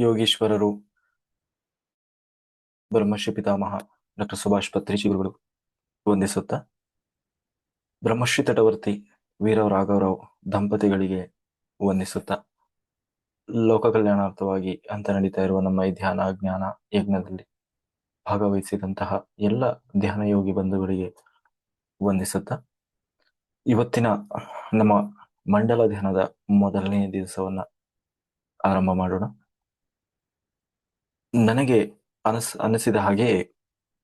ಯೋಗೀಶ್ವರರು, ಬ್ರಹ್ಮರ್ಷಿ ಪಿತಾಮಹ ಡಾಕ್ಟರ್ ಸುಭಾಷ್ ಪತ್ರಿಜಿ ಗುರುಗಳು ವಂದಿಸುತ್ತಾ, ಬ್ರಹ್ಮರ್ಷಿ ತಟವರ್ತಿ ವೀರವ್ ರಾಘವರಾವ್ ದಂಪತಿಗಳಿಗೆ ವಂದಿಸುತ್ತಾ, ಲೋಕ ಕಲ್ಯಾಣಾರ್ಥವಾಗಿ ಅಂತ ನಡೀತಾ ಇರುವ ನಮ್ಮ ಈ ಧ್ಯಾನ ಜ್ಞಾನ ಯಜ್ಞದಲ್ಲಿ ಭಾಗವಹಿಸಿದಂತಹ ಎಲ್ಲ ಧ್ಯಾನ ಯೋಗಿ ಬಂಧುಗಳಿಗೆ ವಂದಿಸುತ್ತಾ, ಇವತ್ತಿನ ನಮ್ಮ ಮಂಡಲ ಧ್ಯಾನದ ಮೊದಲನೇ ದಿವಸವನ್ನ ಆರಂಭ ಮಾಡೋಣ. ನನಗೆ ಅನಿಸಿದ ಹಾಗೆ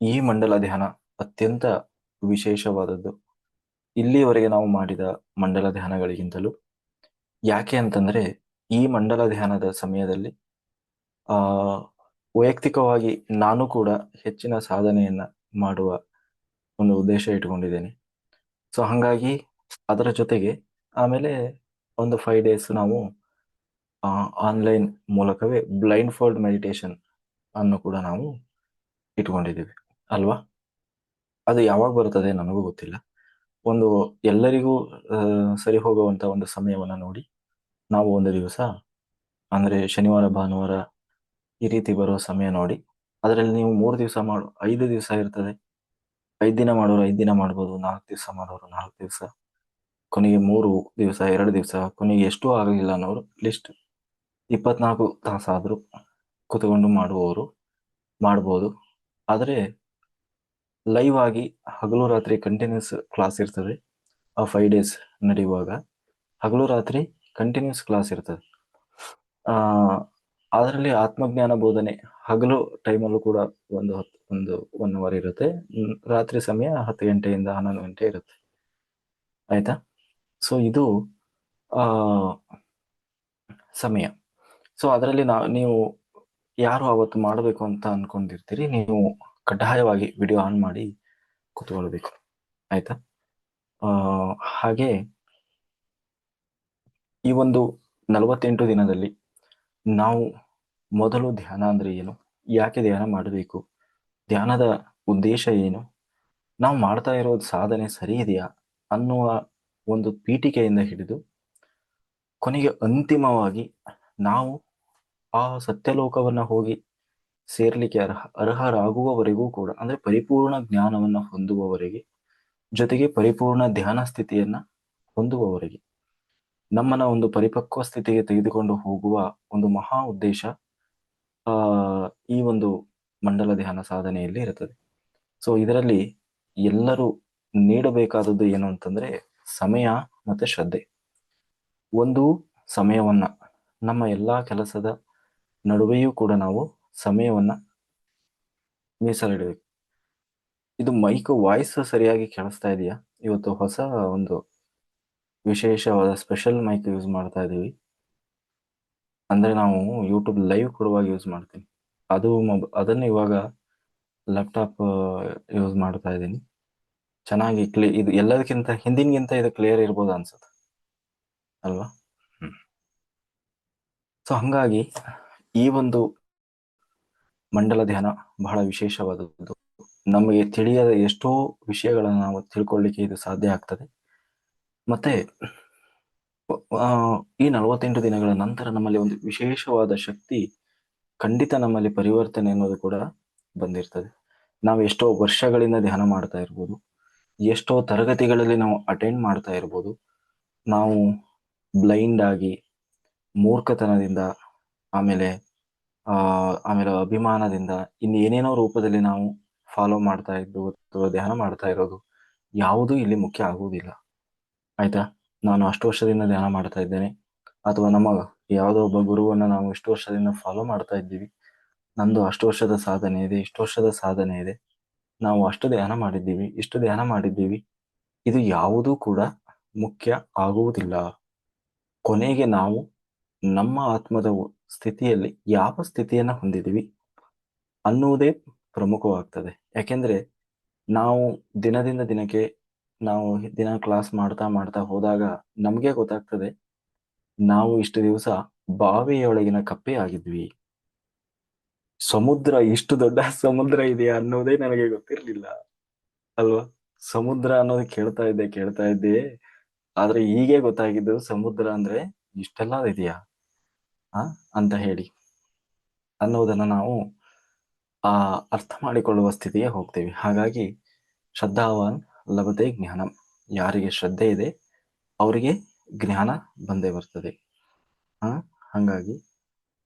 ಈ ಮಂಡಲ ಧ್ಯಾನ ಅತ್ಯಂತ ವಿಶೇಷವಾದದ್ದು ಇಲ್ಲಿಯವರೆಗೆ ನಾವು ಮಾಡಿದ ಮಂಡಲ ಧ್ಯಾನಗಳಿಗಿಂತಲೂ. ಯಾಕೆ ಅಂತಂದ್ರೆ ಈ ಮಂಡಲ ಧ್ಯಾನದ ಸಮಯದಲ್ಲಿ ಆ ವೈಯಕ್ತಿಕವಾಗಿ ನಾನು ಕೂಡ ಹೆಚ್ಚಿನ ಸಾಧನೆಯನ್ನ ಮಾಡುವ ಒಂದು ಉದ್ದೇಶ ಇಟ್ಕೊಂಡಿದ್ದೇನೆ. ಸೊ ಹಂಗಾಗಿ ಅದರ ಜೊತೆಗೆ ಆಮೇಲೆ ಒಂದು 5 ಡೇಸ್ ನಾವು ಆನ್ಲೈನ್ ಮೂಲಕವೇ ಬ್ಲೈಂಡ್ ಫೋಲ್ಡ್ ಮೆಡಿಟೇಷನ್ ಅನ್ನು ಕೂಡ ನಾವು ಇಟ್ಕೊಂಡಿದ್ದೀವಿ ಅಲ್ವಾ. ಅದು ಯಾವಾಗ ಬರ್ತದೆ ನನಗೂ ಗೊತ್ತಿಲ್ಲ. ಒಂದು ಎಲ್ಲರಿಗೂ ಸರಿ ಹೋಗುವಂತ ಒಂದು ಸಮಯವನ್ನ ನೋಡಿ ನಾವು ಒಂದು ದಿವಸ ಅಂದ್ರೆ ಶನಿವಾರ ಭಾನುವಾರ ಈ ರೀತಿ ಬರುವ ಸಮಯ ನೋಡಿ, ಅದರಲ್ಲಿ ನೀವು 3 ದಿವಸ 5 ದಿವಸ ಇರ್ತದೆ. 5 ದಿನ ಮಾಡೋರು 5 ದಿನ ಮಾಡ್ಬೋದು, 4 ದಿವಸ ಮಾಡೋರು 4 ದಿವಸ, ಕೊನೆಗೆ 3 ದಿವಸ 2 ದಿವಸ, ಕೊನೆಗೆ ಎಷ್ಟು ಆಗಲಿಲ್ಲ ಅನ್ನೋರು ಅಟ್ಲೀಸ್ಟ್ 24 ತಾಸಾದ್ರೂ ಕೂತ್ಕೊಂಡು ಮಾಡುವವರು ಮಾಡ್ಬೋದು. ಆದರೆ ಲೈವ್ ಆಗಿ ಹಗಲು ರಾತ್ರಿ ಕಂಟಿನ್ಯೂಸ್ ಕ್ಲಾಸ್ ಇರ್ತದೆ. ಆ 5 ಡೇಸ್ ನಡೆಯುವಾಗ ಹಗಲು ರಾತ್ರಿ ಕಂಟಿನ್ಯೂಸ್ ಕ್ಲಾಸ್ ಇರ್ತದೆ. ಅದರಲ್ಲಿ ಆತ್ಮಜ್ಞಾನ ಬೋಧನೆ ಹಗಲು ಟೈಮಲ್ಲೂ ಕೂಡ ಒಂದು 1 ಅವರ್ ಇರುತ್ತೆ. ರಾತ್ರಿ ಸಮಯ 10 ಗಂಟೆಯಿಂದ 11 ಗಂಟೆ ಇರುತ್ತೆ. ಆಯ್ತಾ. ಸೊ ಇದು ಸಮಯ. ಸೊ ಅದರಲ್ಲಿ ನೀವು ಯಾರು ಅವತ್ತು ಮಾಡಬೇಕು ಅಂತ ಅನ್ಕೊಂಡಿರ್ತೀರಿ, ನೀವು ಕಡ್ಡಾಯವಾಗಿ ವಿಡಿಯೋ ಆನ್ ಮಾಡಿ ಕೂತ್ಕೊಳ್ಬೇಕು. ಆಯ್ತಾ. ಹಾಗೆ ಈ ಒಂದು 48 ದಿನದಲ್ಲಿ ನಾವು ಮೊದಲು ಧ್ಯಾನ ಅಂದ್ರೆ ಏನು, ಯಾಕೆ ಧ್ಯಾನ ಮಾಡಬೇಕು, ಧ್ಯಾನದ ಉದ್ದೇಶ ಏನು, ನಾವು ಮಾಡ್ತಾ ಇರೋದು ಸಾಧನೆ ಸರಿ ಇದೆಯಾ ಅನ್ನುವ ಒಂದು ಪೀಠಿಕೆಯಿಂದ ಹಿಡಿದು ಕೊನೆಗೆ ಅಂತಿಮವಾಗಿ ನಾವು ಆ ಸತ್ಯಲೋಕವನ್ನ ಹೋಗಿ ಸೇರ್ಲಿಕ್ಕೆ ಅರ್ಹರಾಗುವವರೆಗೂ ಕೂಡ, ಅಂದ್ರೆ ಪರಿಪೂರ್ಣ ಜ್ಞಾನವನ್ನ ಹೊಂದುವವರೆಗೆ, ಜೊತೆಗೆ ಪರಿಪೂರ್ಣ ಧ್ಯಾನ ಸ್ಥಿತಿಯನ್ನ ಹೊಂದುವವರೆಗೆ ನಮ್ಮನ್ನ ಒಂದು ಪರಿಪಕ್ವ ಸ್ಥಿತಿಗೆ ತೆಗೆದುಕೊಂಡು ಹೋಗುವ ಒಂದು ಮಹಾ ಉದ್ದೇಶ ಈ ಒಂದು ಮಂಡಲ ಧ್ಯಾನ ಸಾಧನೆಯಲ್ಲಿ ಇರುತ್ತದೆ. ಸೊ ಇದರಲ್ಲಿ ಎಲ್ಲರೂ ನೀಡಬೇಕಾದದ್ದು ಏನು ಅಂತಂದ್ರೆ ಸಮಯ ಮತ್ತೆ ಶ್ರದ್ಧೆ. ಒಂದು ಸಮಯವನ್ನ ನಮ್ಮ ಎಲ್ಲಾ ಕೆಲಸದ ನಡುವೆಯೂ ಕೂಡ ನಾವು ಸಮಯವನ್ನ ಮೀಸಲಿಡಬೇಕು. ಇದು ಮೈಕ್ ವಾಯ್ಸ್ ಸರಿಯಾಗಿ ಕೇಳಿಸ್ತಾ ಇದೆಯಾ? ಇವತ್ತು ಹೊಸ ಒಂದು ವಿಶೇಷವಾದ ಸ್ಪೆಷಲ್ ಮೈಕ್ ಯೂಸ್ ಮಾಡ್ತಾ ಇದೀವಿ. ಅಂದ್ರೆ ನಾವು ಯೂಟ್ಯೂಬ್ ಲೈವ್ ಕೊಡುವಾಗ ಯೂಸ್ ಮಾಡ್ತೀನಿ. ಅದನ್ನು ಇವಾಗ ಲ್ಯಾಪ್ಟಾಪ್ ಯೂಸ್ ಮಾಡ್ತಾ ಇದ್ದೀನಿ. ಚೆನ್ನಾಗಿ ಇದು ಎಲ್ಲದಕ್ಕಿಂತ ಹಿಂದಿನಗಿಂತ ಇದು ಕ್ಲಿಯರ್ ಇರ್ಬೋದು ಅನ್ಸುತ್ತೆ ಅಲ್ವಾ. ಸೊ ಹಂಗಾಗಿ ಈ ಒಂದು ಮಂಡಲ ಧ್ಯಾನ ಬಹಳ ವಿಶೇಷವಾದದ್ದು. ನಮಗೆ ತಿಳಿಯದ ಎಷ್ಟೋ ವಿಷಯಗಳನ್ನು ನಾವು ತಿಳ್ಕೊಳ್ಳಿಕ್ಕೆ ಇದು ಸಾಧ್ಯ ಆಗ್ತದೆ. ಮತ್ತೆ ಈ 48 ದಿನಗಳ ನಂತರ ನಮ್ಮಲ್ಲಿ ಒಂದು ವಿಶೇಷವಾದ ಶಕ್ತಿ ಖಂಡಿತ ನಮ್ಮಲ್ಲಿ ಪರಿವರ್ತನೆ ಅನ್ನೋದು ಕೂಡ ಬಂದಿರ್ತದೆ. ನಾವು ಎಷ್ಟೋ ವರ್ಷಗಳಿಂದ ಧ್ಯಾನ ಮಾಡ್ತಾ ಇರ್ಬೋದು, ಎಷ್ಟೋ ತರಗತಿಗಳಲ್ಲಿ ನಾವು ಅಟೆಂಡ್ ಮಾಡ್ತಾ ಇರ್ಬೋದು, ನಾವು ಬ್ಲೈಂಡ್ ಆಗಿ ಮೂರ್ಖತನದಿಂದ ಆಮೇಲೆ ಅಭಿಮಾನದಿಂದ ಇನ್ನೇನೇನೋ ರೂಪದಲ್ಲಿ ನಾವು ಫಾಲೋ ಮಾಡ್ತಾ ಇದ್ದು ಅಥವಾ ಧ್ಯಾನ ಮಾಡ್ತಾ ಇರೋದು ಯಾವುದೂ ಇಲ್ಲಿ ಮುಖ್ಯ ಆಗುವುದಿಲ್ಲ. ಆಯ್ತಾ. ನಾನು ಅಷ್ಟು ವರ್ಷದಿಂದ ಧ್ಯಾನ ಮಾಡ್ತಾ ಇದ್ದೇನೆ, ಅಥವಾ ನಮ್ಮ ಯಾವುದೋ ಒಬ್ಬ ಗುರುವನ್ನ ನಾವು ಇಷ್ಟು ವರ್ಷದಿಂದ ಫಾಲೋ ಮಾಡ್ತಾ ಇದ್ದೀವಿ, ನಂದು ಅಷ್ಟು ವರ್ಷದ ಸಾಧನೆ ಇದೆ, ಇಷ್ಟು ವರ್ಷದ ಸಾಧನೆ ಇದೆ, ನಾವು ಅಷ್ಟು ಧ್ಯಾನ ಮಾಡಿದ್ದೀವಿ, ಇಷ್ಟು ಧ್ಯಾನ ಮಾಡಿದ್ದೀವಿ, ಇದು ಯಾವುದೂ ಕೂಡ ಮುಖ್ಯ ಆಗುವುದಿಲ್ಲ. ಕೊನೆಗೆ ನಾವು ನಮ್ಮ ಆತ್ಮದ ಸ್ಥಿತಿಯಲ್ಲಿ ಯಾವ ಸ್ಥಿತಿಯನ್ನ ಹೊಂದಿದ್ದೀವಿ ಅನ್ನುವುದೇ ಪ್ರಮುಖವಾಗ್ತದೆ. ಯಾಕೆಂದ್ರೆ ನಾವು ದಿನದಿಂದ ದಿನಕ್ಕೆ ನಾವು ದಿನ ಕ್ಲಾಸ್ ಮಾಡ್ತಾ ಮಾಡ್ತಾ ಹೋದಾಗ ನಮ್ಗೆ ಗೊತ್ತಾಗ್ತದೆ ನಾವು ಇಷ್ಟು ದಿವಸ ಬಾವಿಯೊಳಗಿನ ಕಪ್ಪೆ ಆಗಿದ್ವಿ. ಸಮುದ್ರ, ಇಷ್ಟು ದೊಡ್ಡ ಸಮುದ್ರ ಇದೆಯಾ ಅನ್ನೋದೇ ನನಗೆ ಗೊತ್ತಿರ್ಲಿಲ್ಲ ಅಲ್ವಾ. ಸಮುದ್ರ ಅನ್ನೋದು ಕೇಳ್ತಾ ಇದ್ದೆ, ಆದ್ರೆ ಹೀಗೆ ಗೊತ್ತಾಗಿದ್ದು ಸಮುದ್ರ ಅಂದ್ರೆ ಇಷ್ಟೆಲ್ಲ ಇದೆಯಾ ಅಂತ ಹೇಳಿ. ಅನ್ನೋದನ್ನ ನಾವು ಆ ಅರ್ಥ ಮಾಡಿಕೊಳ್ಳುವ ಸ್ಥಿತಿಗೆ ಹೋಗ್ತೀವಿ. ಹಾಗಾಗಿ ಶ್ರದ್ಧಾವಾನ್ ಲಭತೆ ಜ್ಞಾನಂ. ಯಾರಿಗೆ ಶ್ರದ್ಧೆ ಇದೆ ಅವರಿಗೆ ಜ್ಞಾನ ಬಂದೇ ಬರ್ತದೆ. ಆ ಹಾಗಾಗಿ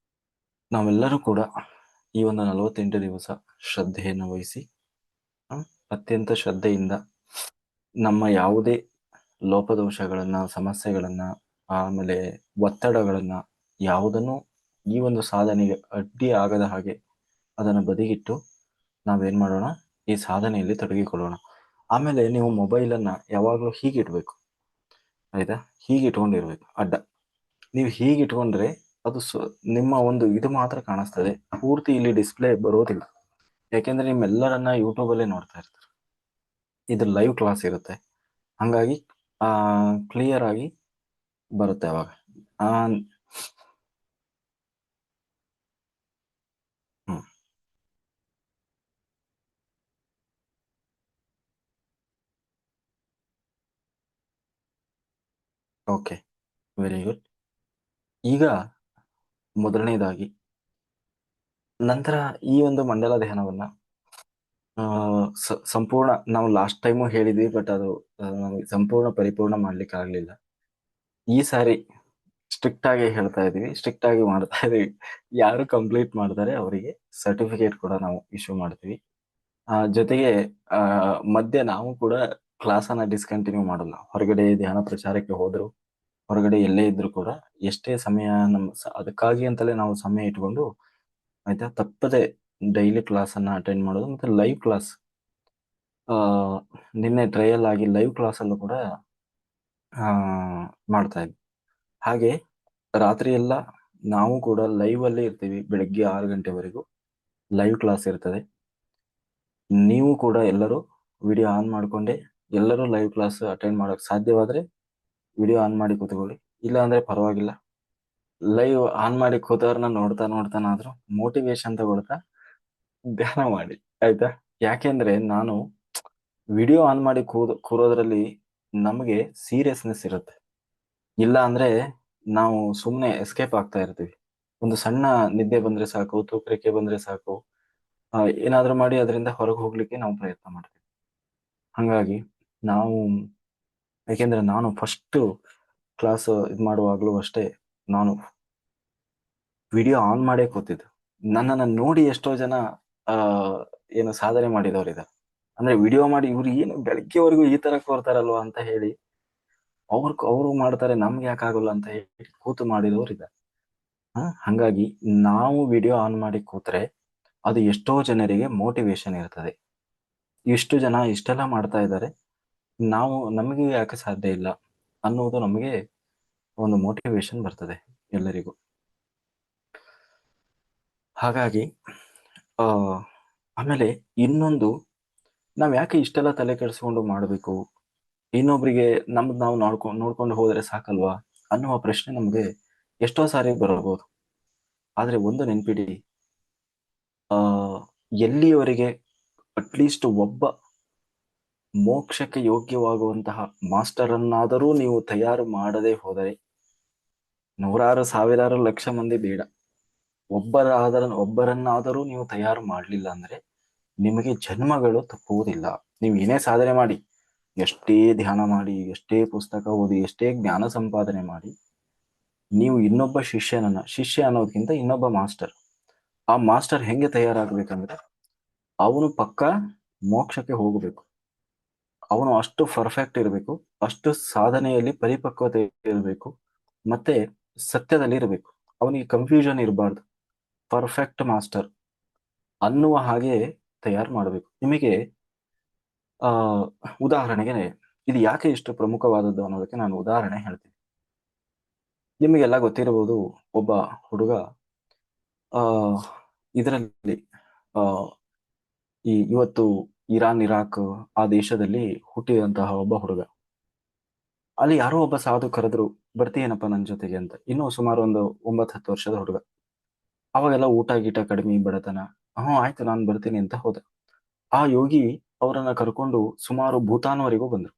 ನಾವೆಲ್ಲರೂ ಕೂಡ ಈ ಒಂದು 48 ದಿವಸ ಶ್ರದ್ಧೆಯನ್ನು ವಹಿಸಿ ಆ, ಅತ್ಯಂತ ಶ್ರದ್ಧೆಯಿಂದ ನಮ್ಮ ಯಾವುದೇ ಲೋಪದೋಷಗಳನ್ನ, ಸಮಸ್ಯೆಗಳನ್ನ, ಆಮೇಲೆ ಒತ್ತಡಗಳನ್ನ ಯಾವುದನ್ನು ಈ ಒಂದು ಸಾಧನೆಗೆ ಅಡ್ಡಿ ಆಗದ ಹಾಗೆ ಅದನ್ನು ಬದಿಗಿಟ್ಟು ನಾವೇನ್ ಮಾಡೋಣ, ಈ ಸಾಧನೆಯಲ್ಲಿ ತೊಡಗಿಕೊಳ್ಳೋಣ. ಆಮೇಲೆ ನೀವು ಮೊಬೈಲನ್ನ ಯಾವಾಗಲೂ ಹೀಗಿಡ್ಬೇಕು, ಆಯ್ತಾ? ಹೀಗಿಟ್ಕೊಂಡಿರ್ಬೇಕು ಅಡ್ಡ. ನೀವು ಹೀಗಿಟ್ಕೊಂಡ್ರೆ ಅದು ನಿಮ್ಮ ಒಂದು ಇದು ಮಾತ್ರ ಕಾಣಿಸ್ತದೆ, ಪೂರ್ತಿ ಇಲ್ಲಿ ಡಿಸ್ಪ್ಲೇ ಬರೋದಿಲ್ಲ. ಯಾಕೆಂದ್ರೆ ನಿಮ್ಮೆಲ್ಲರನ್ನ ಯೂಟ್ಯೂಬಲ್ಲೇ ನೋಡ್ತಾ ಇರ್ತಾರೆ, ಇದು ಲೈವ್ ಕ್ಲಾಸ್ ಇರುತ್ತೆ. ಹಂಗಾಗಿ ಕ್ಲಿಯರ್ ಆಗಿ ಬರುತ್ತೆ ಅವಾಗ. ಹ್ಮ್ ಓಕೆ, ವೆರಿ ಗುಡ್. ಈಗ ಮೊದಲನೇದಾಗಿ ನಂತರ ಈ ಒಂದು ಮಂಡಲ ಧ್ಯಾನವನ್ನ ಸಂಪೂರ್ಣ ನಾವು ಲಾಸ್ಟ್ ಟೈಮು ಹೇಳಿದ್ವಿ, ಬಟ್ ಅದು ನಮಗೆ ಸಂಪೂರ್ಣ ಪರಿಪೂರ್ಣ ಮಾಡ್ಲಿಕ್ಕೆ ಆಗ್ಲಿಲ್ಲ. ಈ ಸಾರಿ ಸ್ಟ್ರಿಕ್ಟ್ ಆಗಿ ಹೇಳ್ತಾ ಇದೀವಿ, ಸ್ಟ್ರಿಕ್ಟ್ ಆಗಿ ಮಾಡ್ತಾ ಇದೀವಿ. ಯಾರು ಕಂಪ್ಲೀಟ್ ಮಾಡ್ತಾರೆ ಅವರಿಗೆ ಸರ್ಟಿಫಿಕೇಟ್ ಕೂಡ ನಾವು ಇಶ್ಯೂ ಮಾಡ್ತೀವಿ. ಜೊತೆಗೆ ಆ ಮಧ್ಯೆ ನಾವು ಕೂಡ ಕ್ಲಾಸ್ ಅನ್ನ ಡಿಸ್ಕಂಟಿನ್ಯೂ ಮಾಡಲ್ಲ. ಹೊರಗಡೆ ಧ್ಯಾನ ಪ್ರಚಾರಕ್ಕೆ ಹೋದ್ರು, ಹೊರಗಡೆ ಎಲ್ಲೇ ಇದ್ರು ಕೂಡ ಎಷ್ಟೇ ಸಮಯ ಅದಕ್ಕಾಗಿ ಅಂತಲೇ ನಾವು ಸಮಯ ಇಟ್ಕೊಂಡು, ಆಯ್ತಾ, ತಪ್ಪದೆ ಡೈಲಿ ಕ್ಲಾಸ್ ಅನ್ನ ಅಟೆಂಡ್ ಮಾಡೋದು. ಮತ್ತೆ ಲೈವ್ ಕ್ಲಾಸ್, ನಿನ್ನೆ ಟ್ರಯಲ್ ಆಗಿ ಲೈವ್ ಕ್ಲಾಸ್ ಅಲ್ಲೂ ಕೂಡ ಮಾಡ್ತಾ ಇದ್ವಿ. ಹಾಗೆ ರಾತ್ರಿ ಎಲ್ಲ ನಾವು ಕೂಡ ಲೈವ್ ಅಲ್ಲಿ ಇರ್ತೀವಿ. ಬೆಳಗ್ಗೆ 6 ಗಂಟೆವರೆಗೂ ಲೈವ್ ಕ್ಲಾಸ್ ಇರ್ತದೆ. ನೀವು ಕೂಡ ಎಲ್ಲರೂ ವಿಡಿಯೋ ಆನ್ ಮಾಡ್ಕೊಂಡೆ ಎಲ್ಲರೂ ಲೈವ್ ಕ್ಲಾಸ್ ಅಟೆಂಡ್ ಮಾಡಕ್ ಸಾಧ್ಯವಾದ್ರೆ ವಿಡಿಯೋ ಆನ್ ಮಾಡಿ ಕೂತ್ಕೊಳ್ಳಿ. ಇಲ್ಲ ಅಂದ್ರೆ ಪರವಾಗಿಲ್ಲ, ಲೈವ್ ಆನ್ ಮಾಡಿ ಕೂತವ್ರನ್ನ ನೋಡ್ತಾ ನೋಡ್ತಾನಾದ್ರೂ ಮೋಟಿವೇಶನ್ ತಗೊಳ್ತಾ ಧ್ಯಾನ ಮಾಡಿ, ಆಯ್ತಾ? ಯಾಕೆಂದ್ರೆ ನಾನು ವಿಡಿಯೋ ಆನ್ ಮಾಡಿ ಕೂರೋದ್ರಲ್ಲಿ ನಮಗೆ ಸೀರಿಯಸ್ನೆಸ್ ಇರುತ್ತೆ. ಇಲ್ಲ ಅಂದ್ರೆ ನಾವು ಸುಮ್ಮನೆ ಎಸ್ಕೇಪ್ ಆಗ್ತಾ ಇರ್ತೀವಿ. ಒಂದು ಸಣ್ಣ ನಿದ್ದೆ ಬಂದ್ರೆ ಸಾಕು, ತೂಕರಿಕೆ ಬಂದ್ರೆ ಸಾಕು, ಏನಾದ್ರೂ ಮಾಡಿ ಅದರಿಂದ ಹೊರಗೆ ಹೋಗ್ಲಿಕ್ಕೆ ನಾವು ಪ್ರಯತ್ನ ಮಾಡ್ತೀವಿ. ಹಂಗಾಗಿ ನಾವು, ಯಾಕೆಂದ್ರೆ ನಾನು ಫಸ್ಟ್ ಕ್ಲಾಸ್ ಇದು ಮಾಡುವಾಗ್ಲೂ ಅಷ್ಟೇ, ನಾನು ವಿಡಿಯೋ ಆನ್ ಮಾಡೇ ಕೂತಿದ್ದು. ನನ್ನನ್ನು ನೋಡಿ ಎಷ್ಟೋ ಜನ ಆ ಏನು ಸಾಧನೆ ಮಾಡಿದವರಿದ್ದಾರೆ. ಅಂದ್ರೆ ವಿಡಿಯೋ ಮಾಡಿ ಇವ್ರು ಏನು ಬೆಳಗ್ಗೆವರೆಗೂ ಈ ತರ ಕೋರ್ತಾರಲ್ವಾ ಅಂತ ಹೇಳಿ ಅವ್ರು ಮಾಡ್ತಾರೆ, ನಮ್ಗೆ ಯಾಕಾಗಲ್ಲ ಅಂತ ಹೇಳಿ ಕೂತು ಮಾಡಿದವರು ಇದ್ದಾರೆ. ಹಂಗಾಗಿ ನಾವು ವಿಡಿಯೋ ಆನ್ ಮಾಡಿ ಕೂತ್ರೆ ಅದು ಎಷ್ಟೋ ಜನರಿಗೆ ಮೋಟಿವೇಶನ್ ಇರ್ತದೆ. ಇಷ್ಟು ಜನ ಇಷ್ಟೆಲ್ಲ ಮಾಡ್ತಾ ಇದ್ದಾರೆ, ನಮಗೆ ಯಾಕೆ ಸಾಧ್ಯ ಇಲ್ಲ ಅನ್ನೋದು ನಮಗೆ ಒಂದು ಮೋಟಿವೇಶನ್ ಬರ್ತದೆ ಎಲ್ಲರಿಗೂ. ಹಾಗಾಗಿ ಆಮೇಲೆ ಇನ್ನೊಂದು, ನಾವ್ ಯಾಕೆ ಇಷ್ಟೆಲ್ಲ ತಲೆ ಕೆಡಿಸ್ಕೊಂಡು ಮಾಡಬೇಕು, ಇನ್ನೊಬ್ರಿಗೆ ನಮ್ದು ನಾವು ನೋಡ್ಕೊಂಡು ಹೋದ್ರೆ ಸಾಕಲ್ವಾ ಅನ್ನುವ ಪ್ರಶ್ನೆ ನಮ್ಗೆ ಎಷ್ಟೋ ಸಾರಿ ಬರಬಹುದು. ಆದ್ರೆ ಒಂದು ನೆನ್ಪಿಡಿ, ಆ ಎಲ್ಲಿಯವರೆಗೆ ಅಟ್ಲೀಸ್ಟ್ ಒಬ್ಬ ಮೋಕ್ಷಕ್ಕೆ ಯೋಗ್ಯವಾಗುವಂತಹ ಮಾಸ್ಟರ್ ಅನ್ನಾದರೂ ನೀವು ತಯಾರು ಮಾಡದೆ ಹೋದರೆ, ನೂರಾರು ಸಾವಿರಾರು ಲಕ್ಷ ಮಂದಿ ಬೇಡ, ಒಬ್ಬರನ್ನಾದರೂ ನೀವು ತಯಾರು ಮಾಡಲಿಲ್ಲ ಅಂದ್ರೆ ನಿಮಗೆ ಜನ್ಮಗಳು ತಪ್ಪುವುದಿಲ್ಲ. ನೀವು ಏನೇ ಸಾಧನೆ ಮಾಡಿ, ಎಷ್ಟೇ ಧ್ಯಾನ ಮಾಡಿ, ಎಷ್ಟೇ ಪುಸ್ತಕ ಓದಿ, ಎಷ್ಟೇ ಜ್ಞಾನ ಸಂಪಾದನೆ ಮಾಡಿ, ನೀವು ಇನ್ನೊಬ್ಬ ಶಿಷ್ಯ ಅನ್ನೋದಕ್ಕಿಂತ ಇನ್ನೊಬ್ಬ ಮಾಸ್ಟರ್, ಆ ಮಾಸ್ಟರ್ ಹೆಂಗೆ ತಯಾರಾಗ್ಬೇಕಂದ್ರೆ ಅವನು ಪಕ್ಕ ಮೋಕ್ಷಕ್ಕೆ ಹೋಗಬೇಕು. ಅವನು ಅಷ್ಟು ಪರ್ಫೆಕ್ಟ್ ಇರಬೇಕು, ಅಷ್ಟು ಸಾಧನೆಯಲ್ಲಿ ಪರಿಪಕ್ವತೆ ಇರಬೇಕು, ಮತ್ತೆ ಸತ್ಯದಲ್ಲಿ ಇರಬೇಕು. ಅವನಿಗೆ ಕನ್ಫ್ಯೂಷನ್ ಇರಬಾರ್ದು. ಪರ್ಫೆಕ್ಟ್ ಮಾಸ್ಟರ್ ಅನ್ನುವ ಹಾಗೆ ತಯಾರು ಮಾಡಬೇಕು. ನಿಮಗೆ ಆ ಉದಾಹರಣೆಗೆ ಇದು ಯಾಕೆ ಇಷ್ಟು ಪ್ರಮುಖವಾದದ್ದು ಅನ್ನೋದಕ್ಕೆ ನಾನು ಉದಾಹರಣೆ ಹೇಳ್ತೀನಿ. ನಿಮಗೆಲ್ಲ ಗೊತ್ತಿರಬಹುದು, ಒಬ್ಬ ಹುಡುಗ ಆ ಇದರಲ್ಲಿ ಇವತ್ತು ಇರಾನ್, ಇರಾಕ್ ಆ ದೇಶದಲ್ಲಿ ಹುಟ್ಟಿದಂತಹ ಒಬ್ಬ ಹುಡುಗ. ಅಲ್ಲಿ ಯಾರೋ ಒಬ್ಬ ಸಾಧು ಕರೆದ್ರು, ಬರ್ತೀಯೇನಪ್ಪ ನನ್ನ ಜೊತೆಗೆ ಅಂತ. ಇನ್ನೂ ಸುಮಾರು ಒಂದು 9-10 ವರ್ಷದ ಹುಡುಗ. ಅವಾಗೆಲ್ಲ ಊಟ ಗೀಟ ಕಡಿಮೆ, ಬಡತನ. ಆಯ್ತು ನಾನು ಬರ್ತೀನಿ ಅಂತ ಹೋದ. ಆ ಯೋಗಿ ಅವರನ್ನ ಕರ್ಕೊಂಡು ಸುಮಾರು ಭೂತಾನ್ವರೆಗೂ ಬಂದ್ರು.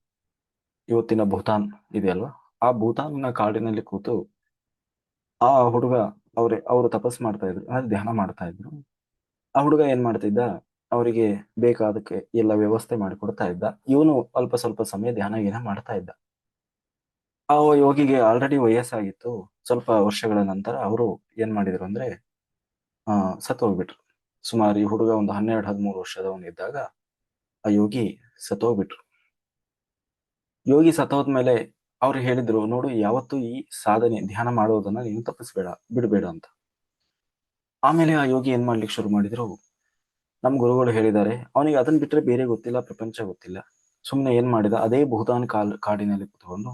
ಇವತ್ತಿನ ಭೂತಾನ್ ಇದೆಯಲ್ವಾ, ಆ ಭೂತಾನ್ನ ಕಾಡಿನಲ್ಲಿ ಕೂತು ಆ ಹುಡುಗ ಅವರು ತಪಸ್ ಮಾಡ್ತಾ ಇದ್ರು, ಅಂದ್ರೆ ಧ್ಯಾನ ಮಾಡ್ತಾ ಇದ್ರು. ಆ ಹುಡುಗ ಏನ್ ಮಾಡ್ತಿದ್ದ, ಅವರಿಗೆ ಬೇಕಾದಕ್ಕೆ ಎಲ್ಲ ವ್ಯವಸ್ಥೆ ಮಾಡಿಕೊಡ್ತಾ ಇದ್ದ. ಇವನು ಅಲ್ಪ ಸ್ವಲ್ಪ ಸಮಯ ಧ್ಯಾನ ಗೀನ ಮಾಡ್ತಾ ಇದ್ದ. ಆ ಯೋಗಿಗೆ ಆಲ್ರೆಡಿ ವಯಸ್ಸಾಗಿತ್ತು. ಸ್ವಲ್ಪ ವರ್ಷಗಳ ನಂತರ ಅವರು ಏನ್ ಮಾಡಿದ್ರು ಅಂದ್ರೆ ಸತ್ತು ಹೋಗ್ಬಿಟ್ರು. ಸುಮಾರು ಈ ಹುಡುಗ ಒಂದು 12-13 ವರ್ಷದವನಿದ್ದಾಗ ಆ ಯೋಗಿ ಸತ್ತೋಗ್ಬಿಟ್ರು. ಯೋಗಿ ಸತ್ತೋದ್ಮೇಲೆ ಅವ್ರು ಹೇಳಿದ್ರು, ನೋಡು, ಯಾವತ್ತೂ ಈ ಸಾಧನೆ ಧ್ಯಾನ ಮಾಡೋದನ್ನ ನೀನು ತಪ್ಪಿಸ್ಬೇಡ, ಬಿಡ್ಬೇಡ ಅಂತ. ಆಮೇಲೆ ಆ ಯೋಗಿ ಏನ್ ಮಾಡ್ಲಿಕ್ಕೆ ಶುರು ಮಾಡಿದ್ರು, ನಮ್ ಗುರುಗಳು ಹೇಳಿದ್ದಾರೆ, ಅವನಿಗೆ ಅದನ್ನ ಬಿಟ್ರೆ ಬೇರೆ ಗೊತ್ತಿಲ್ಲ, ಪ್ರಪಂಚ ಗೊತ್ತಿಲ್ಲ. ಸುಮ್ನೆ ಏನ್ ಮಾಡಿದ, ಅದೇ ಭೂತಾನ್ ಕಾಡಿನಲ್ಲಿ ಕುತ್ಕೊಂಡು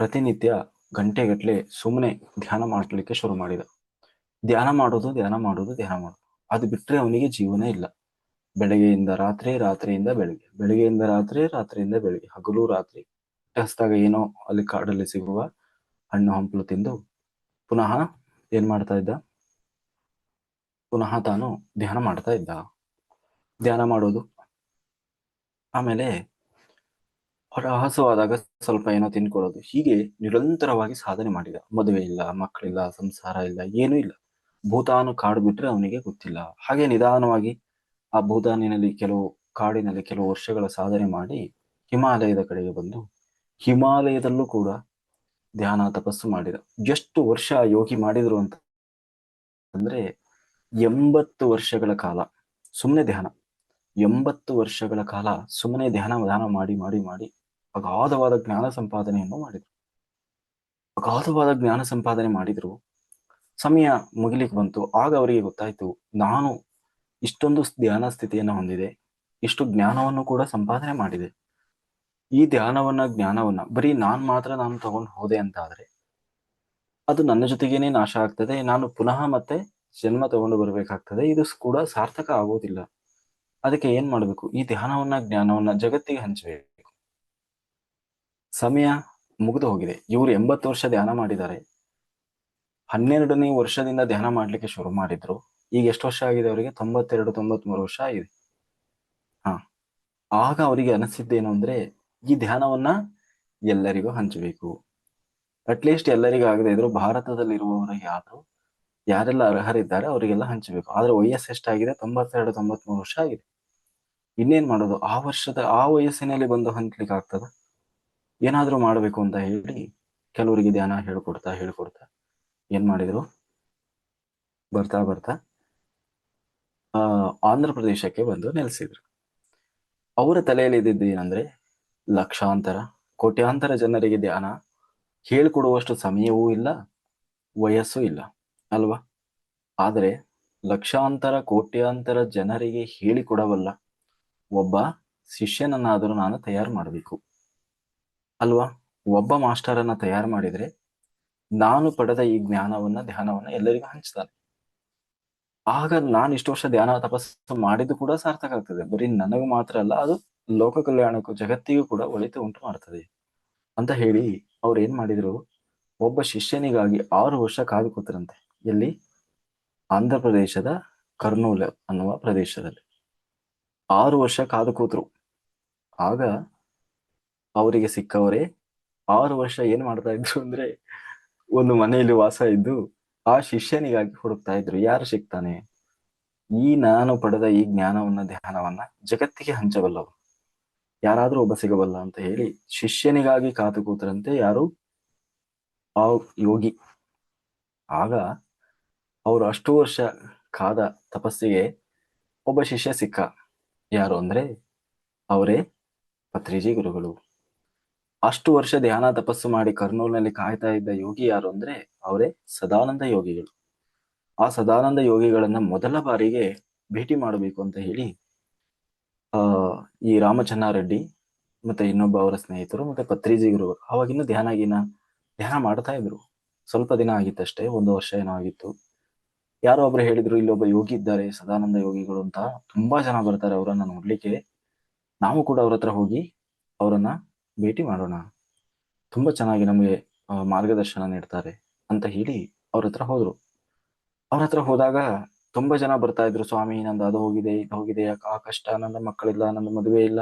ಪ್ರತಿನಿತ್ಯ ಗಂಟೆಗಟ್ಲೆ ಸುಮ್ಮನೆ ಧ್ಯಾನ ಮಾಡ್ಲಿಕ್ಕೆ ಶುರು ಮಾಡಿದ. ಧ್ಯಾನ ಮಾಡೋದು, ಧ್ಯಾನ ಮಾಡೋದು, ಧ್ಯಾನ ಮಾಡೋದು. ಅದು ಬಿಟ್ರೆ ಅವನಿಗೆ ಜೀವನ ಇಲ್ಲ. ಬೆಳಗ್ಗೆಯಿಂದ ರಾತ್ರಿ, ರಾತ್ರಿಯಿಂದ ಬೆಳಗ್ಗೆ, ಬೆಳಗ್ಗೆಯಿಂದ ರಾತ್ರಿ, ರಾತ್ರಿಯಿಂದ ಬೆಳಗ್ಗೆ, ಹಗಲು ರಾತ್ರಿ ಹಸ್ದಾಗ ಏನೋ ಅಲ್ಲಿ ಕಾಡಲ್ಲಿ ಸಿಗುವ ಹಣ್ಣು ಹಂಪಲು ತಿಂದು ಪುನಃ ಏನ್ ಮಾಡ್ತಾ ಇದ್ದ, ಪುನಃ ತಾನು ಧ್ಯಾನ ಮಾಡ್ತಾ ಇದ್ದ. ಧ್ಯಾನ ಮಾಡೋದು, ಆಮೇಲೆ ಹಸುವಾದಾಗ ಸ್ವಲ್ಪ ಏನೋ ತಿನ್ಕೊಳ್ಳೋದು. ಹೀಗೆ ನಿರಂತರವಾಗಿ ಸಾಧನೆ ಮಾಡಿದ. ಮದುವೆ ಇಲ್ಲ, ಮಕ್ಕಳಿಲ್ಲ, ಸಂಸಾರ ಇಲ್ಲ, ಏನೂ ಇಲ್ಲ. ಭೂತಾನು ಕಾಡು ಬಿಟ್ರೆ ಅವನಿಗೆ ಗೊತ್ತಿಲ್ಲ. ಹಾಗೆ ನಿಧಾನವಾಗಿ ಆ ಭೂತಾನಿನಲ್ಲಿ ಕಾಡಿನಲ್ಲಿ ಕೆಲವು ವರ್ಷಗಳ ಸಾಧನೆ ಮಾಡಿ ಹಿಮಾಲಯದ ಕಡೆಗೆ ಬಂದು ಹಿಮಾಲಯದಲ್ಲೂ ಕೂಡ ಧ್ಯಾನ ತಪಸ್ಸು ಮಾಡಿದ. ಎಷ್ಟು ವರ್ಷ ಯೋಗಿ ಮಾಡಿದ್ರು ಅಂತ ಅಂದ್ರೆ 80 ವರ್ಷಗಳ ಕಾಲ ಸುಮ್ಮನೆ ಧ್ಯಾನ. 80 ವರ್ಷಗಳ ಕಾಲ ಸುಮ್ಮನೆ ಧ್ಯಾನ ಮಾಡಿ ಮಾಡಿ ಮಾಡಿ ಅಗಾಧವಾದ ಜ್ಞಾನ ಸಂಪಾದನೆಯನ್ನು ಮಾಡಿದ್ರು. ಅಗಾಧವಾದ ಜ್ಞಾನ ಸಂಪಾದನೆ ಮಾಡಿದ್ರು. ಸಮಯ ಮುಗಿಲಿಕ್ಕೆ ಬಂತು. ಆಗ ಅವರಿಗೆ ಗೊತ್ತಾಯ್ತು, ನಾನು ಇಷ್ಟೊಂದು ಧ್ಯಾನ ಸ್ಥಿತಿಯನ್ನು ಹೊಂದಿದೆ, ಇಷ್ಟು ಜ್ಞಾನವನ್ನು ಕೂಡ ಸಂಪಾದನೆ ಮಾಡಿದೆ. ಈ ಜ್ಞಾನವನ್ನ ಬರೀ ನಾನು ತಗೊಂಡು ಹೋದೆ ಅಂತ ಆದ್ರೆ ಅದು ನನ್ನ ಜೊತೆಗೇನೆ ನಾಶ ಆಗ್ತದೆ. ನಾನು ಪುನಃ ಮತ್ತೆ ಜನ್ಮ ತಗೊಂಡು ಬರಬೇಕಾಗ್ತದೆ. ಇದು ಕೂಡ ಸಾರ್ಥಕ ಆಗೋದಿಲ್ಲ. ಅದಕ್ಕೆ ಏನ್ ಮಾಡ್ಬೇಕು, ಈ ಜ್ಞಾನವನ್ನ ಜಗತ್ತಿಗೆ ಹಂಚಬೇಕು. ಸಮಯ ಮುಗಿದು ಹೋಗಿದೆ. ಇವರು 80 ವರ್ಷ ಧ್ಯಾನ ಮಾಡಿದ್ದಾರೆ. 12ನೇ ವರ್ಷದಿಂದ ಧ್ಯಾನ ಮಾಡ್ಲಿಕ್ಕೆ ಶುರು ಮಾಡಿದ್ರು. ಈಗ ಎಷ್ಟು ವರ್ಷ ಆಗಿದೆ ಅವರಿಗೆ? 92-93 ವರ್ಷ ಆಗಿದೆ. ಆಗ ಅವರಿಗೆ ಅನಿಸಿದ್ದೇನು ಅಂದ್ರೆ, ಈ ಧ್ಯಾನವನ್ನ ಎಲ್ಲರಿಗೂ ಹಂಚಬೇಕು. ಅಟ್ಲೀಸ್ಟ್ ಎಲ್ಲರಿಗೂ ಆಗದೆ ಇದ್ರು ಭಾರತದಲ್ಲಿರುವವರಿಗೆ ಯಾರೆಲ್ಲ ಅರ್ಹರಿದ್ದಾರೆ ಅವರಿಗೆಲ್ಲ ಹಂಚಬೇಕು. ಆದ್ರೆ ವಯಸ್ಸು ಎಷ್ಟಾಗಿದೆ? 92-93 ವರ್ಷ ಆಗಿದೆ. ಇನ್ನೇನ್ ಮಾಡೋದು? ಆ ವಯಸ್ಸಿನಲ್ಲಿ ಬಂದು ಹಂಚ್ಲಿಕ್ಕೆ ಆಗ್ತದ? ಏನಾದ್ರೂ ಮಾಡ್ಬೇಕು ಅಂತ ಹೇಳಿ ಕೆಲವರಿಗೆ ಧ್ಯಾನ ಹೇಳ್ಕೊಡ್ತಾ ಏನ್ ಮಾಡಿದ್ರು, ಬರ್ತಾ ಬರ್ತಾ ಆಂಧ್ರ ಪ್ರದೇಶಕ್ಕೆ ಬಂದು ನೆಲೆಸಿದ್ರು. ಅವರ ತಲೆಯಲ್ಲಿ ಇದ್ದಿದ್ದು ಏನಂದ್ರೆ, ಲಕ್ಷಾಂತರ ಕೋಟ್ಯಾಂತರ ಜನರಿಗೆ ಧ್ಯಾನ ಹೇಳ್ಕೊಡುವಷ್ಟು ಸಮಯವೂ ಇಲ್ಲ, ವಯಸ್ಸು ಇಲ್ಲ ಅಲ್ವಾ? ಆದರೆ ಲಕ್ಷಾಂತರ ಕೋಟ್ಯಾಂತರ ಜನರಿಗೆ ಹೇಳಿಕೊಡಬಲ್ಲ ಒಬ್ಬ ಶಿಷ್ಯನನ್ನಾದರೂ ನಾನು ತಯಾರು ಮಾಡಬೇಕು ಅಲ್ವಾ? ಒಬ್ಬ ಮಾಸ್ಟರನ್ನ ತಯಾರು ಮಾಡಿದ್ರೆ ನಾನು ಪಡೆದ ಈ ಧ್ಯಾನವನ್ನ ಎಲ್ಲರಿಗೂ ಹಂಚ್ತಾನೆ. ಆಗ ನಾನು ಇಷ್ಟು ವರ್ಷ ಧ್ಯಾನ ತಪಸ್ಸು ಮಾಡಿದ್ದು ಕೂಡ ಸಾರ್ಥಕ ಆಗ್ತದೆ. ಬರೀ ನನಗೂ ಮಾತ್ರ ಅಲ್ಲ, ಅದು ಲೋಕ ಕಲ್ಯಾಣಕ್ಕೂ ಜಗತ್ತಿಗೂ ಕೂಡ ಒಳಿತು ಉಂಟು ಮಾಡ್ತದೆ ಅಂತ ಹೇಳಿ ಅವ್ರು ಏನ್ ಮಾಡಿದ್ರು, ಒಬ್ಬ ಶಿಷ್ಯನಿಗಾಗಿ 6 ವರ್ಷ ಕಾದು ಕೂತರಂತೆ. ಎಲ್ಲಿ? ಆಂಧ್ರ ಪ್ರದೇಶದ ಕರ್ನೂಲ್ ಅನ್ನುವ ಪ್ರದೇಶದಲ್ಲಿ 6 ವರ್ಷ ಕಾದು ಕೂತರು. ಆಗ ಅವರಿಗೆ ಸಿಕ್ಕವರೇ 6 ವರ್ಷ ಏನ್ ಮಾಡ್ತಾ ಇದ್ರು ಅಂದ್ರೆ, ಒಂದು ಮನೆಯಲ್ಲಿ ವಾಸ ಇದ್ದು ಆ ಶಿಷ್ಯನಿಗಾಗಿ ಹುಡುಕ್ತಾ ಇದ್ರು. ಯಾರು ಸಿಗ್ತಾನೆ, ನಾನು ಪಡೆದ ಈ ಧ್ಯಾನವನ್ನ ಜಗತ್ತಿಗೆ ಹಂಚಬಲ್ಲವರು ಯಾರಾದ್ರೂ ಒಬ್ಬ ಸಿಗಬಲ್ಲ ಅಂತ ಹೇಳಿ ಶಿಷ್ಯನಿಗಾಗಿ ಕಾದು ಕೂತರಂತೆ. ಯಾರು? ಆ ಯೋಗಿ. ಆಗ ಅವರು ಅಷ್ಟು ವರ್ಷ ಕಾದ ತಪಸ್ಸಿಗೆ ಒಬ್ಬ ಶಿಷ್ಯ ಸಿಕ್ಕ. ಯಾರು ಅಂದ್ರೆ ಅವರೇ ಪತ್ರಿಜಿ ಗುರುಗಳು. ಅಷ್ಟು ವರ್ಷ ಧ್ಯಾನ ತಪಸ್ಸು ಮಾಡಿ ಕರ್ನೂಲ್ನಲ್ಲಿ ಕಾಯ್ತಾ ಇದ್ದ ಯೋಗಿ ಯಾರು ಅಂದ್ರೆ ಅವರೇ ಸದಾನಂದ ಯೋಗಿಗಳು. ಆ ಸದಾನಂದ ಯೋಗಿಗಳನ್ನ ಮೊದಲ ಬಾರಿಗೆ ಭೇಟಿ ಮಾಡಬೇಕು ಅಂತ ಹೇಳಿ ಈ ರಾಮಚನ್ನಾರೆಡ್ಡಿ ಮತ್ತೆ ಇನ್ನೊಬ್ಬ ಅವರ ಸ್ನೇಹಿತರು ಮತ್ತೆ ಪತ್ರಿಜಿ ಗುರುಗಳು ಅವಾಗಿನ್ನೂ ಧ್ಯಾನ ಮಾಡ್ತಾ ಇದ್ರು. ಸ್ವಲ್ಪ ದಿನ ಆಗಿತ್ತಷ್ಟೇ, 1 ವರ್ಷ ಏನೋ ಆಗಿತ್ತು. ಯಾರೋ ಒಬ್ರು ಹೇಳಿದ್ರು, ಇಲ್ಲೊಬ್ಬ ಯೋಗಿ ಇದ್ದಾರೆ ಸದಾನಂದ ಯೋಗಿಗಳು ಅಂತ, ತುಂಬಾ ಜನ ಬರ್ತಾರೆ ಅವರನ್ನ ನೋಡ್ಲಿಕ್ಕೆ, ನಾವು ಕೂಡ ಅವ್ರ ಹತ್ರ ಹೋಗಿ ಅವರನ್ನ ಭೇಟಿ ಮಾಡೋಣ, ತುಂಬಾ ಚೆನ್ನಾಗಿ ನಮಗೆ ಮಾರ್ಗದರ್ಶನ ನೀಡ್ತಾರೆ ಅಂತ ಹೇಳಿ ಅವ್ರ ಹತ್ರ ಹೋದ್ರು. ಅವ್ರ ಹತ್ರ ಹೋದಾಗ ತುಂಬಾ ಜನ ಬರ್ತಾ ಇದ್ರು. ಸ್ವಾಮಿ, ನಂದು ಅದು ಹೋಗಿದೆ, ಇದು ಹೋಗಿದೆ, ಆ ಕಷ್ಟ, ನನ್ನ ಮಕ್ಕಳಿಲ್ಲ, ನಂದು ಮದುವೆ ಇಲ್ಲ,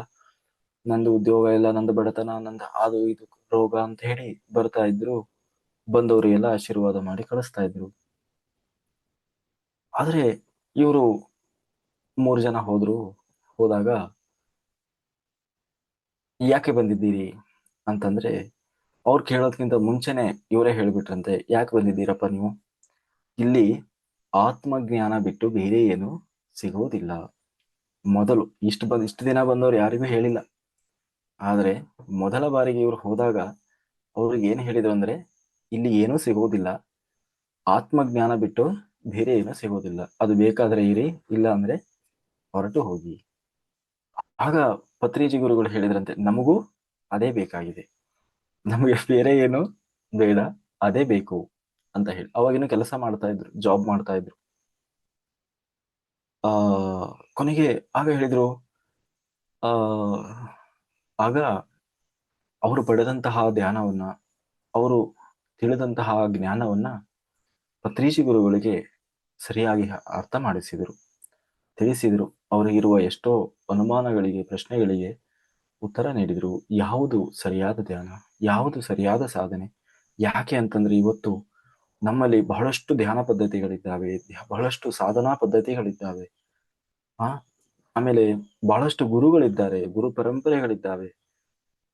ನಂದು ಉದ್ಯೋಗ ಇಲ್ಲ, ನಂದು ಬಡತನ, ನಂದು ಅದು ಇದು ರೋಗ ಅಂತ ಹೇಳಿ ಬರ್ತಾ ಇದ್ರು. ಬಂದವರಿಗೆಲ್ಲ ಆಶೀರ್ವಾದ ಮಾಡಿ ಕಳಿಸ್ತಾ ಇದ್ರು. ಆದ್ರೆ ಇವರು 3 ಜನ ಹೋದಾಗ ಯಾಕೆ ಬಂದಿದ್ದೀರಿ ಅಂತಂದ್ರೆ, ಅವ್ರು ಕೇಳೋದ್ಕಿಂತ ಮುಂಚೆನೆ ಇವರೇ ಹೇಳ್ಬಿಟ್ರಂತೆ, ಯಾಕೆ ಬಂದಿದ್ದೀರಪ್ಪ ನೀವು? ಇಲ್ಲಿ ಆತ್ಮಜ್ಞಾನ ಬಿಟ್ಟು ಬೇರೆ ಏನು ಸಿಗೋದಿಲ್ಲ. ಮೊದಲು ಇಷ್ಟು ದಿನ ಬಂದವ್ರು ಯಾರಿಗೂ ಹೇಳಿಲ್ಲ. ಆದ್ರೆ ಮೊದಲ ಬಾರಿಗೆ ಇವ್ರು ಹೋದಾಗ ಅವ್ರಿಗೆ ಏನ್ ಹೇಳಿದ್ರು ಅಂದ್ರೆ, ಇಲ್ಲಿ ಏನೂ ಸಿಗೋದಿಲ್ಲ, ಆತ್ಮಜ್ಞಾನ ಬಿಟ್ಟು ಬೇರೆ ಏನೂ ಸಿಗೋದಿಲ್ಲ, ಅದು ಬೇಕಾದ್ರೆ ಇರಿ, ಇಲ್ಲ ಅಂದ್ರೆ ಹೊರಟು ಹೋಗಿ. ಆಗ ಪತ್ರಿಜಿ ಗುರುಗಳು ಹೇಳಿದ್ರಂತೆ, ನಮಗೂ ಅದೇ ಬೇಕಾಗಿದೆ, ನಮಗೆ ಬೇರೆ ಏನು ಬೇಡ, ಅದೇ ಬೇಕು ಅಂತ ಹೇಳಿ. ಅವಾಗಿನ ಕೆಲಸ ಮಾಡ್ತಾ ಇದ್ರು, ಜಾಬ್ ಮಾಡ್ತಾ ಇದ್ರು. ಆ ಕೊನೆಗೆ ಆಗ ಹೇಳಿದ್ರು, ಆ ಆಗ ಅವರು ಪಡೆದಂತಹ ಧ್ಯಾನವನ್ನ, ಅವರು ತಿಳಿದಂತಹ ಜ್ಞಾನವನ್ನ ಪತ್ರಿಜಿ ಗುರುಗಳಿಗೆ ಸರಿಯಾಗಿ ಅರ್ಥ ಮಾಡಿಸಿದರು, ತಿಳಿಸಿದರು. ಅವರಿಗಿರುವ ಎಷ್ಟೋ ಅನುಮಾನಗಳಿಗೆ, ಪ್ರಶ್ನೆಗಳಿಗೆ ಉತ್ತರ ನೀಡಿದರು. ಯಾವುದು ಸರಿಯಾದ ಧ್ಯಾನ, ಯಾವುದು ಸರಿಯಾದ ಸಾಧನೆ? ಯಾಕೆ ಅಂತಂದ್ರೆ ಇವತ್ತು ನಮ್ಮಲ್ಲಿ ಬಹಳಷ್ಟು ಧ್ಯಾನ ಪದ್ಧತಿಗಳಿದ್ದಾವೆ, ಬಹಳಷ್ಟು ಸಾಧನಾ ಪದ್ಧತಿಗಳಿದ್ದಾವೆ. ಆಮೇಲೆ ಬಹಳಷ್ಟು ಗುರುಗಳಿದ್ದಾರೆ, ಗುರು ಪರಂಪರೆಗಳಿದ್ದಾವೆ.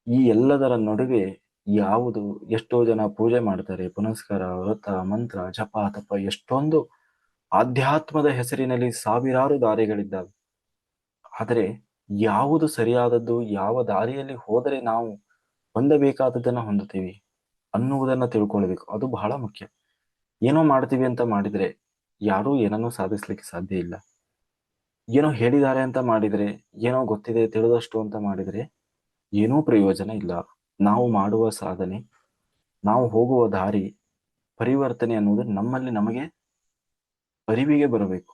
ಈ ಎಲ್ಲದರ ನಡುವೆ ಯಾವುದು, ಎಷ್ಟೋ ಜನ ಪೂಜೆ ಮಾಡ್ತಾರೆ, ಪುನಸ್ಕಾರ, ವ್ರತ, ಮಂತ್ರ, ಜಪ, ತಪ, ಎಷ್ಟೊಂದು ಆಧ್ಯಾತ್ಮದ ಹೆಸರಿನಲ್ಲಿ ಸಾವಿರಾರು ದಾರಿಗಳಿದ್ದಾವೆ. ಆದರೆ ಯಾವುದು ಸರಿಯಾದದ್ದು, ಯಾವ ದಾರಿಯಲ್ಲಿ ಹೋದರೆ ನಾವು ಹೊಂದಬೇಕಾದದ್ದನ್ನ ಹೊಂದುತ್ತೀವಿ ಅನ್ನುವುದನ್ನ ತಿಳ್ಕೊಳ್ಬೇಕು. ಅದು ಬಹಳ ಮುಖ್ಯ. ಏನೋ ಮಾಡ್ತೀವಿ ಅಂತ ಮಾಡಿದ್ರೆ ಯಾರೂ ಏನನ್ನೂ ಸಾಧಿಸ್ಲಿಕ್ಕೆ ಸಾಧ್ಯ ಇಲ್ಲ. ಏನೋ ಹೇಳಿದ್ದಾರೆ ಅಂತ ಮಾಡಿದ್ರೆ, ಏನೋ ಗೊತ್ತಿದೆ ತಿಳಿದಷ್ಟು ಅಂತ ಮಾಡಿದ್ರೆ ಏನೂ ಪ್ರಯೋಜನ ಇಲ್ಲ. ನಾವು ಮಾಡುವ ಸಾಧನೆ, ನಾವು ಹೋಗುವ ದಾರಿ, ಪರಿವರ್ತನೆ ಅನ್ನುವುದು ನಮ್ಮಲ್ಲಿ ನಮಗೆ ಅರಿವಿಗೆ ಬರಬೇಕು.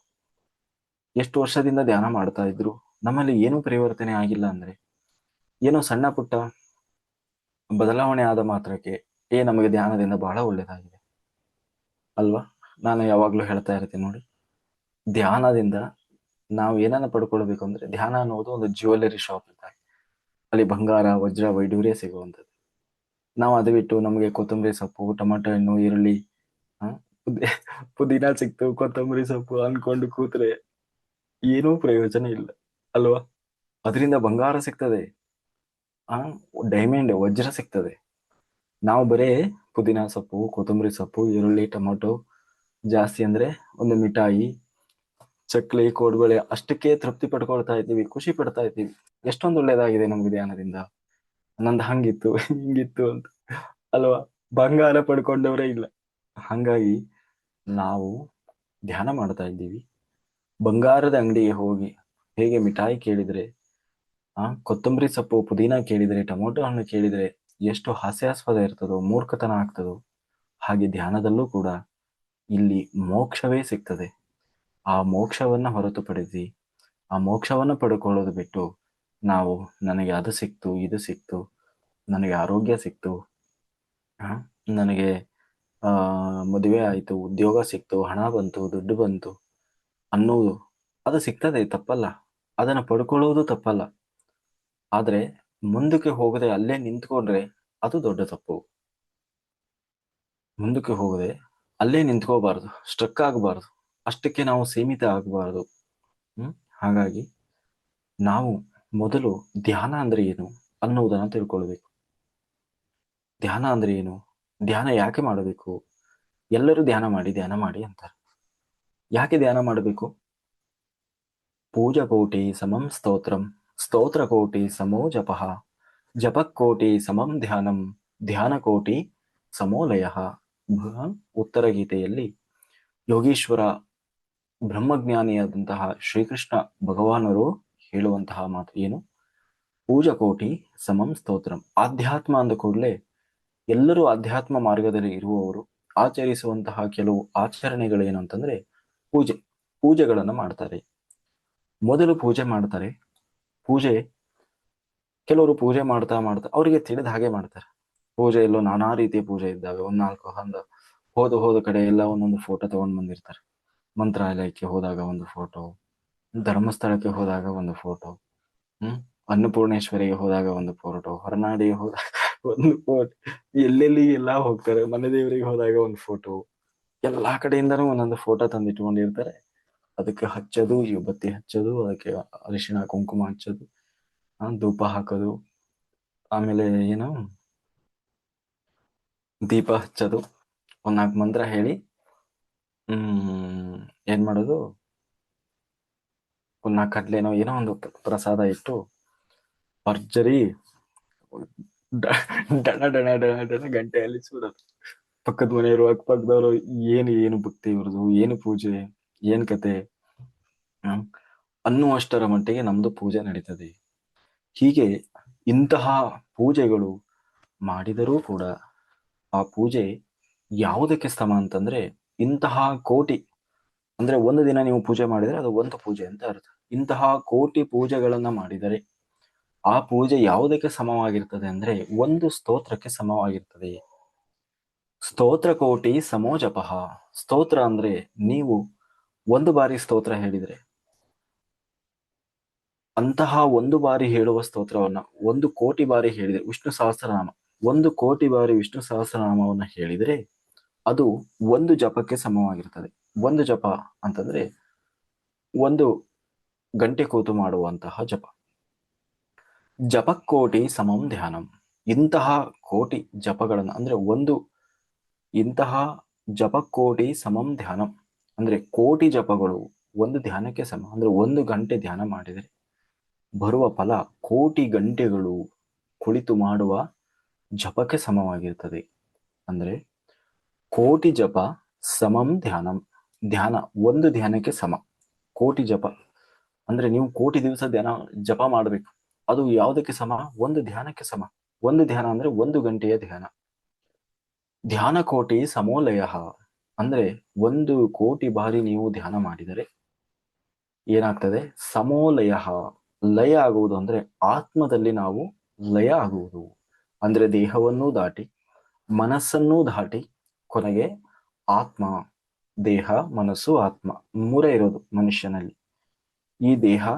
ಎಷ್ಟು ವರ್ಷದಿಂದ ಧ್ಯಾನ ಮಾಡ್ತಾ ಇದ್ರು, ನಮ್ಮಲ್ಲಿ ಏನೂ ಪರಿವರ್ತನೆ ಆಗಿಲ್ಲ ಅಂದ್ರೆ, ಏನೋ ಸಣ್ಣ ಪುಟ್ಟ ಬದಲಾವಣೆ ಆದ ಮಾತ್ರಕ್ಕೆ ನಮಗೆ ಧ್ಯಾನದಿಂದ ಬಹಳ ಒಳ್ಳೇದಾಗಿದೆ ಅಲ್ವಾ? ನಾನು ಯಾವಾಗ್ಲೂ ಹೇಳ್ತಾ ಇರ್ತೀನಿ ನೋಡಿ, ಧ್ಯಾನದಿಂದ ನಾವು ಏನನ್ನ ಪಡ್ಕೊಳ್ಬೇಕು ಅಂದ್ರೆ, ಧ್ಯಾನ ಅನ್ನೋದು ಒಂದು ಜ್ಯುವೆಲ್ಲರಿ ಶಾಪ್ ಇದ್ದಾಗ, ಅಲ್ಲಿ ಬಂಗಾರ, ವಜ್ರ, ವೈಡೂರ್ಯ ಸಿಗುವಂಥದ್ದು. ನಾವು ಅದು ಬಿಟ್ಟು ನಮಗೆ ಕೊತ್ತಂಬರಿ ಸೊಪ್ಪು, ಟೊಮೆಟೊ ಹಣ್ಣು, ಈರುಳ್ಳಿ, ಪುದೀನ ಸಿಕ್ತು, ಕೊತ್ತಂಬರಿ ಸೊಪ್ಪು ಅನ್ಕೊಂಡು ಕೂತ್ರೆ ಏನೂ ಪ್ರಯೋಜನ ಇಲ್ಲ ಅಲ್ವಾ? ಅದರಿಂದ ಬಂಗಾರ ಸಿಗ್ತದೆ, ಡೈಮಂಡ್, ವಜ್ರ ಸಿಗ್ತದೆ. ನಾವು ಬರೇ ಪುದೀನ ಸೊಪ್ಪು, ಕೊತ್ತಂಬರಿ ಸೊಪ್ಪು, ಈರುಳ್ಳಿ, ಟೊಮೆಟೊ, ಜಾಸ್ತಿ ಅಂದ್ರೆ ಒಂದು ಮಿಠಾಯಿ, ಚಕ್ಲಿ, ಕೋಡ್ಬಳೆ ಅಷ್ಟಕ್ಕೆ ತೃಪ್ತಿ ಪಡ್ಕೊಳ್ತಾ ಇದ್ದೀವಿ, ಖುಷಿ ಪಡ್ತಾ ಇದ್ದೀವಿ. ಎಷ್ಟೊಂದು ಒಳ್ಳೇದಾಗಿದೆ ನಮ್ಗೆ ಧ್ಯಾನದಿಂದ, ನಂದು ಹಂಗಿತ್ತು ಹಿಂಗಿತ್ತು ಅಂತ ಅಲ್ವಾ? ಬಂಗಾರ ಪಡ್ಕೊಂಡವರೇ ಇಲ್ಲ. ಹಂಗಾಗಿ ನಾವು ಧ್ಯಾನ ಮಾಡ್ತಾ ಇದ್ದೀವಿ, ಬಂಗಾರದ ಅಂಗಡಿಗೆ ಹೋಗಿ ಹೇಗೆ ಮಿಠಾಯಿ ಕೇಳಿದ್ರೆ, ಕೊತ್ತಂಬರಿ ಸೊಪ್ಪು, ಪುದೀನ ಕೇಳಿದ್ರೆ, ಟೊಮೊಟೊ ಹಣ್ಣು ಕೇಳಿದ್ರೆ ಎಷ್ಟು ಹಾಸ್ಯಾಸ್ಪದ ಇರ್ತದೋ, ಮೂರ್ಖತನ ಆಗ್ತದೋ, ಹಾಗೆ ಧ್ಯಾನದಲ್ಲೂ ಕೂಡ ಇಲ್ಲಿ ಮೋಕ್ಷವೇ ಸಿಗ್ತದೆ. ಆ ಮೋಕ್ಷವನ್ನ ಹೊರತುಪಡಿಸಿ, ಆ ಮೋಕ್ಷವನ್ನ ಪಡ್ಕೊಳ್ಳೋದು ಬಿಟ್ಟು ನಾವು, ನನಗೆ ಅದು ಸಿಕ್ತು, ಇದು ಸಿಕ್ತು, ನನಗೆ ಆರೋಗ್ಯ ಸಿಕ್ತು, ನನಗೆ ಮದುವೆ ಆಯ್ತು, ಉದ್ಯೋಗ ಸಿಕ್ತು, ಹಣ ಬಂತು, ದುಡ್ಡು ಬಂತು ಅನ್ನೋದು, ಅದು ಸಿಗ್ತದೆ, ತಪ್ಪಲ್ಲ, ಅದನ್ನ ಪಡ್ಕೊಳ್ಳೋದು ತಪ್ಪಲ್ಲ. ಆದ್ರೆ ಮುಂದಕ್ಕೆ ಹೋಗದೆ ಅಲ್ಲೇ ನಿಂತ್ಕೊಂಡ್ರೆ ಅದು ದೊಡ್ಡ ತಪ್ಪು. ಮುಂದಕ್ಕೆ ಹೋಗದೆ ಅಲ್ಲೇ ನಿಂತ್ಕೋಬಾರ್ದು, ಸ್ಟ್ರಕ್ ಆಗಬಾರ್ದು, ಅಷ್ಟಕ್ಕೆ ನಾವು ಸೀಮಿತ ಆಗಬಾರ್ದು. ಹಾಗಾಗಿ ನಾವು ಮೊದಲು ಧ್ಯಾನ ಅಂದ್ರೆ ಏನು ಅನ್ನುವುದನ್ನು ತಿಳ್ಕೊಳ್ಬೇಕು. ಧ್ಯಾನ ಅಂದ್ರೆ ಏನು, ಧ್ಯಾನ ಯಾಕೆ ಮಾಡಬೇಕು? ಎಲ್ಲರೂ ಧ್ಯಾನ ಮಾಡಿ ಅಂತಾರೆ. ಯಾಕೆ ಧ್ಯಾನ ಮಾಡಬೇಕು? ಪೂಜಕೋಟಿ ಸಮಂ ಸ್ತೋತ್ರಂ, ಸ್ತೋತ್ರಕೋಟಿ ಸಮೋ ಜಪಃ, ಜಪಕೋಟಿ ಸಮಂ ಧ್ಯಾನಂ, ಧ್ಯಾನಕೋಟಿ ಸಮೋ ಲಯಃ. ಉತ್ತರ ಗೀತೆಯಲ್ಲಿ ಯೋಗೀಶ್ವರ ಬ್ರಹ್ಮಜ್ಞಾನಿಯಾದಂತಹ ಶ್ರೀಕೃಷ್ಣ ಭಗವಾನರು ಹೇಳುವಂತಹ ಮಾತು ಏನು? ಪೂಜಕೋಟಿ ಸಮಂ ಸ್ತೋತ್ರಂ. ಆಧ್ಯಾತ್ಮ ಅಂದ ಕೂಡಲೇ ಎಲ್ಲರೂ ಆಧ್ಯಾತ್ಮ ಮಾರ್ಗದಲ್ಲಿ ಇರುವವರು ಆಚರಿಸುವಂತಹ ಕೆಲವು ಆಚರಣೆಗಳೇನು ಅಂತಂದ್ರೆ, ಪೂಜೆಗಳನ್ನ ಮಾಡ್ತಾರೆ. ಮೊದಲು ಪೂಜೆ ಮಾಡ್ತಾರೆ. ಕೆಲವರು ಪೂಜೆ ಮಾಡ್ತಾ ಅವರಿಗೆ ತಿಳಿದ ಹಾಗೆ ಮಾಡ್ತಾರೆ. ಪೂಜೆಯಲ್ಲೂ ನಾನಾ ರೀತಿಯ ಪೂಜೆ ಇದ್ದಾವೆ. 4 ಹೋದ ಕಡೆ ಎಲ್ಲ ಒಂದೊಂದು ಫೋಟೋ ತಗೊಂಡ್ ಬಂದಿರ್ತಾರೆ. ಮಂತ್ರಾಲಯಕ್ಕೆ ಹೋದಾಗ ಒಂದು ಫೋಟೋ, ಧರ್ಮಸ್ಥಳಕ್ಕೆ ಹೋದಾಗ ಒಂದು ಫೋಟೋ, ಅನ್ನಪೂರ್ಣೇಶ್ವರಿಗೆ ಹೋದಾಗ ಒಂದು ಫೋಟೋ, ಹೊರನಾಡಿಗೆ ಹೋದಾಗ ಒಂದು ಫೋಟೋ, ಎಲ್ಲೆಲ್ಲಿಗೆಲ್ಲ ಹೋಗ್ತಾರೆ, ಮನೆ ದೇವರಿಗೆ ಹೋದಾಗ ಒಂದು ಫೋಟೋ, ಎಲ್ಲಾ ಕಡೆಯಿಂದನೂ ಒಂದೊಂದು ಫೋಟೋ ತಂದಿಟ್ಕೊಂಡಿರ್ತಾರೆ. ಅದಕ್ಕೆ ಹಚ್ಚೋದು, ಬತ್ತಿ ಹಚ್ಚೋದು, ಅದಕ್ಕೆ ಅರಿಶಿಣ ಕುಂಕುಮ ಹಚ್ಚೋದು, ಧೂಪ ಹಾಕೋದು, ಆಮೇಲೆ ಏನು ದೀಪ ಹಚ್ಚೋದು, ಒಂದ್ 4 ಮಂತ್ರ ಹೇಳಿ ಏನ್ ಮಾಡೋದು, ಒಂದ್ 4 ಕಡ್ಲೆನೋ ಏನೋ ಒಂದು ಪ್ರಸಾದ ಇಟ್ಟು ಭರ್ಜರಿ ಡಣ ಡಣ ಡಣ ಡಣ ಗಂಟೆಯಲ್ಲಿ ಸುಡೋದು. ಪಕ್ಕದ ಮನೆಯವರು ಅಕ್ಕಪಕ್ಕದವರು ಏನು ಭಕ್ತಿ ಇವ್ರದು, ಏನು ಪೂಜೆ, ಏನ್ ಕತೆ ಅನ್ನುವಷ್ಟರ ಮಟ್ಟಿಗೆ ನಮ್ದು ಪೂಜೆ ನಡೀತದೆ. ಹೀಗೆ ಇಂತಹ ಪೂಜೆಗಳು ಮಾಡಿದರೂ ಕೂಡ ಆ ಪೂಜೆ ಯಾವುದಕ್ಕೆ ಸಮ ಅಂತಂದ್ರೆ, ಇಂತಹ ಕೋಟಿ, ಅಂದ್ರೆ ಒಂದು ದಿನ ನೀವು ಪೂಜೆ ಮಾಡಿದ್ರೆ ಅದು ಒಂದು ಪೂಜೆ ಅಂತ ಅರ್ಥ. ಇಂತಹ ಕೋಟಿ ಪೂಜೆಗಳನ್ನ ಮಾಡಿದರೆ ಆ ಪೂಜೆ ಯಾವುದಕ್ಕೆ ಸಮವಾಗಿರ್ತದೆ ಅಂದ್ರೆ ಒಂದು ಸ್ತೋತ್ರಕ್ಕೆ ಸಮವಾಗಿರ್ತದೆ. ಸ್ತೋತ್ರ ಕೋಟಿ ಸಮೋ ಜಪಃ. ಸ್ತೋತ್ರ ಅಂದ್ರೆ ನೀವು ಒಂದು ಬಾರಿ ಸ್ತೋತ್ರ ಹೇಳಿದ್ರೆ ಅಂತಹ ಒಂದು ಬಾರಿ ಹೇಳುವ ಸ್ತೋತ್ರವನ್ನ 1,000,000 ಬಾರಿ ಹೇಳಿದೆ, ವಿಷ್ಣು ಸಹಸ್ರನಾಮ 1,000,000 ಬಾರಿ ವಿಷ್ಣು ಸಹಸ್ರನಾಮವನ್ನ ಹೇಳಿದರೆ ಅದು ಒಂದು ಜಪಕ್ಕೆ ಸಮವಾಗಿರ್ತದೆ. ಒಂದು ಜಪ ಅಂತಂದ್ರೆ 1 ಗಂಟೆ ಕೂತು ಮಾಡುವಂತಹ ಜಪ. ಜಪಕೋಟಿ ಸಮಂ ಧ್ಯಾನಂ. ಇಂತಹ ಕೋಟಿ ಜಪಗಳನ್ನ ಅಂದ್ರೆ ಇಂತಹ ಜಪಕೋಟಿ ಸಮಂ ಧ್ಯಾನಂ ಅಂದ್ರೆ ಕೋಟಿ ಜಪಗಳು ಒಂದು ಧ್ಯಾನಕ್ಕೆ ಸಮ. ಅಂದ್ರೆ 1 ಗಂಟೆ ಧ್ಯಾನ ಮಾಡಿದರೆ ಬರುವ ಫಲ ಕೋಟಿ ಗಂಟೆಗಳು ಕುಳಿತು ಮಾಡುವ ಜಪಕ್ಕೆ ಸಮವಾಗಿರ್ತದೆ. ಅಂದ್ರೆ ಕೋಟಿ ಜಪ ಸಮಂ ಧ್ಯಾನಂ. ಧ್ಯಾನ ಒಂದು ಧ್ಯಾನಕ್ಕೆ ಸಮ. ಕೋಟಿ ಜಪ ಅಂದ್ರೆ ನೀವು ಕೋಟಿ ದಿವಸ ಜಪ ಮಾಡಬೇಕು. ಅದು ಯಾವುದಕ್ಕೆ ಸಮ? ಒಂದು ಧ್ಯಾನಕ್ಕೆ ಸಮ. ಒಂದು ಧ್ಯಾನ ಅಂದ್ರೆ 1 ಗಂಟೆಯ ಧ್ಯಾನ. ಧ್ಯಾನ ಕೋಟಿ ಸಮೋಲಯ ಅಂದ್ರೆ 1,000,000 ಬಾರಿ ನೀವು ಧ್ಯಾನ ಮಾಡಿದರೆ ಏನಾಗ್ತದೆ? ಸಮೋಲಯ. ಲಯ ಆಗುವುದು ಅಂದ್ರೆ ಆತ್ಮದಲ್ಲಿ ನಾವು ಲಯ ಆಗುವುದು. ಅಂದ್ರೆ ದೇಹವನ್ನೂ ದಾಟಿ ಮನಸ್ಸನ್ನೂ ದಾಟಿ ಕೊನೆಗೆ ಆತ್ಮ, ದೇಹ, ಮನಸ್ಸು, ಆತ್ಮ 3 ಇರೋದು ಮನುಷ್ಯನಲ್ಲಿ. ಈ ದೇಹ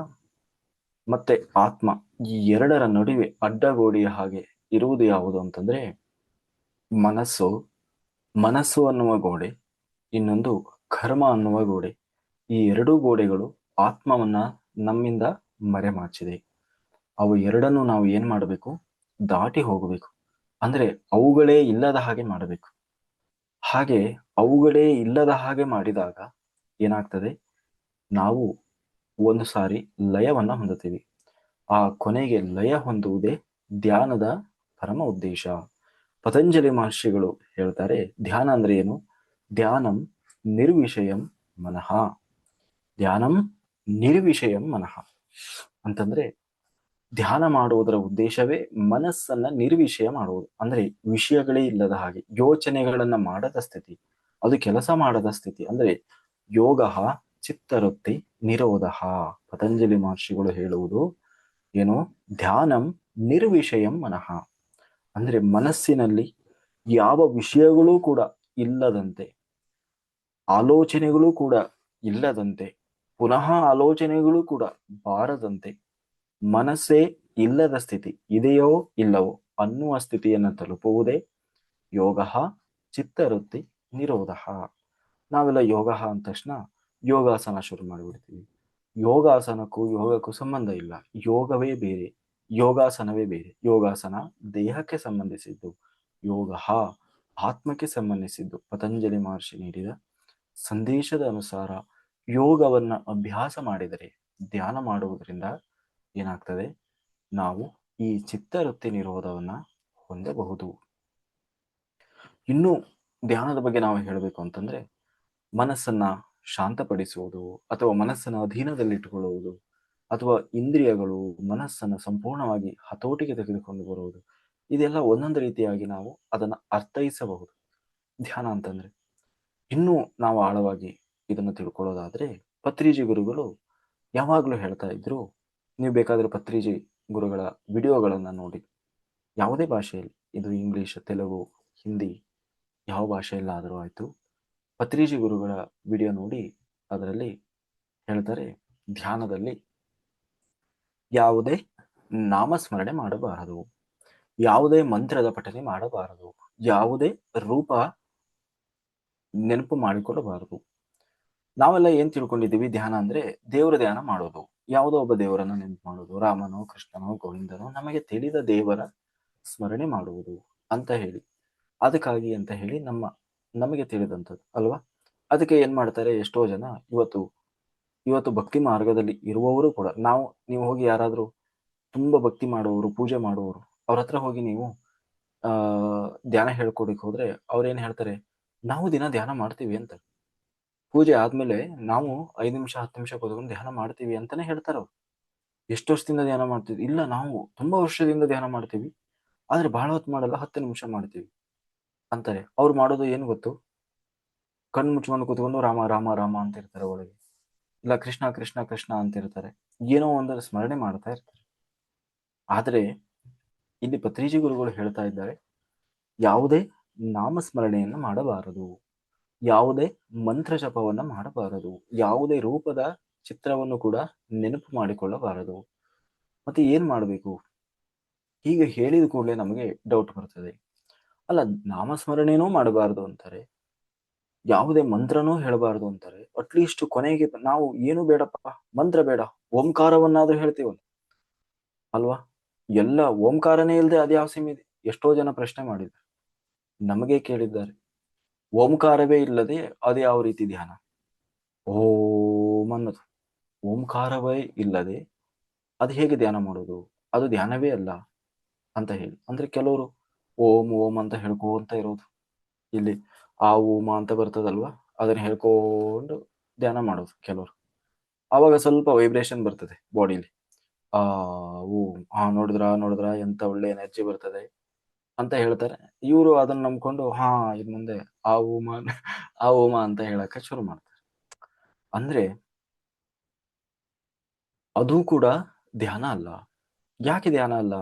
ಮತ್ತೆ ಆತ್ಮ ಈ 2ರ ನಡುವೆ ಅಡ್ಡಗೋಡೆಯ ಹಾಗೆ ಇರುವುದು ಯಾವುದು ಅಂತಂದ್ರೆ ಮನಸ್ಸು. ಮನಸ್ಸು ಅನ್ನುವ ಗೋಡೆ, ಇನ್ನೊಂದು ಕರ್ಮ ಅನ್ನುವ ಗೋಡೆ. ಈ 2 ಗೋಡೆಗಳು ಆತ್ಮವನ್ನ ನಮ್ಮಿಂದ ಮರೆಮಾಚಿದೆ. ಅವು 2ನ್ನು ನಾವು ಏನ್ ಮಾಡಬೇಕು? ದಾಟಿ ಹೋಗಬೇಕು. ಅಂದ್ರೆ ಅವುಗಳೇ ಇಲ್ಲದ ಹಾಗೆ ಮಾಡಬೇಕು. ಹಾಗೆ ಅವುಗಳೇ ಇಲ್ಲದ ಹಾಗೆ ಮಾಡಿದಾಗ ಏನಾಗ್ತದೆ? ನಾವು ಒಂದು ಸಾರಿ ಲಯವನ್ನ ಹೊಂದುತ್ತೀವಿ. ಆ ಕೊನೆಗೆ ಲಯ ಹೊಂದುವುದೇ ಧ್ಯಾನದ ಪರಮ ಉದ್ದೇಶ. ಪತಂಜಲಿ ಮಹರ್ಷಿಗಳು ಹೇಳ್ತಾರೆ, ಧ್ಯಾನ ಅಂದ್ರೆ ಏನು? ಧ್ಯಾನಂ ನಿರ್ವಿಷಯಂ ಮನಃ. ಧ್ಯಾನಂ ನಿರ್ವಿಷಯಂ ಮನಃ ಅಂತಂದ್ರೆ ಧ್ಯಾನ ಮಾಡುವುದರ ಉದ್ದೇಶವೇ ಮನಸ್ಸನ್ನ ನಿರ್ವಿಷಯ ಮಾಡುವುದು. ಅಂದ್ರೆ ವಿಷಯಗಳೇ ಇಲ್ಲದ ಹಾಗೆ, ಯೋಚನೆಗಳನ್ನ ಮಾಡದ ಸ್ಥಿತಿ, ಅದು ಕೆಲಸ ಮಾಡದ ಸ್ಥಿತಿ. ಅಂದ್ರೆ ಯೋಗ ಚಿತ್ತವೃತ್ತಿ ನಿರೋಧ. ಪತಂಜಲಿ ಮಹರ್ಷಿಗಳು ಹೇಳುವುದು ಏನು? ಧ್ಯಾನಂ ನಿರ್ವಿಷಯಂ ಮನಃ ಅಂದ್ರೆ ಮನಸ್ಸಿನಲ್ಲಿ ಯಾವ ವಿಷಯಗಳೂ ಕೂಡ ಇಲ್ಲದಂತೆ, ಆಲೋಚನೆಗಳು ಕೂಡ ಇಲ್ಲದಂತೆ, ಪುನಃ ಆಲೋಚನೆಗಳು ಕೂಡ ಬಾರದಂತೆ, ಮನಸ್ಸೇ ಇಲ್ಲದ ಸ್ಥಿತಿ, ಇದೆಯೋ ಇಲ್ಲವೋ ಅನ್ನುವ ಸ್ಥಿತಿಯನ್ನು ತಲುಪುವುದೇ ಯೋಗ ಚಿತ್ತವೃತ್ತಿ ನಿರೋಧ. ನಾವೆಲ್ಲ ಯೋಗ ಅಂದ ತಕ್ಷಣ ಯೋಗಾಸನ ಶುರು ಮಾಡಿಬಿಡ್ತೀವಿ. ಯೋಗಾಸನಕ್ಕೂ ಯೋಗಕ್ಕೂ ಸಂಬಂಧ ಇಲ್ಲ. ಯೋಗವೇ ಬೇರೆ, ಯೋಗಾಸನವೇ ಬೇರೆ. ಯೋಗಾಸನ ದೇಹಕ್ಕೆ ಸಂಬಂಧಿಸಿದ್ದು, ಯೋಗ ಆತ್ಮಕ್ಕೆ ಸಂಬಂಧಿಸಿದ್ದು. ಪತಂಜಲಿ ಮಹರ್ಷಿ ನೀಡಿದ ಸಂದೇಶದ ಅನುಸಾರ ಯೋಗವನ್ನ ಅಭ್ಯಾಸ ಮಾಡಿದರೆ, ಧ್ಯಾನ ಮಾಡುವುದರಿಂದ ಏನಾಗ್ತದೆ? ನಾವು ಈ ಚಿತ್ತವೃತ್ತಿ ನಿರೋಧವನ್ನ ಹೊಂದಬಹುದು. ಇನ್ನು ಧ್ಯಾನದ ಬಗ್ಗೆ ನಾವು ಹೇಳಬೇಕು ಅಂತಂದ್ರೆ ಮನಸ್ಸನ್ನ ಶಾಂತಪಡಿಸುವುದು ಅಥವಾ ಮನಸ್ಸನ್ನ ಅಧೀನದಲ್ಲಿಟ್ಟುಕೊಳ್ಳುವುದು ಅಥವಾ ಇಂದ್ರಿಯಗಳು ಮನಸ್ಸನ್ನು ಸಂಪೂರ್ಣವಾಗಿ ಹತೋಟಿಗೆ ತೆಗೆದುಕೊಂಡು ಬರುವುದು, ಇದೆಲ್ಲ ಒಂದೊಂದು ರೀತಿಯಾಗಿ ನಾವು ಅದನ್ನ ಅರ್ಥೈಸಬಹುದು ಧ್ಯಾನ ಅಂತಂದ್ರೆ. ಇನ್ನೂ ನಾವು ಆಳವಾಗಿ ಇದನ್ನು ತಿಳ್ಕೊಳ್ಳೋದಾದ್ರೆ ಪತ್ರಿಜಿ ಗುರುಗಳು ಯಾವಾಗಲೂ ಹೇಳ್ತಾ ಇದ್ರು, ನೀವು ಬೇಕಾದ್ರೆ ಪತ್ರಿಜಿ ಗುರುಗಳ ವಿಡಿಯೋಗಳನ್ನ ನೋಡಿ, ಯಾವುದೇ ಭಾಷೆಯಲ್ಲಿ, ಇದು ಇಂಗ್ಲಿಷ್, ತೆಲುಗು, ಹಿಂದಿ, ಯಾವ ಭಾಷೆಯಲ್ಲಾದರೂ ಆಯ್ತು, ಪತ್ರಿಜಿ ಗುರುಗಳ ವಿಡಿಯೋ ನೋಡಿ ಅದರಲ್ಲಿ ಹೇಳ್ತಾರೆ, ಧ್ಯಾನದಲ್ಲಿ ಯಾವುದೇ ನಾಮಸ್ಮರಣೆ ಮಾಡಬಾರದು, ಯಾವುದೇ ಮಂತ್ರದ ಪಠನೆ ಮಾಡಬಾರದು, ಯಾವುದೇ ರೂಪ ನೆನಪು ಮಾಡಿಕೊಳ್ಳಬಾರದು. ನಾವೆಲ್ಲ ಏನ್ ತಿಳ್ಕೊಂಡಿದ್ದೀವಿ, ಧ್ಯಾನ ಅಂದ್ರೆ ದೇವರ ಧ್ಯಾನ ಮಾಡೋದು, ಯಾವುದೋ ಒಬ್ಬ ದೇವರನ್ನ ನೆನಪು ಮಾಡೋದು, ರಾಮನೋ ಕೃಷ್ಣನೋ ಗೋವಿಂದನೋ ನಮಗೆ ತಿಳಿದ ದೇವರ ಸ್ಮರಣೆ ಮಾಡುವುದು ಅಂತ ಹೇಳಿ, ಅದಕ್ಕಾಗಿ ಅಂತ ಹೇಳಿ ನಮಗೆ ತಿಳಿದಂಥದ್ದು ಅಲ್ವಾ. ಅದಕ್ಕೆ ಏನ್ ಮಾಡ್ತಾರೆ ಎಷ್ಟೋ ಜನ ಇವತ್ತು ಇವತ್ತು ಭಕ್ತಿ ಮಾರ್ಗದಲ್ಲಿ ಇರುವವರು ಕೂಡ, ನೀವು ಹೋಗಿ ಯಾರಾದ್ರೂ ತುಂಬಾ ಭಕ್ತಿ ಮಾಡುವವರು, ಪೂಜೆ ಮಾಡುವವರು, ಅವ್ರ ಹತ್ರ ಹೋಗಿ ನೀವು ಆ ಧ್ಯಾನ ಹೇಳ್ಕೊಡಕ್ ಹೋದ್ರೆ ಅವ್ರೇನ್ ಹೇಳ್ತಾರೆ, ನಾವು ದಿನ ಧ್ಯಾನ ಮಾಡ್ತೀವಿ ಅಂತ. ಪೂಜೆ ಆದ್ಮೇಲೆ ನಾವು 5 ನಿಮಿಷ 10 ನಿಮಿಷ ಕೂತ್ಕೊಂಡು ಧ್ಯಾನ ಮಾಡ್ತೀವಿ ಅಂತಾನೆ ಹೇಳ್ತಾರೆ ಅವ್ರು. ಎಷ್ಟು ವರ್ಷದಿಂದ ಧ್ಯಾನ ಮಾಡ್ತೀವಿ? ಇಲ್ಲ, ನಾವು ತುಂಬಾ ವರ್ಷದಿಂದ ಧ್ಯಾನ ಮಾಡ್ತೀವಿ, ಆದ್ರೆ ಬಹಳ ಹೊತ್ತು ಮಾಡಲ್ಲ, 10 ನಿಮಿಷ ಮಾಡ್ತೀವಿ ಅಂತಾರೆ. ಅವ್ರು ಮಾಡೋದು ಏನು ಗೊತ್ತು? ಕಣ್ಣು ಮುಚ್ಕೊಂಡು ಕೂತ್ಕೊಂಡು ರಾಮ ರಾಮ ರಾಮ ಅಂತ ಇರ್ತಾರೆ ಒಳಗೆ, ಇಲ್ಲ ಕೃಷ್ಣ ಕೃಷ್ಣ ಕೃಷ್ಣ ಅಂತ ಇರ್ತಾರೆ, ಏನೋ ಒಂದರ ಸ್ಮರಣೆ ಮಾಡ್ತಾ ಇರ್ತಾರೆ. ಆದ್ರೆ ಇಲ್ಲಿ ಪತ್ರಿಜಿ ಗುರುಗಳು ಹೇಳ್ತಾ ಇದ್ದಾರೆ, ಯಾವುದೇ ನಾಮಸ್ಮರಣೆಯನ್ನು ಮಾಡಬಾರದು, ಯಾವುದೇ ಮಂತ್ರ ಜಪವನ್ನ ಮಾಡಬಾರದು, ಯಾವುದೇ ರೂಪದ ಚಿತ್ರವನ್ನು ಕೂಡ ನೆನಪು ಮಾಡಿಕೊಳ್ಳಬಾರದು. ಮತ್ತೆ ಏನ್ ಮಾಡಬೇಕು? ಹೀಗೆ ಹೇಳಿದ ಕೂಡಲೇ ನಮಗೆ ಡೌಟ್ ಬರ್ತದೆ. ಅಲ್ಲ, ನಾಮಸ್ಮರಣೆನೂ ಮಾಡಬಾರದು ಅಂತಾರೆ, ಯಾವುದೇ ಮಂತ್ರನೂ ಹೇಳಬಾರದು ಅಂತಾರೆ, ಅಟ್ಲೀಸ್ಟ್ ಕೊನೆಗೆ ನಾವು ಏನು ಬೇಡಪ್ಪ, ಮಂತ್ರ ಬೇಡ, ಓಂಕಾರವನ್ನಾದ್ರೂ ಹೇಳ್ತೀವಲ್ಲ ಅಲ್ವಾ. ಎಲ್ಲ ಓಂಕಾರನೇ ಇಲ್ಲದೆ ಅದ್ಯಾವ ಸಿಮಿ ಇದೆ? ಎಷ್ಟೋ ಜನ ಪ್ರಶ್ನೆ ಮಾಡಿದ್ದಾರೆ, ನಮಗೆ ಕೇಳಿದ್ದಾರೆ, ಓಂಕಾರವೇ ಇಲ್ಲದೆ ಅದ್ಯಾವ ರೀತಿ ಧ್ಯಾನ? ಓಂ ಅನ್ನೋದು ಓಂಕಾರವೇ ಇಲ್ಲದೆ ಅದು ಹೇಗೆ ಧ್ಯಾನ ಮಾಡೋದು? ಅದು ಧ್ಯಾನವೇ ಅಲ್ಲ ಅಂತ ಹೇಳಿ. ಅಂದ್ರೆ ಕೆಲವರು ಓಂ ಓಂ ಅಂತ ಹೇಳ್ಕೊಂತ ಇರೋದು, ಇಲ್ಲಿ ಆ ಓಮ ಅಂತ ಬರ್ತದಲ್ವಾ, ಅದನ್ನ ಹೇಳ್ಕೊಂಡು ಧ್ಯಾನ ಮಾಡೋದು ಕೆಲವರು. ಆವಾಗ ಸ್ವಲ್ಪ ವೈಬ್ರೇಷನ್ ಬರ್ತದೆ ಬಾಡಿಲಿ, ಆ ಓಂ, ನೋಡಿದ್ರ ಎಂತ ಒಳ್ಳೆ ಎನರ್ಜಿ ಬರ್ತದೆ ಅಂತ ಹೇಳ್ತಾರೆ. ಇವರು ಅದನ್ನ ನಂಬ್ಕೊಂಡು ಇನ್ ಮುಂದೆ ಆ ಓಮ ಆ ಓಮ ಅಂತ ಹೇಳಕ್ಕೆ ಶುರು ಮಾಡ್ತಾರೆ. ಅಂದ್ರೆ ಅದು ಕೂಡ ಧ್ಯಾನ ಅಲ್ಲ. ಯಾಕೆ ಧ್ಯಾನ ಅಲ್ಲ?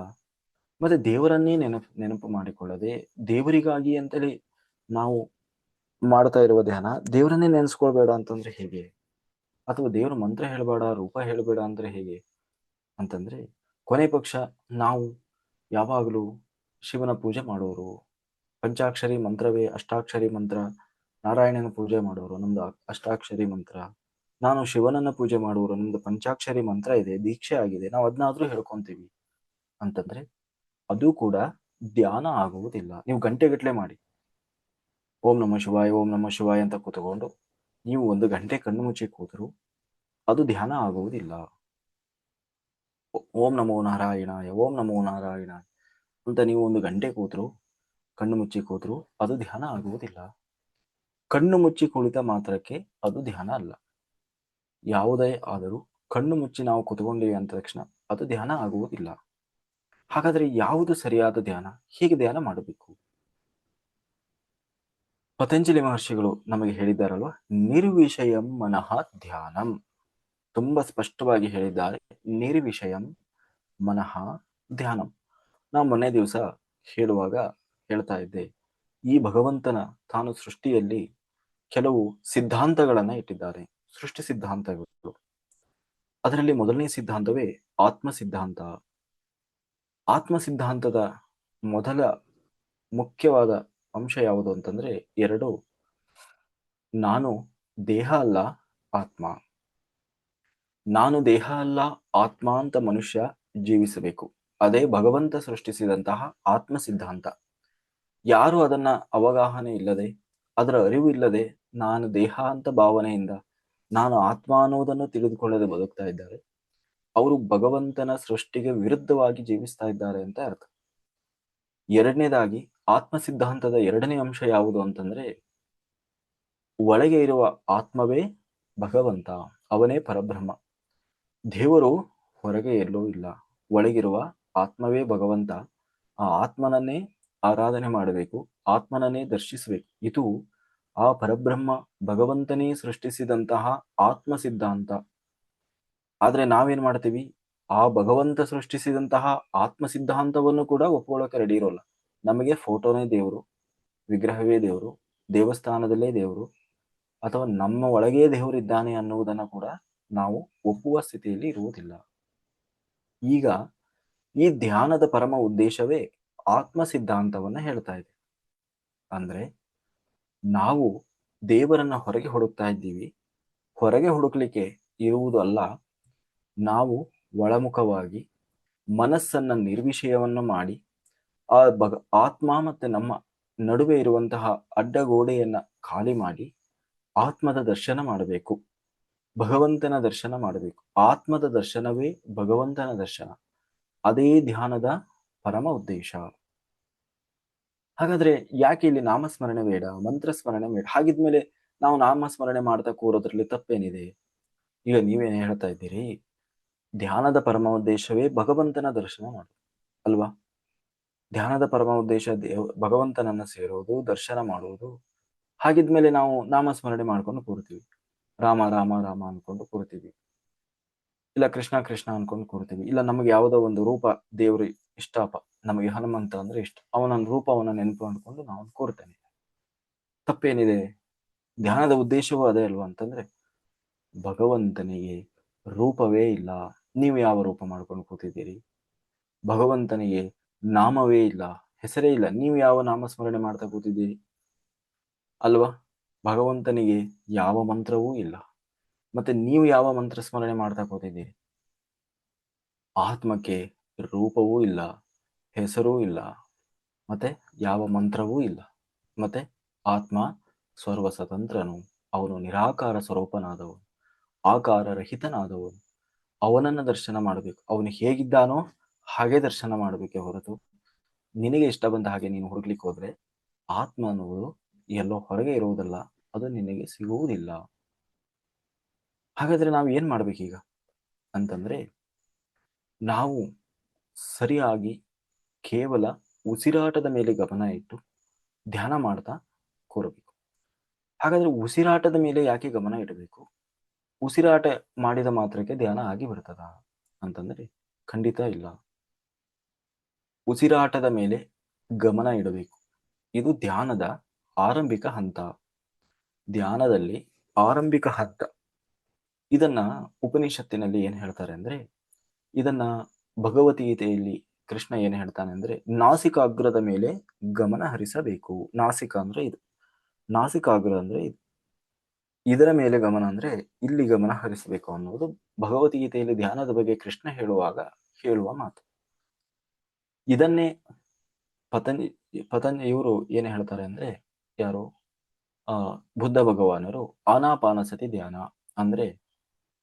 ಮತ್ತೆ ದೇವರನ್ನೇ ನೆನಪು ಮಾಡಿಕೊಳ್ಳದೆ, ದೇವರಿಗಾಗಿ ಅಂತೇಳಿ ನಾವು ಮಾಡ್ತಾ ಇರುವ ಧ್ಯಾನ, ದೇವರನ್ನೇ ನೆನೆಸ್ಕೊಳ್ಬೇಡ ಅಂತಂದ್ರೆ ಹೇಗೆ? ಅಥವಾ ದೇವ್ರ ಮಂತ್ರ ಹೇಳಬೇಡ, ರೂಪ ಹೇಳಬೇಡ ಅಂದ್ರೆ ಹೇಗೆ ಅಂತಂದ್ರೆ, ಕೊನೆ ಪಕ್ಷ ನಾವು ಯಾವಾಗಲೂ ಶಿವನ ಪೂಜೆ ಮಾಡೋರು, ಪಂಚಾಕ್ಷರಿ ಮಂತ್ರವೇ ಅಷ್ಟಾಕ್ಷರಿ ಮಂತ್ರ, ನಾರಾಯಣನ ಪೂಜೆ ಮಾಡೋರು ನಮ್ದು ಅಷ್ಟಾಕ್ಷರಿ ಮಂತ್ರ, ನಾನು ಶಿವನನ್ನ ಪೂಜೆ ಮಾಡುವರು, ನಮ್ದು ಪಂಚಾಕ್ಷರಿ ಮಂತ್ರ ಇದೆ, ದೀಕ್ಷೆ ಆಗಿದೆ, ನಾವು ಅದನ್ನಾದ್ರೂ ಹೇಳ್ಕೊಂತೀವಿ ಅಂತಂದ್ರೆ ಅದು ಕೂಡ ಧ್ಯಾನ ಆಗುವುದಿಲ್ಲ. ನೀವು ಗಂಟೆಗಟ್ಲೆ ಮಾಡಿ ಓಂ ನಮ ಶಿವಾಯ ಓಂ ನಮ ಶಿವಾಯ ಅಂತ ಕೂತ್ಕೊಂಡು ನೀವು 1 ಗಂಟೆ ಕಣ್ಣು ಮುಚ್ಚಿ ಕೂತರು ಅದು ಧ್ಯಾನ ಆಗುವುದಿಲ್ಲ. ಓಂ ನಮೋ ನಾರಾಯಣಾಯ ಓಂ ನಮೋ ನಾರಾಯಣಾಯ ಅಂತ ನೀವು 1 ಗಂಟೆ ಕೂತರು, ಕಣ್ಣು ಮುಚ್ಚಿ ಕೂತರು, ಅದು ಧ್ಯಾನ ಆಗುವುದಿಲ್ಲ. ಕಣ್ಣು ಮುಚ್ಚಿ ಕುಳಿತ ಮಾತ್ರಕ್ಕೆ ಅದು ಧ್ಯಾನ ಅಲ್ಲ. ಯಾವುದೇ ಆದರೂ ಕಣ್ಣು ಮುಚ್ಚಿ ನಾವು ಕೂತ್ಕೊಂಡಿವಿ ಅಂದ ತಕ್ಷಣ ಅದು ಧ್ಯಾನ ಆಗುವುದಿಲ್ಲ. ಹಾಗಾದ್ರೆ ಯಾವುದು ಸರಿಯಾದ ಧ್ಯಾನ? ಹೇಗೆ ಧ್ಯಾನ ಮಾಡಬೇಕು? ಪತಂಜಲಿ ಮಹರ್ಷಿಗಳು ನಮಗೆ ಹೇಳಿದ್ದಾರಲ್ವಾ, ನಿರ್ವಿಷಯಂ ಮನಃ ಧ್ಯಾನಂ. ತುಂಬಾ ಸ್ಪಷ್ಟವಾಗಿ ಹೇಳಿದ್ದಾರೆ, ನಿರ್ವಿಷಯಂ ಮನಃ ಧ್ಯಾನಂ. ನಾವು ಮೊನ್ನೆ ದಿವಸ ಹೇಳುವಾಗ ಹೇಳ್ತಾ ಇದ್ದೆ, ಈ ಭಗವಂತನ ತಾನು ಸೃಷ್ಟಿಯಲ್ಲಿ ಕೆಲವು ಸಿದ್ಧಾಂತಗಳನ್ನ ಇಟ್ಟಿದ್ದಾರೆ, ಸೃಷ್ಟಿ ಸಿದ್ಧಾಂತಗಳು. ಅದರಲ್ಲಿ ಮೊದಲನೇ ಸಿದ್ಧಾಂತವೇ ಆತ್ಮ ಸಿದ್ಧಾಂತ. ಆತ್ಮ ಸಿದ್ಧಾಂತದ ಮೊದಲ ಮುಖ್ಯವಾದ ಅಂಶ ಯಾವುದು ಅಂತಂದ್ರೆ 2, ನಾನು ದೇಹ ಅಲ್ಲ ಆತ್ಮ. ನಾನು ದೇಹ ಅಲ್ಲ ಆತ್ಮ ಅಂತ ಮನುಷ್ಯ ಜೀವಿಸಬೇಕು. ಅದೇ ಭಗವಂತ ಸೃಷ್ಟಿಸಿದಂತಹ ಆತ್ಮ ಸಿದ್ಧಾಂತ. ಯಾರು ಅದನ್ನ ಅವಗಾಹನೆ ಇಲ್ಲದೆ, ಅದರ ಅರಿವು ಇಲ್ಲದೆ, ನಾನು ದೇಹ ಅಂತ ಭಾವನೆಯಿಂದ ನಾನು ಆತ್ಮ ಅನ್ನೋದನ್ನು ತಿಳಿದುಕೊಳ್ಳದೆ ಬದುಕ್ತಾ ಇದ್ದಾರೆ, ಅವರು ಭಗವಂತನ ಸೃಷ್ಟಿಗೆ ವಿರುದ್ಧವಾಗಿ ಜೀವಿಸ್ತಾ ಇದ್ದಾರೆ ಅಂತ ಅರ್ಥ. ಎರಡನೇದಾಗಿ ಆತ್ಮ ಸಿದ್ಧಾಂತದ 2ನೇ ಅಂಶ ಯಾವುದು ಅಂತಂದ್ರೆ, ಒಳಗೆ ಇರುವ ಆತ್ಮವೇ ಭಗವಂತ, ಅವನೇ ಪರಬ್ರಹ್ಮ. ದೇವರು ಹೊರಗೆ ಎಲ್ಲೂ ಇಲ್ಲ, ಒಳಗಿರುವ ಆತ್ಮವೇ ಭಗವಂತ. ಆ ಆತ್ಮನನ್ನೇ ಆರಾಧನೆ ಮಾಡಬೇಕು, ಆತ್ಮನನ್ನೇ ದರ್ಶಿಸಬೇಕು. ಇದು ಆ ಪರಬ್ರಹ್ಮ ಭಗವಂತನೇ ಸೃಷ್ಟಿಸಿದಂತಹ ಆತ್ಮ ಸಿದ್ಧಾಂತ. ಆದ್ರೆ ನಾವೇನ್ ಮಾಡ್ತೀವಿ, ಆ ಭಗವಂತ ಸೃಷ್ಟಿಸಿದಂತಹ ಆತ್ಮ ಸಿದ್ಧಾಂತವನ್ನು ಕೂಡ ಒಪ್ಕೊಳ್ಳೋಕೆ ರೆಡಿ ಇರೋಲ್ಲ. ನಮಗೆ ಫೋಟೋನೇ ದೇವರು, ವಿಗ್ರಹವೇ ದೇವರು, ದೇವಸ್ಥಾನದಲ್ಲೇ ದೇವರು, ಅಥವಾ ನಮ್ಮ ಒಳಗೇ ದೇವರಿದ್ದಾನೆ ಅನ್ನುವುದನ್ನು ಕೂಡ ನಾವು ಒಪ್ಪುವ ಸ್ಥಿತಿಯಲ್ಲಿ ಇರುವುದಿಲ್ಲ. ಈಗ ಈ ಧ್ಯಾನದ ಪರಮ ಉದ್ದೇಶವೇ ಆತ್ಮ ಸಿದ್ಧಾಂತವನ್ನ ಹೇಳ್ತಾ ಇದೆ. ಅಂದ್ರೆ ನಾವು ದೇವರನ್ನ ಹೊರಗೆ ಹುಡುಕ್ತಾ ಇದ್ದೀವಿ, ಹೊರಗೆ ಹುಡುಕ್ಲಿಕ್ಕೆ ಇರುವುದು ಅಲ್ಲ, ನಾವು ಒಳಮುಖವಾಗಿ ಮನಸ್ಸನ್ನ ನಿರ್ವಿಷಯವನ್ನು ಮಾಡಿ ಆ ಆತ್ಮ ಮತ್ತೆ ನಮ್ಮ ನಡುವೆ ಇರುವಂತಹ ಅಡ್ಡಗೋಡೆಯನ್ನ ಖಾಲಿ ಮಾಡಿ ಆತ್ಮದ ದರ್ಶನ ಮಾಡಬೇಕು, ಭಗವಂತನ ದರ್ಶನ ಮಾಡಬೇಕು. ಆತ್ಮದ ದರ್ಶನವೇ ಭಗವಂತನ ದರ್ಶನ. ಅದೇ ಧ್ಯಾನದ ಪರಮ ಉದ್ದೇಶ. ಹಾಗಾದ್ರೆ ಯಾಕೆ ಇಲ್ಲಿ ನಾಮಸ್ಮರಣೆ ಬೇಡ, ಮಂತ್ರ ಸ್ಮರಣೆ ಬೇಡ? ಹಾಗಿದ್ಮೇಲೆ ನಾವು ನಾಮಸ್ಮರಣೆ ಮಾಡ್ತಾ ಕೂರೋದ್ರಲ್ಲಿ ತಪ್ಪೇನಿದೆ? ಈಗ ನೀವೇನು ಹೇಳ್ತಾ ಇದ್ದೀರಿ, ಧ್ಯಾನದ ಪರಮ ಉದ್ದೇಶವೇ ಭಗವಂತನ ದರ್ಶನ ಮಾಡೋದು ಅಲ್ವಾ? ಧ್ಯಾನದ ಪರಮ ಉದ್ದೇಶ ಭಗವಂತನನ್ನ ಸೇರೋದು, ದರ್ಶನ ಮಾಡುವುದು. ಹಾಗಿದ್ಮೇಲೆ ನಾವು ನಾಮಸ್ಮರಣೆ ಮಾಡ್ಕೊಂಡು ಕೂರ್ತೀವಿ, ರಾಮ ರಾಮ ರಾಮ ಅನ್ಕೊಂಡು ಕೂರ್ತೀವಿ, ಇಲ್ಲ ಕೃಷ್ಣ ಕೃಷ್ಣ ಅನ್ಕೊಂಡು ಕೂರ್ತೀವಿ, ಇಲ್ಲ ನಮಗೆ ಯಾವುದೋ ಒಂದು ರೂಪ ದೇವ್ರು ಇಷ್ಟಪ್ಪ, ನಮಗೆ ಹನುಮಂತ ಅಂದ್ರೆ ಇಷ್ಟ, ಅವನ ರೂಪವನ್ನ ನೆನಪು ಅಂದ್ಕೊಂಡು ನಾವು ಕೂರ್ತೇನೆ. ತಪ್ಪೇನಿದೆ? ಧ್ಯಾನದ ಉದ್ದೇಶವೂ ಅದೇ ಅಲ್ವಾ? ಅಂತಂದ್ರೆ ಭಗವಂತನಿಗೆ ರೂಪವೇ ಇಲ್ಲ, ನೀವು ಯಾವ ರೂಪ ಮಾಡ್ಕೊಂಡು ಕೂತಿದ್ದೀರಿ? ಭಗವಂತನಿಗೆ ನಾಮವೇ ಇಲ್ಲ, ಹೆಸರೇ ಇಲ್ಲ, ನೀವು ಯಾವ ನಾಮಸ್ಮರಣೆ ಮಾಡ್ತಾ ಕೂತಿದ್ದೀರಿ ಅಲ್ವಾ? ಭಗವಂತನಿಗೆ ಯಾವ ಮಂತ್ರವೂ ಇಲ್ಲ, ಮತ್ತೆ ನೀವು ಯಾವ ಮಂತ್ರ ಸ್ಮರಣೆ ಮಾಡ್ತಾ ಕೂತಿದ್ದೀರಿ? ಆತ್ಮಕ್ಕೆ ರೂಪವೂ ಇಲ್ಲ, ಹೆಸರೂ ಇಲ್ಲ, ಮತ್ತೆ ಯಾವ ಮಂತ್ರವೂ ಇಲ್ಲ. ಮತ್ತೆ ಆತ್ಮ ಸರ್ವ ಸ್ವತಂತ್ರನು, ಅವನು ನಿರಾಕಾರ ಸ್ವರೂಪನಾದವನು, ಆಕಾರ ರಹಿತನಾದವನು. ಅವನನ್ನ ದರ್ಶನ ಮಾಡಬೇಕು. ಅವನು ಹೇಗಿದ್ದಾನೋ ಹಾಗೆ ದರ್ಶನ ಮಾಡಬೇಕೆ ಹೊರತು ನಿನಗೆ ಇಷ್ಟ ಬಂದ ಹಾಗೆ ನೀನು ಹುಡುಕ್ಲಿಕ್ಕೆ ಹೋದ್ರೆ ಆತ್ಮ ಅನ್ನುವುದು ಎಲ್ಲೋ ಹೊರಗೆ ಇರುವುದಲ್ಲ, ಅದು ನಿನಗೆ ಸಿಗುವುದಿಲ್ಲ. ಹಾಗಾದ್ರೆ ನಾವು ಏನ್ ಮಾಡ್ಬೇಕೀಗ ಅಂತಂದ್ರೆ, ನಾವು ಸರಿಯಾಗಿ ಕೇವಲ ಉಸಿರಾಟದ ಮೇಲೆ ಗಮನ ಇಟ್ಟು ಧ್ಯಾನ ಮಾಡ್ತಾ ಕೂರಬೇಕು. ಹಾಗಾದ್ರೆ ಉಸಿರಾಟದ ಮೇಲೆ ಯಾಕೆ ಗಮನ ಇಡಬೇಕು? ಉಸಿರಾಟ ಮಾಡಿದ ಮಾತ್ರಕ್ಕೆ ಧ್ಯಾನ ಆಗಿ ಬರ್ತದ ಅಂತಂದ್ರೆ ಖಂಡಿತ ಇಲ್ಲ. ಉಸಿರಾಟದ ಮೇಲೆ ಗಮನ ಇಡಬೇಕು. ಇದು ಧ್ಯಾನದ ಆರಂಭಿಕ ಹಂತ. ಧ್ಯಾನದಲ್ಲಿ ಆರಂಭಿಕ ಹಂತ. ಇದನ್ನ ಉಪನಿಷತ್ತಿನಲ್ಲಿ ಏನ್ ಹೇಳ್ತಾರೆ ಅಂದ್ರೆ, ಇದನ್ನ ಭಗವದ್ಗೀತೆಯಲ್ಲಿ ಕೃಷ್ಣ ಏನ್ ಹೇಳ್ತಾನೆ ಅಂದ್ರೆ, ನಾಸಿಕಾಗ್ರದ ಮೇಲೆ ಗಮನ ಹರಿಸಬೇಕು. ನಾಸಿಕ ಅಂದ್ರೆ ಇದು, ನಾಸಿಕಾಗ್ರ ಅಂದ್ರೆ ಇದು, ಇದರ ಮೇಲೆ ಗಮನ ಅಂದ್ರೆ ಇಲ್ಲಿ ಗಮನ ಹರಿಸಬೇಕು ಅನ್ನೋದು ಭಗವದ್ಗೀತೆಯಲ್ಲಿ ಧ್ಯಾನದ ಬಗ್ಗೆ ಕೃಷ್ಣ ಹೇಳುವಾಗ ಹೇಳುವ ಮಾತು. ಇದನ್ನೇ ಪತಂಜಲಿ ಇವರು ಏನ್ ಹೇಳ್ತಾರೆ ಅಂದ್ರೆ, ಯಾರು ಬುದ್ಧ ಭಗವಾನರು ಆನಾಪಾನಸತಿ ಧ್ಯಾನ ಅಂದ್ರೆ,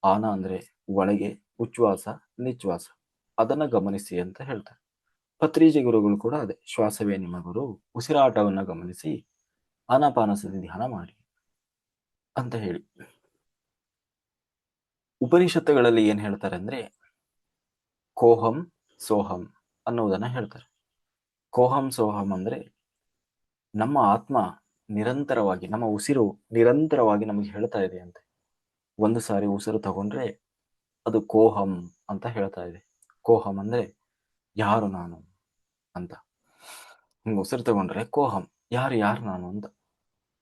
ಆನ ಅಂದ್ರೆ ಒಳಗೆ, ಉಚ್ಛ್ವಾಸ ನಿಶ್ವಾಸ ಅದನ್ನ ಗಮನಿಸಿ ಅಂತ ಹೇಳ್ತಾರೆ. ಪತ್ರಿಜಿ ಗುರುಗಳು ಕೂಡ ಅದೇ, ಶ್ವಾಸವೇ ನಿಮ್ಮ ಗುರು, ಉಸಿರಾಟವನ್ನ ಗಮನಿಸಿ ಆನಾಪಾನಸತಿ ಧ್ಯಾನ ಮಾಡಿ ಅಂತ ಹೇಳಿ. ಉಪನಿಷತ್ತುಗಳಲ್ಲಿ ಏನ್ ಹೇಳ್ತಾರೆ ಅಂದ್ರೆ, ಕೋಹಂ ಸೋಹಂ ಅನ್ನುವುದನ್ನ ಹೇಳ್ತಾರೆ. ಕೋಹಂ ಸೋಹಂ ಅಂದ್ರೆ ನಮ್ಮ ಆತ್ಮ ನಿರಂತರವಾಗಿ, ನಮ್ಮ ಉಸಿರು ನಿರಂತರವಾಗಿ ನಮಗೆ ಹೇಳ್ತಾ ಇದೆ ಅಂತೆ. ಒಂದು ಸಾರಿ ಉಸಿರು ತಗೊಂಡ್ರೆ ಅದು ಕೋಹಂ ಅಂತ ಹೇಳ್ತಾ ಇದೆ. ಕೋಹಂ ಅಂದ್ರೆ ಯಾರು ನಾನು ಅಂತ. ಹಿಂಗ ಉಸಿರು ತಗೊಂಡ್ರೆ ಕೋಹಂ, ಯಾರು ನಾನು ಅಂತ,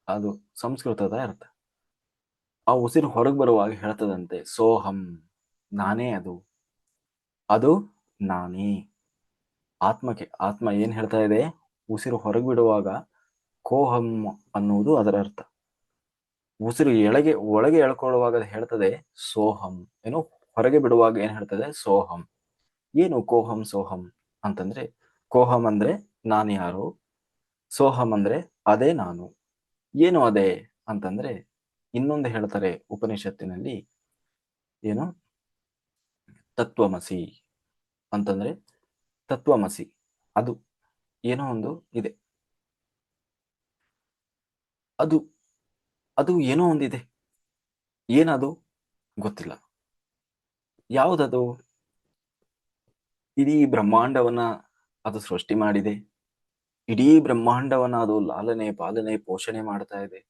ಅದು ಸಂಸ್ಕೃತದ ಅರ್ಥ. ಆ ಉಸಿರು ಹೊರಗೆ ಬರುವಾಗ ಹೇಳ್ತದಂತೆ ಸೋಹಂ, ನಾನೇ ಅದು, ಅದು ನಾನೇ. ಆತ್ಮ ಏನ್ ಹೇಳ್ತಾ ಇದೆ? ಉಸಿರು ಹೊರಗೆ ಬಿಡುವಾಗ ಕೋಹಂ ಅನ್ನುವುದು ಅದರ ಅರ್ಥ. ಉಸಿರು ಒಳಗೆ ಎಳ್ಕೊಳ್ಳುವಾಗ ಹೇಳ್ತದೆ ಸೋಹಂ. ಏನು ಹೊರಗೆ ಬಿಡುವಾಗ ಏನ್ ಹೇಳ್ತದೆ? ಸೋಹಂ. ಏನು ಕೋಹಂ ಸೋಹಂ ಅಂತಂದ್ರೆ, ಕೋಹಂ ಅಂದ್ರೆ ನಾನು ಯಾರು, ಸೋಹಂ ಅಂದ್ರೆ ಅದೇ ನಾನು. ಏನು ಅದೇ ಅಂತಂದ್ರೆ, ಇನ್ನೊಂದು ಹೇಳ್ತಾರೆ ಉಪನಿಷತ್ತಿನಲ್ಲಿ, ಏನು ತತ್ವಮಸಿ ಅಂತಂದ್ರೆ, ತತ್ವಮಸಿ ಅದು ಏನೋ ಒಂದು ಇದೆ, ಅದು ಅದು ಏನೋ ಒಂದಿದೆ. ಏನದು ಗೊತ್ತಿಲ್ಲ. ಯಾವುದದು? ಇಡೀ ಬ್ರಹ್ಮಾಂಡವನ್ನ ಅದು ಸೃಷ್ಟಿ ಮಾಡಿದೆ. ಇಡೀ ಬ್ರಹ್ಮಾಂಡವನ್ನ ಅದು ಲಾಲನೆ ಪಾಲನೆ ಪೋಷಣೆ ಮಾಡ್ತಾ ಇದೆ.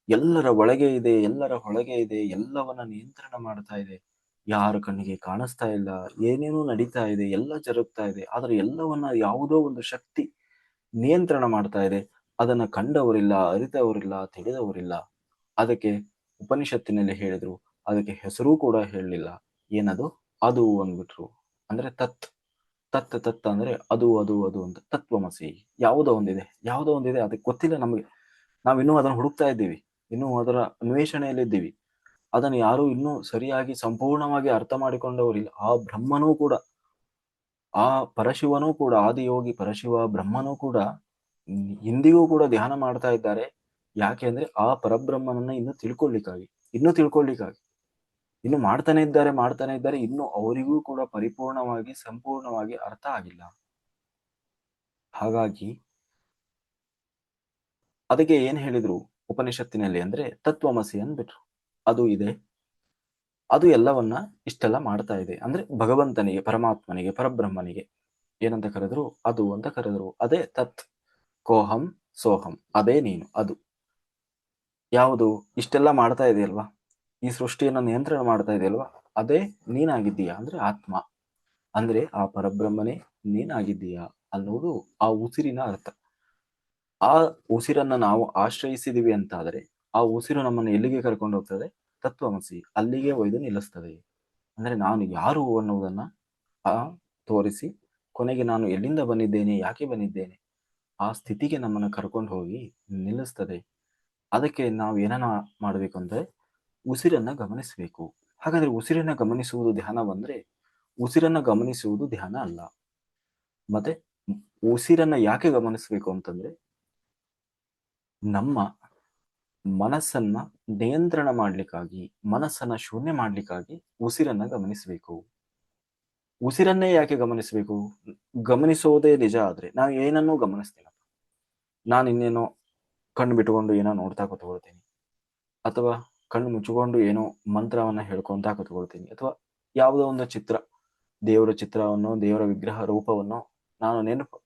ಎಲ್ಲರ ಒಳಗೆ ಇದೆ, ಎಲ್ಲರ ಹೊಳಗೆ ಇದೆ, ಎಲ್ಲವನ್ನ ನಿಯಂತ್ರಣ ಮಾಡ್ತಾ ಇದೆ. ಯಾರ ಕಣ್ಣಿಗೆ ಕಾಣಿಸ್ತಾ ಇಲ್ಲ, ಏನೇನೋ ನಡೀತಾ ಇದೆ, ಎಲ್ಲ ಜರುಗ್ತಾ ಇದೆ. ಆದ್ರೆ ಎಲ್ಲವನ್ನ ಯಾವುದೋ ಒಂದು ಶಕ್ತಿ ನಿಯಂತ್ರಣ ಮಾಡ್ತಾ ಇದೆ. ಅದನ್ನ ಕಂಡವರಿಲ್ಲ, ಅರಿತವರಿಲ್ಲ, ತಿಳಿದವರಿಲ್ಲ. ಅದಕ್ಕೆ ಉಪನಿಷತ್ತಿನಲ್ಲಿ ಹೇಳಿದ್ರು, ಅದಕ್ಕೆ ಹೆಸರು ಕೂಡ ಹೇಳಲಿಲ್ಲ. ಏನದು? ಅದು ಅಂದ್ಬಿಟ್ರು. ಅಂದ್ರೆ ತತ್ ಅಂದ್ರೆ ಅದು ಅದು ಅದು ಅಂತ. ತತ್ವಮಸಿ ಯಾವುದೋ ಒಂದಿದೆ, ಅದಕ್ಕೆ ಗೊತ್ತಿಲ್ಲ ನಮಗೆ. ನಾವಿನ್ನೂ ಅದನ್ನ ಹುಡುಕ್ತಾ ಇದ್ದೀವಿ, ಇನ್ನೂ ಅದರ ಅನ್ವೇಷಣೆಯಲ್ಲಿದ್ದೀವಿ. ಅದನ್ನು ಯಾರು ಇನ್ನೂ ಸರಿಯಾಗಿ ಸಂಪೂರ್ಣವಾಗಿ ಅರ್ಥ ಮಾಡಿಕೊಂಡವರಿಲ್ಲ. ಆ ಬ್ರಹ್ಮನೂ ಕೂಡ, ಆ ಪರಶಿವನೂ ಕೂಡ, ಆದಿಯೋಗಿ ಪರಶಿವ ಬ್ರಹ್ಮನೂ ಕೂಡ ಇಂದಿಗೂ ಕೂಡ ಧ್ಯಾನ ಮಾಡ್ತಾ ಇದ್ದಾರೆ. ಯಾಕೆ ಅಂದ್ರೆ ಆ ಪರಬ್ರಹ್ಮನನ್ನ ಇನ್ನೂ ತಿಳ್ಕೊಳ್ಳಿಕ್ಕಾಗಿ ಇನ್ನು ಮಾಡ್ತಾನೆ ಇದ್ದಾರೆ. ಇನ್ನು ಅವರಿಗೂ ಕೂಡ ಪರಿಪೂರ್ಣವಾಗಿ ಸಂಪೂರ್ಣವಾಗಿ ಅರ್ಥ ಆಗಿಲ್ಲ. ಹಾಗಾಗಿ ಅದಕ್ಕೆ ಏನ್ ಹೇಳಿದ್ರು ಉಪನಿಷತ್ತಿನಲ್ಲಿ ಅಂದ್ರೆ ತತ್ವಮಸಿ ಅಂದ್ಬಿಟ್ರು. ಅದು ಇದೆ, ಅದು ಎಲ್ಲವನ್ನ ಇಷ್ಟೆಲ್ಲ ಮಾಡ್ತಾ ಇದೆ ಅಂದ್ರೆ ಭಗವಂತನಿಗೆ, ಪರಮಾತ್ಮನಿಗೆ, ಪರಬ್ರಹ್ಮನಿಗೆ ಏನಂತ ಕರೆದ್ರು? ಅದು ಅಂತ ಕರೆದ್ರು. ಅದೇ ತತ್, ಕೋಹಂ ಸೋಹಂ, ಅದೇ ನೀನು. ಅದು ಯಾವುದು ಇಷ್ಟೆಲ್ಲ ಮಾಡ್ತಾ ಇದೆಯಲ್ವಾ, ಈ ಸೃಷ್ಟಿಯನ್ನ ನಿಯಂತ್ರಣ ಮಾಡ್ತಾ ಇದೆಯಲ್ವಾ, ಅದೇ ನೀನಾಗಿದ್ದೀಯಾ ಅಂದ್ರೆ ಆತ್ಮ. ಅಂದ್ರೆ ಆ ಪರಬ್ರಹ್ಮನೇ ನೀನಾಗಿದ್ದೀಯಾ ಅನ್ನೋದು ಆ ಉಸಿರಿನ ಅರ್ಥ. ಆ ಉಸಿರನ್ನ ನಾವು ಆಶ್ರಯಿಸಿದೀವಿ ಅಂತಾದರೆ ಆ ಉಸಿರು ನಮ್ಮನ್ನು ಎಲ್ಲಿಗೆ ಕರ್ಕೊಂಡು ಹೋಗ್ತದೆ? ತತ್ವಮಸಿ, ಅಲ್ಲಿಗೆ ಒಯ್ದು ನಿಲ್ಲಿಸ್ತದೆ. ಅಂದ್ರೆ ನಾನು ಯಾರು ಅನ್ನುವುದನ್ನ ಆ ತೋರಿಸಿ, ಕೊನೆಗೆ ನಾನು ಎಲ್ಲಿಂದ ಬಂದಿದ್ದೇನೆ, ಯಾಕೆ ಬಂದಿದ್ದೇನೆ, ಆ ಸ್ಥಿತಿಗೆ ನಮ್ಮನ್ನು ಕರ್ಕೊಂಡು ಹೋಗಿ ನಿಲ್ಲಿಸ್ತದೆ. ಅದಕ್ಕೆ ನಾವು ಏನನ್ನ ಮಾಡಬೇಕು ಅಂದ್ರೆ ಉಸಿರನ್ನ ಗಮನಿಸಬೇಕು. ಹಾಗಾದ್ರೆ ಉಸಿರನ್ನ ಗಮನಿಸುವುದು ಧ್ಯಾನವಂದ್ರೆ ಉಸಿರನ್ನ ಗಮನಿಸುವುದು ಧ್ಯಾನ ಅಲ್ಲ. ಮತ್ತೆ ಉಸಿರನ್ನ ಯಾಕೆ ಗಮನಿಸಬೇಕು ಅಂತಂದ್ರೆ ನಮ್ಮ ಮನಸ್ಸನ್ನ ನಿಯಂತ್ರಣ ಮಾಡ್ಲಿಕ್ಕಾಗಿ, ಮನಸ್ಸನ್ನ ಶೂನ್ಯ ಮಾಡ್ಲಿಕ್ಕಾಗಿ ಉಸಿರನ್ನ ಗಮನಿಸಬೇಕು. ಉಸಿರನ್ನೇ ಯಾಕೆ ಗಮನಿಸಬೇಕು? ಗಮನಿಸೋದೇ ನಿಜ ಆದ್ರೆ ನಾವು ಏನನ್ನೂ ಗಮನಿಸ್ತೀನಪ್ಪ, ನಾನು ಇನ್ನೇನೋ ಕಣ್ಣು ಬಿಟ್ಟುಕೊಂಡು ಏನೋ ನೋಡ್ತಾ ಕೂತ್ಕೊಳ್ತೀನಿ, ಅಥವಾ ಕಣ್ಣು ಮುಚ್ಚಿಕೊಂಡು ಏನೋ ಮಂತ್ರವನ್ನ ಹೇಳ್ಕೊಂತ ಕೂತ್ಕೊಳ್ತೀನಿ, ಅಥವಾ ಯಾವುದೋ ಒಂದು ಚಿತ್ರ, ದೇವರ ಚಿತ್ರವನ್ನು, ದೇವರ ವಿಗ್ರಹ ರೂಪವನ್ನು ನಾನು ನೆನಪು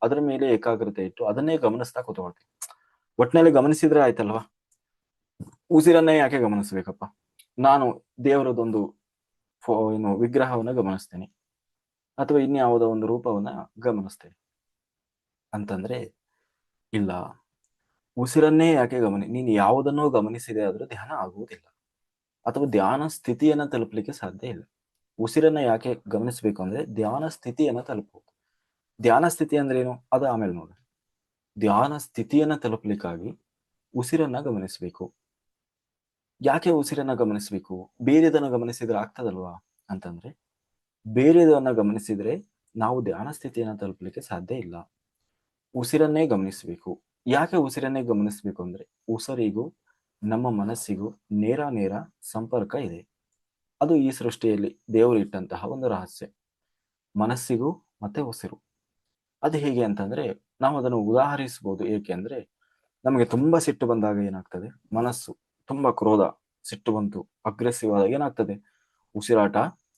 ಅದರ ಮೇಲೆ ಏಕಾಗ್ರತೆ ಇಟ್ಟು ಅದನ್ನೇ ಗಮನಿಸ್ತಾ ಕೂತ್ಕೊಳ್ತೀನಿ. ಒಟ್ಟಿನಲ್ಲಿ ಗಮನಿಸಿದ್ರೆ ಆಯ್ತಲ್ವಾ. ಉಸಿರನ್ನೇ ಯಾಕೆ ಗಮನಿಸ್ಬೇಕಪ್ಪ? ನಾನು ದೇವರದೊಂದು ಏನು ವಿಗ್ರಹವನ್ನ ಗಮನಿಸ್ತೇನೆ, ಅಥವಾ ಇನ್ಯಾವುದೋ ಒಂದು ರೂಪವನ್ನ ಗಮನಿಸ್ತೇನೆ ಅಂತಂದ್ರೆ ಇಲ್ಲ. ಉಸಿರನ್ನೇ ಯಾಕೆ ನೀನು ಯಾವುದನ್ನೋ ಗಮನಿಸಿದೆ ಆದ್ರೂ ಧ್ಯಾನ ಆಗುವುದಿಲ್ಲ, ಅಥವಾ ಧ್ಯಾನ ಸ್ಥಿತಿಯನ್ನ ತಲುಪಲಿಕ್ಕೆ ಸಾಧ್ಯ ಇಲ್ಲ. ಉಸಿರನ್ನ ಯಾಕೆ ಗಮನಿಸಬೇಕು ಅಂದ್ರೆ ಧ್ಯಾನ ಸ್ಥಿತಿಯನ್ನ ತಲುಪಬಹುದು. ಧ್ಯಾನ ಸ್ಥಿತಿ ಅಂದ್ರೆ ಏನು ಅದು ಆಮೇಲೆ ನೋಡ. ಧ್ಯಾನ ಸ್ಥಿತಿಯನ್ನ ತಲುಪಲಿಕ್ಕಾಗಿ ಉಸಿರನ್ನ ಗಮನಿಸಬೇಕು. ಯಾಕೆ ಉಸಿರನ್ನ ಗಮನಿಸಬೇಕು? ಬೇರೆದನ್ನ ಗಮನಿಸಿದ್ರೆ ಆಗ್ತದಲ್ವಾ ಅಂತಂದ್ರೆ, ಬೇರೆದನ್ನ ಗಮನಿಸಿದ್ರೆ ನಾವು ಧ್ಯಾನ ಸ್ಥಿತಿಯನ್ನ ತಲುಪಲಿಕ್ಕೆ ಸಾಧ್ಯ ಇಲ್ಲ. ಉಸಿರನ್ನೇ ಗಮನಿಸಬೇಕು. ಯಾಕೆ ಉಸಿರನ್ನೇ ಗಮನಿಸಬೇಕು ಅಂದ್ರೆ ಉಸಿರಿಗೂ ನಮ್ಮ ಮನಸ್ಸಿಗೂ ನೇರ ಸಂಪರ್ಕ ಇದೆ. ಅದು ಈ ಸೃಷ್ಟಿಯಲ್ಲಿ ದೇವರು ಇಟ್ಟಂತಹ ಒಂದು ರಹಸ್ಯ, ಮನಸ್ಸಿಗೂ ಮತ್ತೆ ಉಸಿರು. ಅದು ಹೇಗೆ ಅಂತಂದ್ರೆ ನಾವು ಅದನ್ನು ಉದಾಹರಿಸಬಹುದು. ಏಕೆ ಅಂದ್ರೆ ನಮಗೆ ತುಂಬಾ ಸಿಟ್ಟು ಬಂದಾಗ ಏನಾಗ್ತದೆ? ಮನಸ್ಸು ತುಂಬಾ ಕ್ರೋಧ, ಸಿಟ್ಟು ಬಂತು, ಅಗ್ರೆಸಿವ್ ಆದಾಗ ಏನಾಗ್ತದೆ? ಉಸಿರಾಟ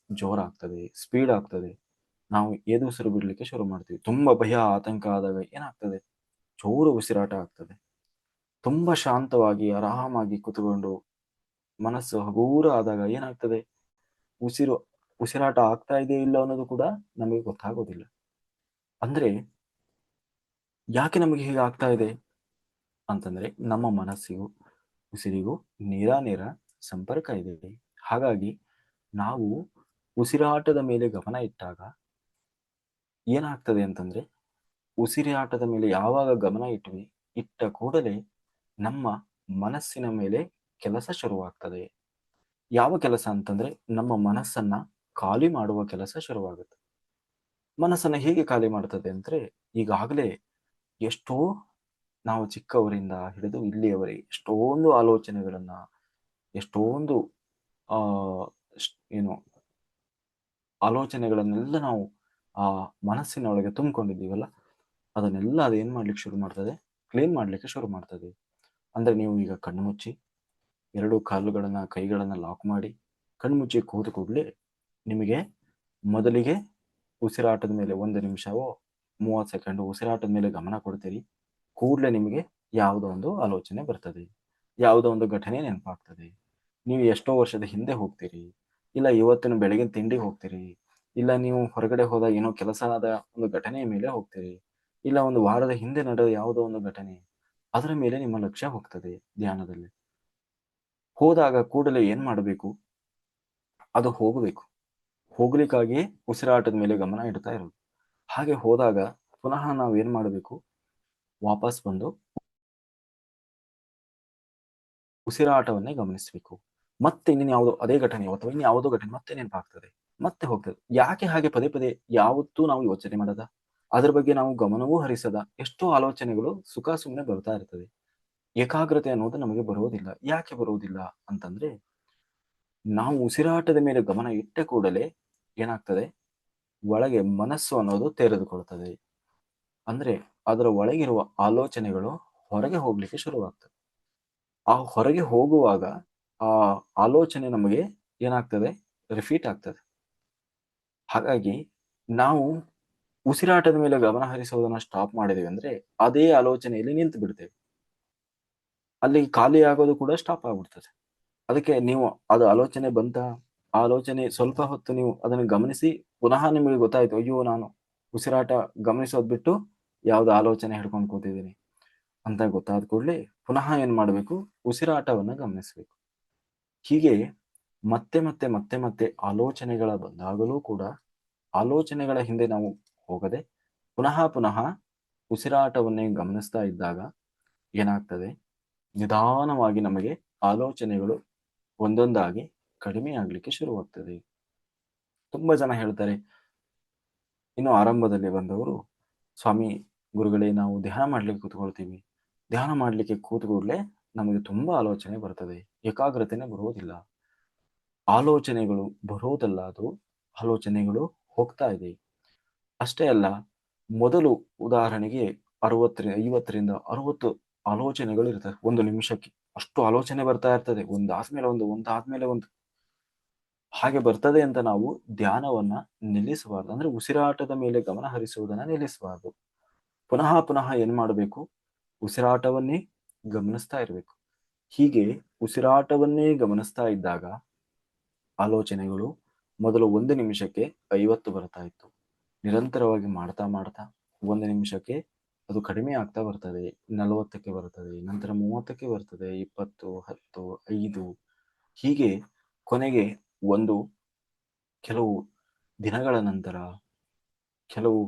ಜೋರಾಗ್ತದೆ, ಸ್ಪೀಡ್ ಆಗ್ತದೆ, ನಾವು ಏದು ಉಸಿರು ಬಿಡ್ಲಿಕ್ಕೆ ಶುರು ಮಾಡ್ತೀವಿ. ತುಂಬಾ ಭಯ, ಆತಂಕ ಆದಾಗ ಏನಾಗ್ತದೆ? ಜೋರು ಉಸಿರಾಟ ಆಗ್ತದೆ. ತುಂಬಾ ಶಾಂತವಾಗಿ ಆರಾಮಾಗಿ ಕುತ್ಕೊಂಡು ಮನಸ್ಸು ಹಗೂರ ಆದಾಗ ಏನಾಗ್ತದೆ? ಉಸಿರಾಟ ಆಗ್ತಾ ಇದೆಯೋ ಇಲ್ಲ ಅನ್ನೋದು ಕೂಡ ನಮಗೆ ಗೊತ್ತಾಗೋದಿಲ್ಲ. ಅಂದ್ರೆ ಯಾಕೆ ನಮಗೆ ಹೀಗೆ ಆಗ್ತಾ ಇದೆ ಅಂತಂದ್ರೆ ನಮ್ಮ ಮನಸ್ಸಿಗೂ ಉಸಿರಿಗೂ ನೇರ ಸಂಪರ್ಕ ಇದೆ. ಹಾಗಾಗಿ ನಾವು ಉಸಿರಾಟದ ಮೇಲೆ ಗಮನ ಇಟ್ಟಾಗ ಏನಾಗ್ತದೆ ಅಂತಂದ್ರೆ, ಉಸಿರಾಟದ ಮೇಲೆ ಯಾವಾಗ ಗಮನ ಇಟ್ಟ ಕೂಡಲೇ ನಮ್ಮ ಮನಸ್ಸಿನ ಮೇಲೆ ಕೆಲಸ ಶುರುವಾಗ್ತದೆ. ಯಾವ ಕೆಲಸ ಅಂತಂದ್ರೆ ನಮ್ಮ ಮನಸ್ಸನ್ನ ಖಾಲಿ ಮಾಡುವ ಕೆಲಸ ಶುರುವಾಗುತ್ತೆ. ಮನಸ್ಸನ್ನ ಹೇಗೆ ಖಾಲಿ ಮಾಡ್ತದೆ ಅಂದ್ರೆ, ಈಗಾಗಲೇ ಎಷ್ಟೋ ನಾವು ಚಿಕ್ಕವರಿಂದ ಹಿಡಿದು ಇಲ್ಲಿಯವರೆಗೆ ಎಷ್ಟೊಂದು ಆಲೋಚನೆಗಳನ್ನ, ಎಷ್ಟೊಂದು ಆ ಏನು ಆಲೋಚನೆಗಳನ್ನೆಲ್ಲ ನಾವು ಆ ಮನಸ್ಸಿನ ಒಳಗೆ ತುಂಬಿಕೊಂಡಿದ್ದೀವಲ್ಲ, ಅದನ್ನೆಲ್ಲ ಅದೇನ್ ಮಾಡ್ಲಿಕ್ಕೆ ಶುರು ಮಾಡ್ತದೆ? ಕ್ಲೀನ್ ಮಾಡ್ಲಿಕ್ಕೆ ಶುರು ಮಾಡ್ತದೆ. ಅಂದ್ರೆ ನೀವು ಈಗ ಕಣ್ಣು ಮುಚ್ಚಿ, ಎರಡು ಕಾಲುಗಳನ್ನ, ಕೈಗಳನ್ನ ಲಾಕ್ ಮಾಡಿ ಕಣ್ಮುಚ್ಚಿ ಕೂತ ಕೂಡಲೇ ನಿಮಗೆ ಮೊದಲಿಗೆ ಉಸಿರಾಟದ ಮೇಲೆ 1 ನಿಮಿಷವೋ 30 ಸೆಕೆಂಡ್ ಉಸಿರಾಟದ ಮೇಲೆ ಗಮನ ಕೊಡ್ತೀರಿ. ಕೂಡಲೇ ನಿಮಗೆ ಯಾವುದೋ ಒಂದು ಆಲೋಚನೆ ಬರ್ತದೆ, ಯಾವುದೋ ಒಂದು ಘಟನೆ ನೆನಪಾಗ್ತದೆ. ನೀವು ಎಷ್ಟೋ ವರ್ಷದ ಹಿಂದೆ ಹೋಗ್ತೀರಿ, ಇಲ್ಲ ಇವತ್ತಿನ ಬೆಳಗಿನ ತಿಂಡಿಗೆ ಹೋಗ್ತೀರಿ, ಇಲ್ಲ ನೀವು ಹೊರಗಡೆ ಹೋದಾಗ ಏನೋ ಕೆಲಸದ ಒಂದು ಘಟನೆಯ ಮೇಲೆ ಹೋಗ್ತೀರಿ, ಇಲ್ಲ ಒಂದು ವಾರದ ಹಿಂದೆ ನಡೆದ ಯಾವುದೋ ಒಂದು ಘಟನೆ, ಅದರ ಮೇಲೆ ನಿಮ್ಮ ಲಕ್ಷ್ಯ ಹೋಗ್ತದೆ ಧ್ಯಾನದಲ್ಲಿ. ಹೋದಾಗ ಕೂಡಲೇ ಏನ್ ಮಾಡಬೇಕು? ಅದು ಹೋಗಬೇಕು. ಹೋಗ್ಲಿಕ್ಕಾಗಿ ಉಸಿರಾಟದ ಮೇಲೆ ಗಮನ ಇಡ್ತಾ ಇರೋದು. ಹಾಗೆ ಹೋದಾಗ ಪುನಃ ನಾವು ಏನ್ ಮಾಡಬೇಕು? ವಾಪಸ್ ಬಂದು ಉಸಿರಾಟವನ್ನೇ ಗಮನಿಸಬೇಕು. ಮತ್ತೆ ಇನ್ನೇನು ಯಾವುದೋ ಅದೇ ಘಟನೆ ಅಥವಾ ಇನ್ಯಾವುದೋ ಘಟನೆ ಮತ್ತೆ ನೆನಪಾಗ್ತದೆ, ಮತ್ತೆ ಹೋಗ್ತದೆ. ಯಾಕೆ ಹಾಗೆ ಪದೇ ಪದೇ ಯಾವತ್ತೂ ನಾವು ಯೋಚನೆ ಮಾಡದ, ಅದ್ರ ಬಗ್ಗೆ ನಾವು ಗಮನವೂ ಹರಿಸದ ಎಷ್ಟೋ ಆಲೋಚನೆಗಳು ಸುಖ ಸುಮ್ಮನೆ ಬರ್ತಾ ಇರ್ತದೆ. ಏಕಾಗ್ರತೆ ಅನ್ನೋದು ನಮಗೆ ಬರುವುದಿಲ್ಲ. ಯಾಕೆ ಬರುವುದಿಲ್ಲ ಅಂತಂದ್ರೆ, ನಾವು ಉಸಿರಾಟದ ಮೇಲೆ ಗಮನ ಇಟ್ಟ ಕೂಡಲೇ ಏನಾಗ್ತದೆ, ಒಳಗೆ ಮನಸ್ಸು ಅನ್ನೋದು ತೆರೆದುಕೊಳ್ತದೆ. ಅಂದ್ರೆ ಅದರ ಒಳಗಿರುವ ಆಲೋಚನೆಗಳು ಹೊರಗೆ ಹೋಗ್ಲಿಕ್ಕೆ ಶುರುವಾಗ್ತದೆ. ಆ ಹೊರಗೆ ಹೋಗುವಾಗ ಆ ಆಲೋಚನೆ ನಮಗೆ ಏನಾಗ್ತದೆ, ರಿಪೀಟ್ ಆಗ್ತದೆ. ಹಾಗಾಗಿ ನಾವು ಉಸಿರಾಟದ ಮೇಲೆ ಗಮನ ಹರಿಸುವುದನ್ನ ಸ್ಟಾಪ್ ಮಾಡಿದೀವಿ ಅಂದ್ರೆ ಅದೇ ಆಲೋಚನೆಯಲ್ಲಿ ನಿಂತು ಬಿಡ್ತೇವೆ. ಅಲ್ಲಿ ಖಾಲಿ ಆಗೋದು ಕೂಡ ಸ್ಟಾಪ್ ಆಗ್ಬಿಡ್ತದೆ. ಅದಕ್ಕೆ ನೀವು ಅದು ಆಲೋಚನೆ ಬಂತ, ಆ ಆಲೋಚನೆ ಸ್ವಲ್ಪ ಹೊತ್ತು ನೀವು ಅದನ್ನು ಗಮನಿಸಿ ಪುನಃ ನಿಮಗೆ ಗೊತ್ತಾಯ್ತು, ಅಯ್ಯೋ ನಾನು ಉಸಿರಾಟ ಗಮನಿಸೋದ್ ಬಿಟ್ಟು ಯಾವ್ದು ಆಲೋಚನೆ ಹಿಡ್ಕೊಂಡು ಕೂತಿದ್ದೀನಿ ಅಂತ ಗೊತ್ತಾದ ಕೂಡಲೇ ಪುನಃ ಏನ್ ಮಾಡಬೇಕು, ಉಸಿರಾಟವನ್ನ ಗಮನಿಸಬೇಕು. ಹೀಗೆ ಮತ್ತೆ ಮತ್ತೆ ಮತ್ತೆ ಮತ್ತೆ ಆಲೋಚನೆಗಳ ಬಂದಾಗಲೂ ಕೂಡ ಆಲೋಚನೆಗಳ ಹಿಂದೆ ನಾವು ಹೋಗದೆ ಪುನಃ ಪುನಃ ಉಸಿರಾಟವನ್ನೇ ಗಮನಿಸ್ತಾ ಇದ್ದಾಗ ಏನಾಗ್ತದೆ, ನಿಧಾನವಾಗಿ ನಮಗೆ ಆಲೋಚನೆಗಳು ಒಂದೊಂದಾಗಿ ಕಡಿಮೆ ಆಗ್ಲಿಕ್ಕೆ ಶುರುವಾಗ್ತದೆ. ತುಂಬಾ ಜನ ಹೇಳ್ತಾರೆ, ಇನ್ನು ಆರಂಭದಲ್ಲಿ ಬಂದವರು, ಸ್ವಾಮಿ ಗುರುಗಳೇ ನಾವು ಧ್ಯಾನ ಮಾಡ್ಲಿಕ್ಕೆ ಕೂತ್ಕೊಳ್ತೀವಿ, ಧ್ಯಾನ ಮಾಡ್ಲಿಕ್ಕೆ ಕೂತ್ಕೂಡ್ಲೆ ನಮಗೆ ತುಂಬಾ ಆಲೋಚನೆ ಬರ್ತದೆ, ಏಕಾಗ್ರತೆನೇ ಬರುವುದಿಲ್ಲ. ಆಲೋಚನೆಗಳು ಬರೋದಲ್ಲ, ಅದು ಆಲೋಚನೆಗಳು ಹೋಗ್ತಾ ಇದೆ. ಅಷ್ಟೇ ಅಲ್ಲ, ಮೊದಲು ಉದಾಹರಣೆಗೆ 50 ಆಲೋಚನೆಗಳು ಇರ್ತವೆ ಒಂದು ನಿಮಿಷಕ್ಕೆ. ಅಷ್ಟು ಆಲೋಚನೆ ಬರ್ತಾ ಇರ್ತದೆ, ಒಂದಾದ್ಮೇಲೆ ಒಂದು. ಹಾಗೆ ಬರ್ತದೆ ಅಂತ ನಾವು ಧ್ಯಾನವನ್ನ ನಿಲ್ಲಿಸಬಾರ್ದು. ಅಂದ್ರೆ ಉಸಿರಾಟದ ಮೇಲೆ ಗಮನ ಹರಿಸುವುದನ್ನ ನಿಲ್ಲಿಸಬಾರ್ದು. ಪುನಃ ಪುನಃ ಏನ್ ಮಾಡಬೇಕು, ಉಸಿರಾಟವನ್ನೇ ಗಮನಿಸ್ತಾ ಇರಬೇಕು. ಹೀಗೆ ಉಸಿರಾಟವನ್ನೇ ಗಮನಿಸ್ತಾ ಇದ್ದಾಗ ಆಲೋಚನೆಗಳು ಮೊದಲು 1 ನಿಮಿಷಕ್ಕೆ 50 ಬರ್ತಾ ಇತ್ತು. ನಿರಂತರವಾಗಿ ಮಾಡ್ತಾ ಮಾಡ್ತಾ 1 ನಿಮಿಷಕ್ಕೆ ಅದು ಕಡಿಮೆ ಆಗ್ತಾ ಬರ್ತದೆ, 40ಕ್ಕೆ ಬರ್ತದೆ, ನಂತರ 30ಕ್ಕೆ ಬರ್ತದೆ, 20, 10, 5 ಹೀಗೆ ಕೊನೆಗೆ ಒಂದು ಕೆಲವು ದಿನಗಳ ನಂತರ, ಕೆಲವು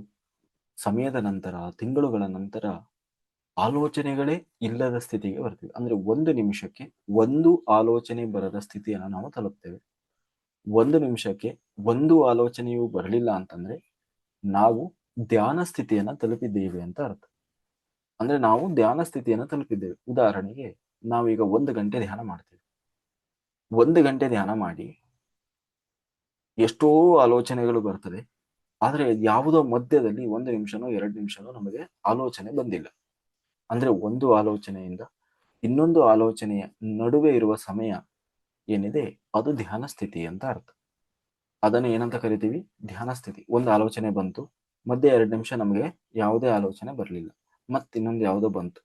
ಸಮಯದ ನಂತರ, ತಿಂಗಳುಗಳ ನಂತರ ಆಲೋಚನೆಗಳೇ ಇಲ್ಲದ ಸ್ಥಿತಿಗೆ ಬರ್ತೀವಿ. ಅಂದ್ರೆ 1 ನಿಮಿಷಕ್ಕೆ 1 ಆಲೋಚನೆ ಬರದ ಸ್ಥಿತಿಯನ್ನು ನಾವು ತಲುಪ್ತೇವೆ. 1 ನಿಮಿಷಕ್ಕೆ 1 ಆಲೋಚನೆಯೂ ಬರಲಿಲ್ಲ ಅಂತಂದ್ರೆ ನಾವು ಧ್ಯಾನ ಸ್ಥಿತಿಯನ್ನ ತಲುಪಿದ್ದೇವೆ ಅಂತ ಅರ್ಥ. ಅಂದ್ರೆ ನಾವು ಧ್ಯಾನ ಸ್ಥಿತಿಯನ್ನ ತಲುಪಿದ್ದೇವೆ. ಉದಾಹರಣೆಗೆ ನಾವೀಗ 1 ಗಂಟೆ ಧ್ಯಾನ ಮಾಡ್ತೇವೆ. 1 ಗಂಟೆ ಧ್ಯಾನ ಮಾಡಿ ಎಷ್ಟೋ ಆಲೋಚನೆಗಳು ಬರ್ತದೆ, ಆದ್ರೆ ಯಾವುದೋ ಮಧ್ಯದಲ್ಲಿ 1 ನಿಮಿಷನೋ 2 ನಿಮಿಷನೋ ನಮಗೆ ಆಲೋಚನೆ ಬಂದಿಲ್ಲ. ಅಂದ್ರೆ ಒಂದು ಆಲೋಚನೆಯಿಂದ ಇನ್ನೊಂದು ಆಲೋಚನೆಯ ನಡುವೆ ಇರುವ ಸಮಯ ಏನಿದೆ ಅದು ಧ್ಯಾನ ಸ್ಥಿತಿ ಅಂತ ಅರ್ಥ. ಅದನ್ನು ಏನಂತ ಕರಿತೀವಿ, ಧ್ಯಾನ ಸ್ಥಿತಿ. ಒಂದು ಆಲೋಚನೆ ಬಂತು, ಮಧ್ಯೆ 2 ನಿಮಿಷ ನಮಗೆ ಯಾವುದೇ ಆಲೋಚನೆ ಬರಲಿಲ್ಲ, ಮತ್ತಿನ್ನೊಂದು ಯಾವುದೋ ಬಂತು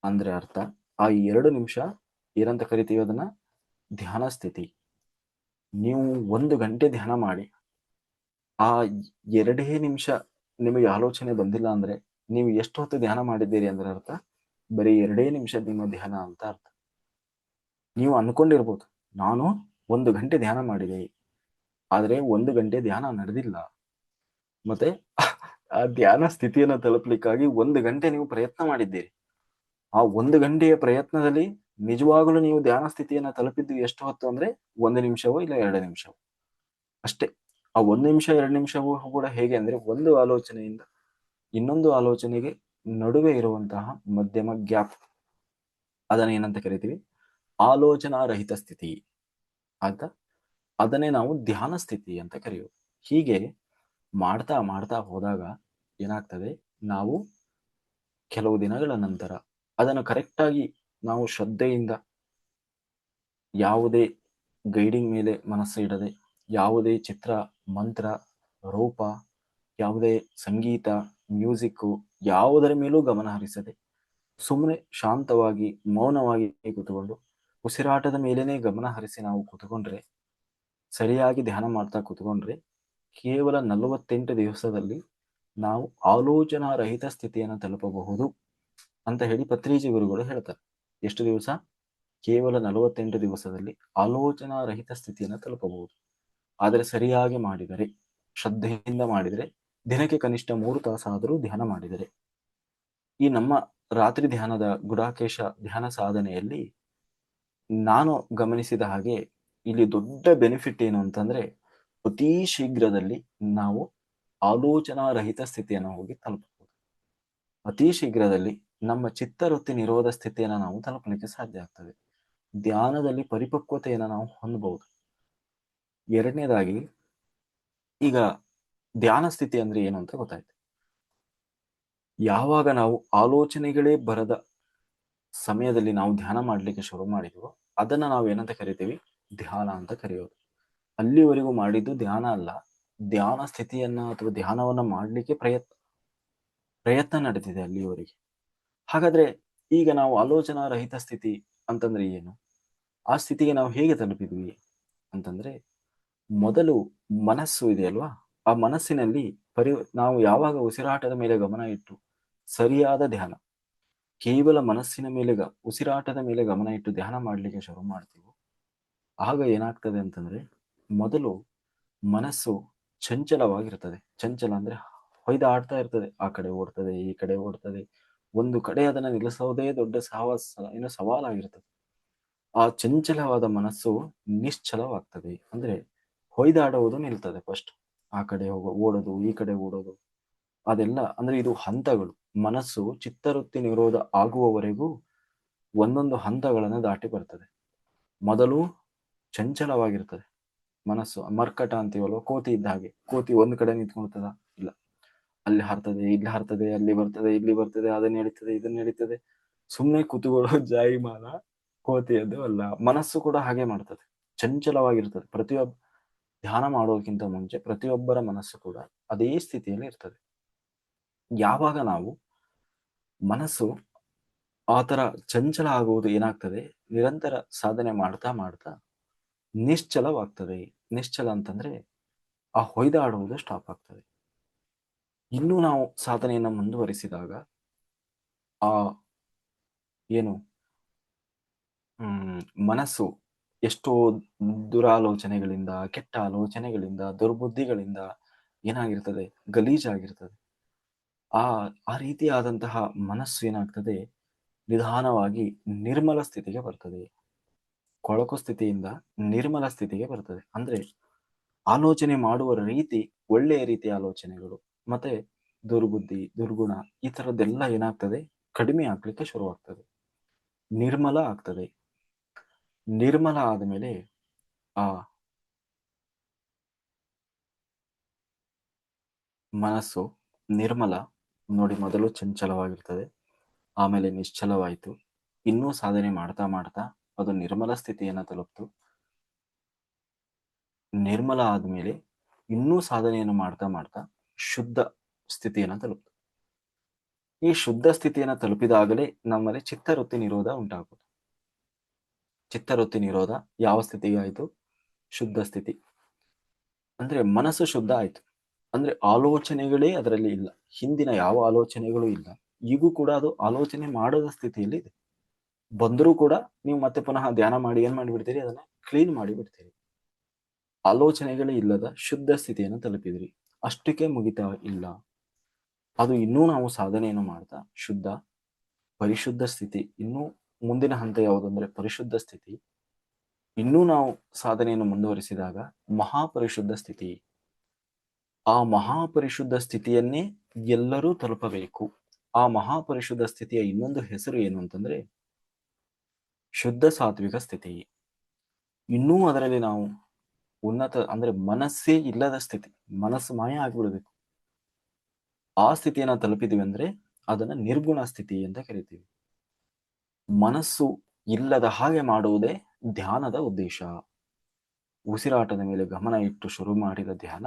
ಅಂದ್ರೆ ಅರ್ಥ ಆ 2 ನಿಮಿಷ ಏನಂತ ಕರಿತೀವಿ, ಅದನ್ನ ಧ್ಯಾನ ಸ್ಥಿತಿ. ನೀವು 1 ಗಂಟೆ ಧ್ಯಾನ ಮಾಡಿ ಆ 2 ನಿಮಿಷ ನಿಮಗೆ ಆಲೋಚನೆ ಬಂದಿಲ್ಲ ಅಂದ್ರೆ ನೀವು ಎಷ್ಟು ಹೊತ್ತು ಧ್ಯಾನ ಮಾಡಿದ್ದೀರಿ ಅಂದ್ರೆ ಅರ್ಥ ಬರೀ 2 ನಿಮಿಷ ನಿಮ್ಮ ಧ್ಯಾನ ಅಂತ ಅರ್ಥ. ನೀವು ಅನ್ಕೊಂಡಿರ್ಬೋದು, ನಾನು 1 ಗಂಟೆ ಧ್ಯಾನ ಮಾಡಿದೆ, ಆದ್ರೆ 1 ಗಂಟೆ ಧ್ಯಾನ ನಡೆದಿಲ್ಲ. ಮತ್ತೆ ಆ ಧ್ಯಾನ ಸ್ಥಿತಿಯನ್ನು ತಲುಪಲಿಕ್ಕಾಗಿ 1 ಗಂಟೆ ನೀವು ಪ್ರಯತ್ನ ಮಾಡಿದ್ದೀರಿ. ಆ 1 ಗಂಟೆಯ ಪ್ರಯತ್ನದಲ್ಲಿ ನಿಜವಾಗಲೂ ನೀವು ಧ್ಯಾನ ಸ್ಥಿತಿಯನ್ನ ತಲುಪಿದ್ದು ಎಷ್ಟು ಹೊತ್ತು ಅಂದ್ರೆ 1 ನಿಮಿಷವೋ ಇಲ್ಲ 2 ನಿಮಿಷವೋ ಅಷ್ಟೇ. ಆ 1 ನಿಮಿಷ 2 ನಿಮಿಷವೂ ಕೂಡ ಹೇಗೆ ಅಂದ್ರೆ ಒಂದು ಆಲೋಚನೆಯಿಂದ ಇನ್ನೊಂದು ಆಲೋಚನೆಗೆ ನಡುವೆ ಇರುವಂತಹ ಮಧ್ಯಮ ಗ್ಯಾಪ್, ಅದನ್ನ ಏನಂತ ಕರಿತೀವಿ, ಆಲೋಚನಾ ರಹಿತ ಸ್ಥಿತಿ ಅಂತ. ಅದನ್ನೇ ನಾವು ಧ್ಯಾನ ಸ್ಥಿತಿ ಅಂತ ಕರೆಯೋದು. ಹೀಗೆ ಮಾಡ್ತಾ ಮಾಡ್ತಾ ಹೋದಾಗ ಏನಾಗ್ತದೆ, ನಾವು ಕೆಲವು ದಿನಗಳ ನಂತರ ಅದನ್ನು ಕರೆಕ್ಟಾಗಿ ನಾವು ಶ್ರದ್ಧೆಯಿಂದ, ಯಾವುದೇ ಗೈಡಿಂಗ್ ಮೇಲೆ ಮನಸ್ಸು ಇಡದೆ, ಯಾವುದೇ ಚಿತ್ರ, ಮಂತ್ರ, ರೂಪ, ಯಾವುದೇ ಸಂಗೀತ, ಮ್ಯೂಸಿಕ್ಕು ಯಾವುದರ ಮೇಲೂ ಗಮನ ಹರಿಸದೆ ಸುಮ್ಮನೆ ಶಾಂತವಾಗಿ ಮೌನವಾಗಿ ಕೂತ್ಕೊಂಡು ಉಸಿರಾಟದ ಮೇಲೇನೆ ಗಮನ ಹರಿಸಿ ನಾವು ಕೂತ್ಕೊಂಡ್ರೆ, ಸರಿಯಾಗಿ ಧ್ಯಾನ ಮಾಡ್ತಾ ಕೂತ್ಕೊಂಡ್ರೆ ಕೇವಲ 48 ದಿವಸದಲ್ಲಿ ನಾವು ಆಲೋಚನಾ ರಹಿತ ಸ್ಥಿತಿಯನ್ನು ತಲುಪಬಹುದು ಅಂತ ಹೇಳಿ ಪತ್ರಿಜಿ ಗುರುಗಳು ಹೇಳ್ತಾರೆ. ಎಷ್ಟು ದಿವಸ? ಕೇವಲ 48 ದಿವಸದಲ್ಲಿ ಆಲೋಚನಾ ರಹಿತ ಸ್ಥಿತಿಯನ್ನು ತಲುಪಬಹುದು. ಆದರೆ ಸರಿಯಾಗಿ ಮಾಡಿದರೆ, ಶ್ರದ್ಧೆಯಿಂದ ಮಾಡಿದರೆ, ದಿನಕ್ಕೆ ಕನಿಷ್ಠ 3 ತಾಸಾದರೂ ಧ್ಯಾನ ಮಾಡಿದರೆ. ಈ ನಮ್ಮ ರಾತ್ರಿ ಧ್ಯಾನದ ಗುಡಾಕೇಶ ಧ್ಯಾನ ಸಾಧನೆಯಲ್ಲಿ ನಾನು ಗಮನಿಸಿದ ಹಾಗೆ ಇಲ್ಲಿ ದೊಡ್ಡ ಬೆನಿಫಿಟ್ ಏನು ಅಂತಂದ್ರೆ ಅತಿ ಶೀಘ್ರದಲ್ಲಿ ನಾವು ಆಲೋಚನಾ ರಹಿತ ಸ್ಥಿತಿಯನ್ನು ಹೋಗಿ ತಲುಪಬಹುದು. ಅತಿ ಶೀಘ್ರದಲ್ಲಿ ನಮ್ಮ ಚಿತ್ತವೃತ್ತಿ ನಿರೋಧ ಸ್ಥಿತಿಯನ್ನು ನಾವು ತಲುಪಲಿಕ್ಕೆ ಸಾಧ್ಯ ಆಗ್ತದೆ. ಧ್ಯಾನದಲ್ಲಿ ಪರಿಪಕ್ವತೆಯನ್ನು ನಾವು ಹೊಂದಬಹುದು. ಎರಡನೇದಾಗಿ, ಈಗ ಧ್ಯಾನ ಸ್ಥಿತಿ ಅಂದ್ರೆ ಏನು ಅಂತ ಗೊತ್ತಾಯ್ತು. ಯಾವಾಗ ನಾವು ಆಲೋಚನೆಗಳೇ ಬರದ ಸಮಯದಲ್ಲಿ ನಾವು ಧ್ಯಾನ ಮಾಡ್ಲಿಕ್ಕೆ ಶುರು ಮಾಡಿದ್ವೋ ಅದನ್ನ ನಾವು ಏನಂತ ಕರಿತೀವಿ? ಧ್ಯಾನ ಅಂತ ಕರೆಯೋದು. ಅಲ್ಲಿವರೆಗೂ ಮಾಡಿದ್ದು ಧ್ಯಾನ ಅಲ್ಲ, ಧ್ಯಾನ ಸ್ಥಿತಿಯನ್ನ ಅಥವಾ ಧ್ಯಾನವನ್ನ ಮಾಡ್ಲಿಕ್ಕೆ ಪ್ರಯತ್ನ ನಡೆದಿದೆ ಅಲ್ಲಿವರೆಗೆ. ಹಾಗಾದ್ರೆ ಈಗ ನಾವು ಆಲೋಚನಾ ರಹಿತ ಸ್ಥಿತಿ ಅಂತಂದ್ರೆ ಏನು? ಆ ಸ್ಥಿತಿಗೆ ನಾವು ಹೇಗೆ ತಲುಪಿದ್ವಿ ಅಂತಂದ್ರೆ, ಮೊದಲು ಮನಸ್ಸು ಇದೆಯಲ್ವಾ, ಆ ಮನಸ್ಸಿನಲ್ಲಿ ನಾವು ಯಾವಾಗ ಉಸಿರಾಟದ ಮೇಲೆ ಗಮನ ಇಟ್ಟು ಸರಿಯಾದ ಧ್ಯಾನ, ಕೇವಲ ಮನಸ್ಸಿನ ಮೇಲೆ ಉಸಿರಾಟದ ಮೇಲೆ ಗಮನ ಇಟ್ಟು ಧ್ಯಾನ ಮಾಡ್ಲಿಕ್ಕೆ ಶುರು ಮಾಡ್ತೀವೋ ಆಗ ಏನಾಗ್ತದೆ ಅಂತಂದ್ರೆ, ಮೊದಲು ಮನಸ್ಸು ಚಂಚಲವಾಗಿರ್ತದೆ. ಚಂಚಲ ಅಂದ್ರೆ ಹೊಯ್ದಾಡ್ತಾ ಇರ್ತದೆ, ಆ ಕಡೆ ಓಡ್ತದೆ, ಈ ಕಡೆ ಓಡ್ತದೆ. ಒಂದು ಕಡೆ ಅದನ್ನ ನಿಲ್ಲಿಸೋದೇ ದೊಡ್ಡ ಸವಾಲಾಗಿರ್ತದೆ. ಆ ಚಂಚಲವಾದ ಮನಸ್ಸು ನಿಶ್ಚಲವಾಗ್ತದೆ. ಅಂದ್ರೆ ಹೊಯ್ದಾಡುವುದು ನಿಲ್ತದೆ. ಫಸ್ಟ್ ಆ ಕಡೆ ಓಡೋದು, ಈ ಕಡೆ ಓಡೋದು, ಅದೆಲ್ಲ ಅಂದ್ರೆ ಇದು ಹಂತಗಳು. ಮನಸ್ಸು ಚಿತ್ತವೃತ್ತಿ ನಿರೋಧ ಆಗುವವರೆಗೂ ಒಂದೊಂದು ಹಂತಗಳನ್ನು ದಾಟಿ ಬರ್ತದೆ. ಮೊದಲು ಚಂಚಲವಾಗಿರ್ತದೆ ಮನಸ್ಸು, ಮರ್ಕಟ ಅಂತೀವಲ್ವ, ಕೋತಿ ಇದ್ದ ಹಾಗೆ. ಕೋತಿ ಒಂದ್ ಕಡೆ ನಿಂತ್ಕೊಳ್ತದ? ಇಲ್ಲ, ಅಲ್ಲಿ ಹಾರ್ತದೆ, ಇಲ್ಲಿ ಹಾರ್ತದೆ, ಅಲ್ಲಿ ಬರ್ತದೆ, ಇಲ್ಲಿ ಬರ್ತದೆ, ಅದನ್ನ ನಡೀತದೆ, ಇದನ್ನ ನಡೀತದೆ. ಸುಮ್ಮನೆ ಕೂತುಕೊಳ್ಳೋ ಜಾಯಿಮಾನ ಕೋತಿಯದ್ದು ಅಲ್ಲ. ಮನಸ್ಸು ಕೂಡ ಹಾಗೆ ಮಾಡ್ತದೆ, ಚಂಚಲವಾಗಿರ್ತದೆ. ಧ್ಯಾನ ಮಾಡೋದಕ್ಕಿಂತ ಮುಂಚೆ ಪ್ರತಿಯೊಬ್ಬರ ಮನಸ್ಸು ಕೂಡ ಅದೇ ಸ್ಥಿತಿಯಲ್ಲಿ ಇರ್ತದೆ. ಯಾವಾಗ ನಾವು ಮನಸ್ಸು ಆ ತರ ಚಂಚಲ ಆಗುವುದು ಏನಾಗ್ತದೆ, ನಿರಂತರ ಸಾಧನೆ ಮಾಡ್ತಾ ಮಾಡ್ತಾ ನಿಶ್ಚಲವಾಗ್ತದೆ. ನಿಶ್ಚಲ ಅಂತಂದ್ರೆ ಆ ಹೊಯ್ದಾಡುವುದು ಸ್ಟಾಪ್ ಆಗ್ತದೆ. ಇನ್ನೂ ನಾವು ಸಾಧನೆಯನ್ನು ಮುಂದುವರಿಸಿದಾಗ ಆ ಏನು ಮನಸ್ಸು ಎಷ್ಟೋ ದುರಾಲೋಚನೆಗಳಿಂದ, ಕೆಟ್ಟ ಆಲೋಚನೆಗಳಿಂದ, ದುರ್ಬುದ್ಧಿಗಳಿಂದ ಏನಾಗಿರ್ತದೆ, ಗಲೀಜಾಗಿರ್ತದೆ. ಆ ರೀತಿಯಾದಂತಹ ಮನಸ್ಸು ಏನಾಗ್ತದೆ, ನಿಧಾನವಾಗಿ ನಿರ್ಮಲ ಸ್ಥಿತಿಗೆ ಬರ್ತದೆ. ಕೊಳಕು ಸ್ಥಿತಿಯಿಂದ ನಿರ್ಮಲ ಸ್ಥಿತಿಗೆ ಬರ್ತದೆ. ಅಂದ್ರೆ ಆಲೋಚನೆ ಮಾಡುವ ರೀತಿ ಒಳ್ಳೆಯ ರೀತಿಯ ಆಲೋಚನೆಗಳು, ಮತ್ತೆ ದುರ್ಬುದ್ಧಿ, ದುರ್ಗುಣ, ಈ ತರದ್ದೆಲ್ಲ ಏನಾಗ್ತದೆ, ಕಡಿಮೆ ಆಗ್ಲಿಕ್ಕೆ ಶುರುವಾಗ್ತದೆ, ನಿರ್ಮಲ ಆಗ್ತದೆ. ನಿರ್ಮಲ ಆದಮೇಲೆ ಆ ಮನಸ್ಸು ನಿರ್ಮಲ ನೋಡಿ, ಮೊದಲು ಚಂಚಲವಾಗಿರ್ತದೆ, ಆಮೇಲೆ ನಿಶ್ಚಲವಾಯಿತು. ಇನ್ನೂ ಸಾಧನೆ ಮಾಡ್ತಾ ಮಾಡ್ತಾ ಅದು ನಿರ್ಮಲ ಸ್ಥಿತಿಯನ್ನ ತಲುಪ್ತು. ನಿರ್ಮಲ ಆದ್ಮೇಲೆ ಇನ್ನೂ ಸಾಧನೆಯನ್ನು ಮಾಡ್ತಾ ಮಾಡ್ತಾ ಶುದ್ಧ ಸ್ಥಿತಿಯನ್ನ ತಲುಪ್ತು. ಈ ಶುದ್ಧ ಸ್ಥಿತಿಯನ್ನ ತಲುಪಿದಾಗಲೇ ನಮ್ಮಲ್ಲಿ ಚಿತ್ತವೃತ್ತಿ ನಿರೋಧ ಉಂಟಾಗುವುದು. ಚಿತ್ತವೃತ್ತಿ ನಿರೋಧ ಯಾವ ಸ್ಥಿತಿಗೆ ಆಯ್ತು? ಶುದ್ಧ ಸ್ಥಿತಿ. ಅಂದ್ರೆ ಮನಸ್ಸು ಶುದ್ಧ ಆಯ್ತು. ಅಂದ್ರೆ ಆಲೋಚನೆಗಳೇ ಅದರಲ್ಲಿ ಇಲ್ಲ, ಹಿಂದಿನ ಯಾವ ಆಲೋಚನೆಗಳು ಇಲ್ಲ. ಈಗೂ ಕೂಡ ಅದು ಆಲೋಚನೆ ಮಾಡದ ಸ್ಥಿತಿಯಲ್ಲಿ ಇದೆ. ಬಂದರೂ ಕೂಡ ನೀವು ಮತ್ತೆ ಪುನಃ ಧ್ಯಾನ ಮಾಡಿ ಏನ್ ಮಾಡಿಬಿಡ್ತೀರಿ, ಅದನ್ನ ಕ್ಲೀನ್ ಮಾಡಿ ಬಿಡ್ತೀರಿ. ಆಲೋಚನೆಗಳೇ ಇಲ್ಲದ ಶುದ್ಧ ಸ್ಥಿತಿಯನ್ನು ತಲುಪಿದ್ರಿ. ಅಷ್ಟಕ್ಕೆ ಮುಗಿತಾ ಇಲ್ಲ, ಅದು ಇನ್ನೂ ನಾವು ಸಾಧನೆಯನ್ನು ಮಾಡ್ತಾ ಶುದ್ಧ ಪರಿಶುದ್ಧ ಸ್ಥಿತಿ, ಇನ್ನೂ ಮುಂದಿನ ಹಂತ ಯಾವುದಂದ್ರೆ ಪರಿಶುದ್ಧ ಸ್ಥಿತಿ. ಇನ್ನೂ ನಾವು ಸಾಧನೆಯನ್ನು ಮುಂದುವರಿಸಿದಾಗ ಮಹಾಪರಿಶುದ್ಧ ಸ್ಥಿತಿ. ಆ ಮಹಾಪರಿಶುದ್ಧ ಸ್ಥಿತಿಯನ್ನೇ ಎಲ್ಲರೂ ತಲುಪಬೇಕು. ಆ ಮಹಾಪರಿಶುದ್ಧ ಸ್ಥಿತಿಯ ಇನ್ನೊಂದು ಹೆಸರು ಏನು ಅಂತಂದ್ರೆ ಶುದ್ಧ ಸಾತ್ವಿಕ ಸ್ಥಿತಿ. ಇನ್ನೂ ಅದರಲ್ಲಿ ನಾವು ಉನ್ನತ ಅಂದ್ರೆ ಮನಸ್ಸೇ ಇಲ್ಲದ ಸ್ಥಿತಿ, ಮನಸ್ಸು ಮಾಯ ಆಗ್ಬಿಡ್ಬೇಕು. ಆ ಸ್ಥಿತಿಯನ್ನ ತಲುಪಿದ್ವಿ ಅಂದ್ರೆ ಅದನ್ನ ನಿರ್ಗುಣ ಸ್ಥಿತಿ ಅಂತ ಕರಿತೀವಿ. ಮನಸ್ಸು ಇಲ್ಲದ ಹಾಗೆ ಮಾಡುವುದೇ ಧ್ಯಾನದ ಉದ್ದೇಶ. ಉಸಿರಾಟದ ಮೇಲೆ ಗಮನ ಇಟ್ಟು ಶುರು ಮಾಡಿದ ಧ್ಯಾನ,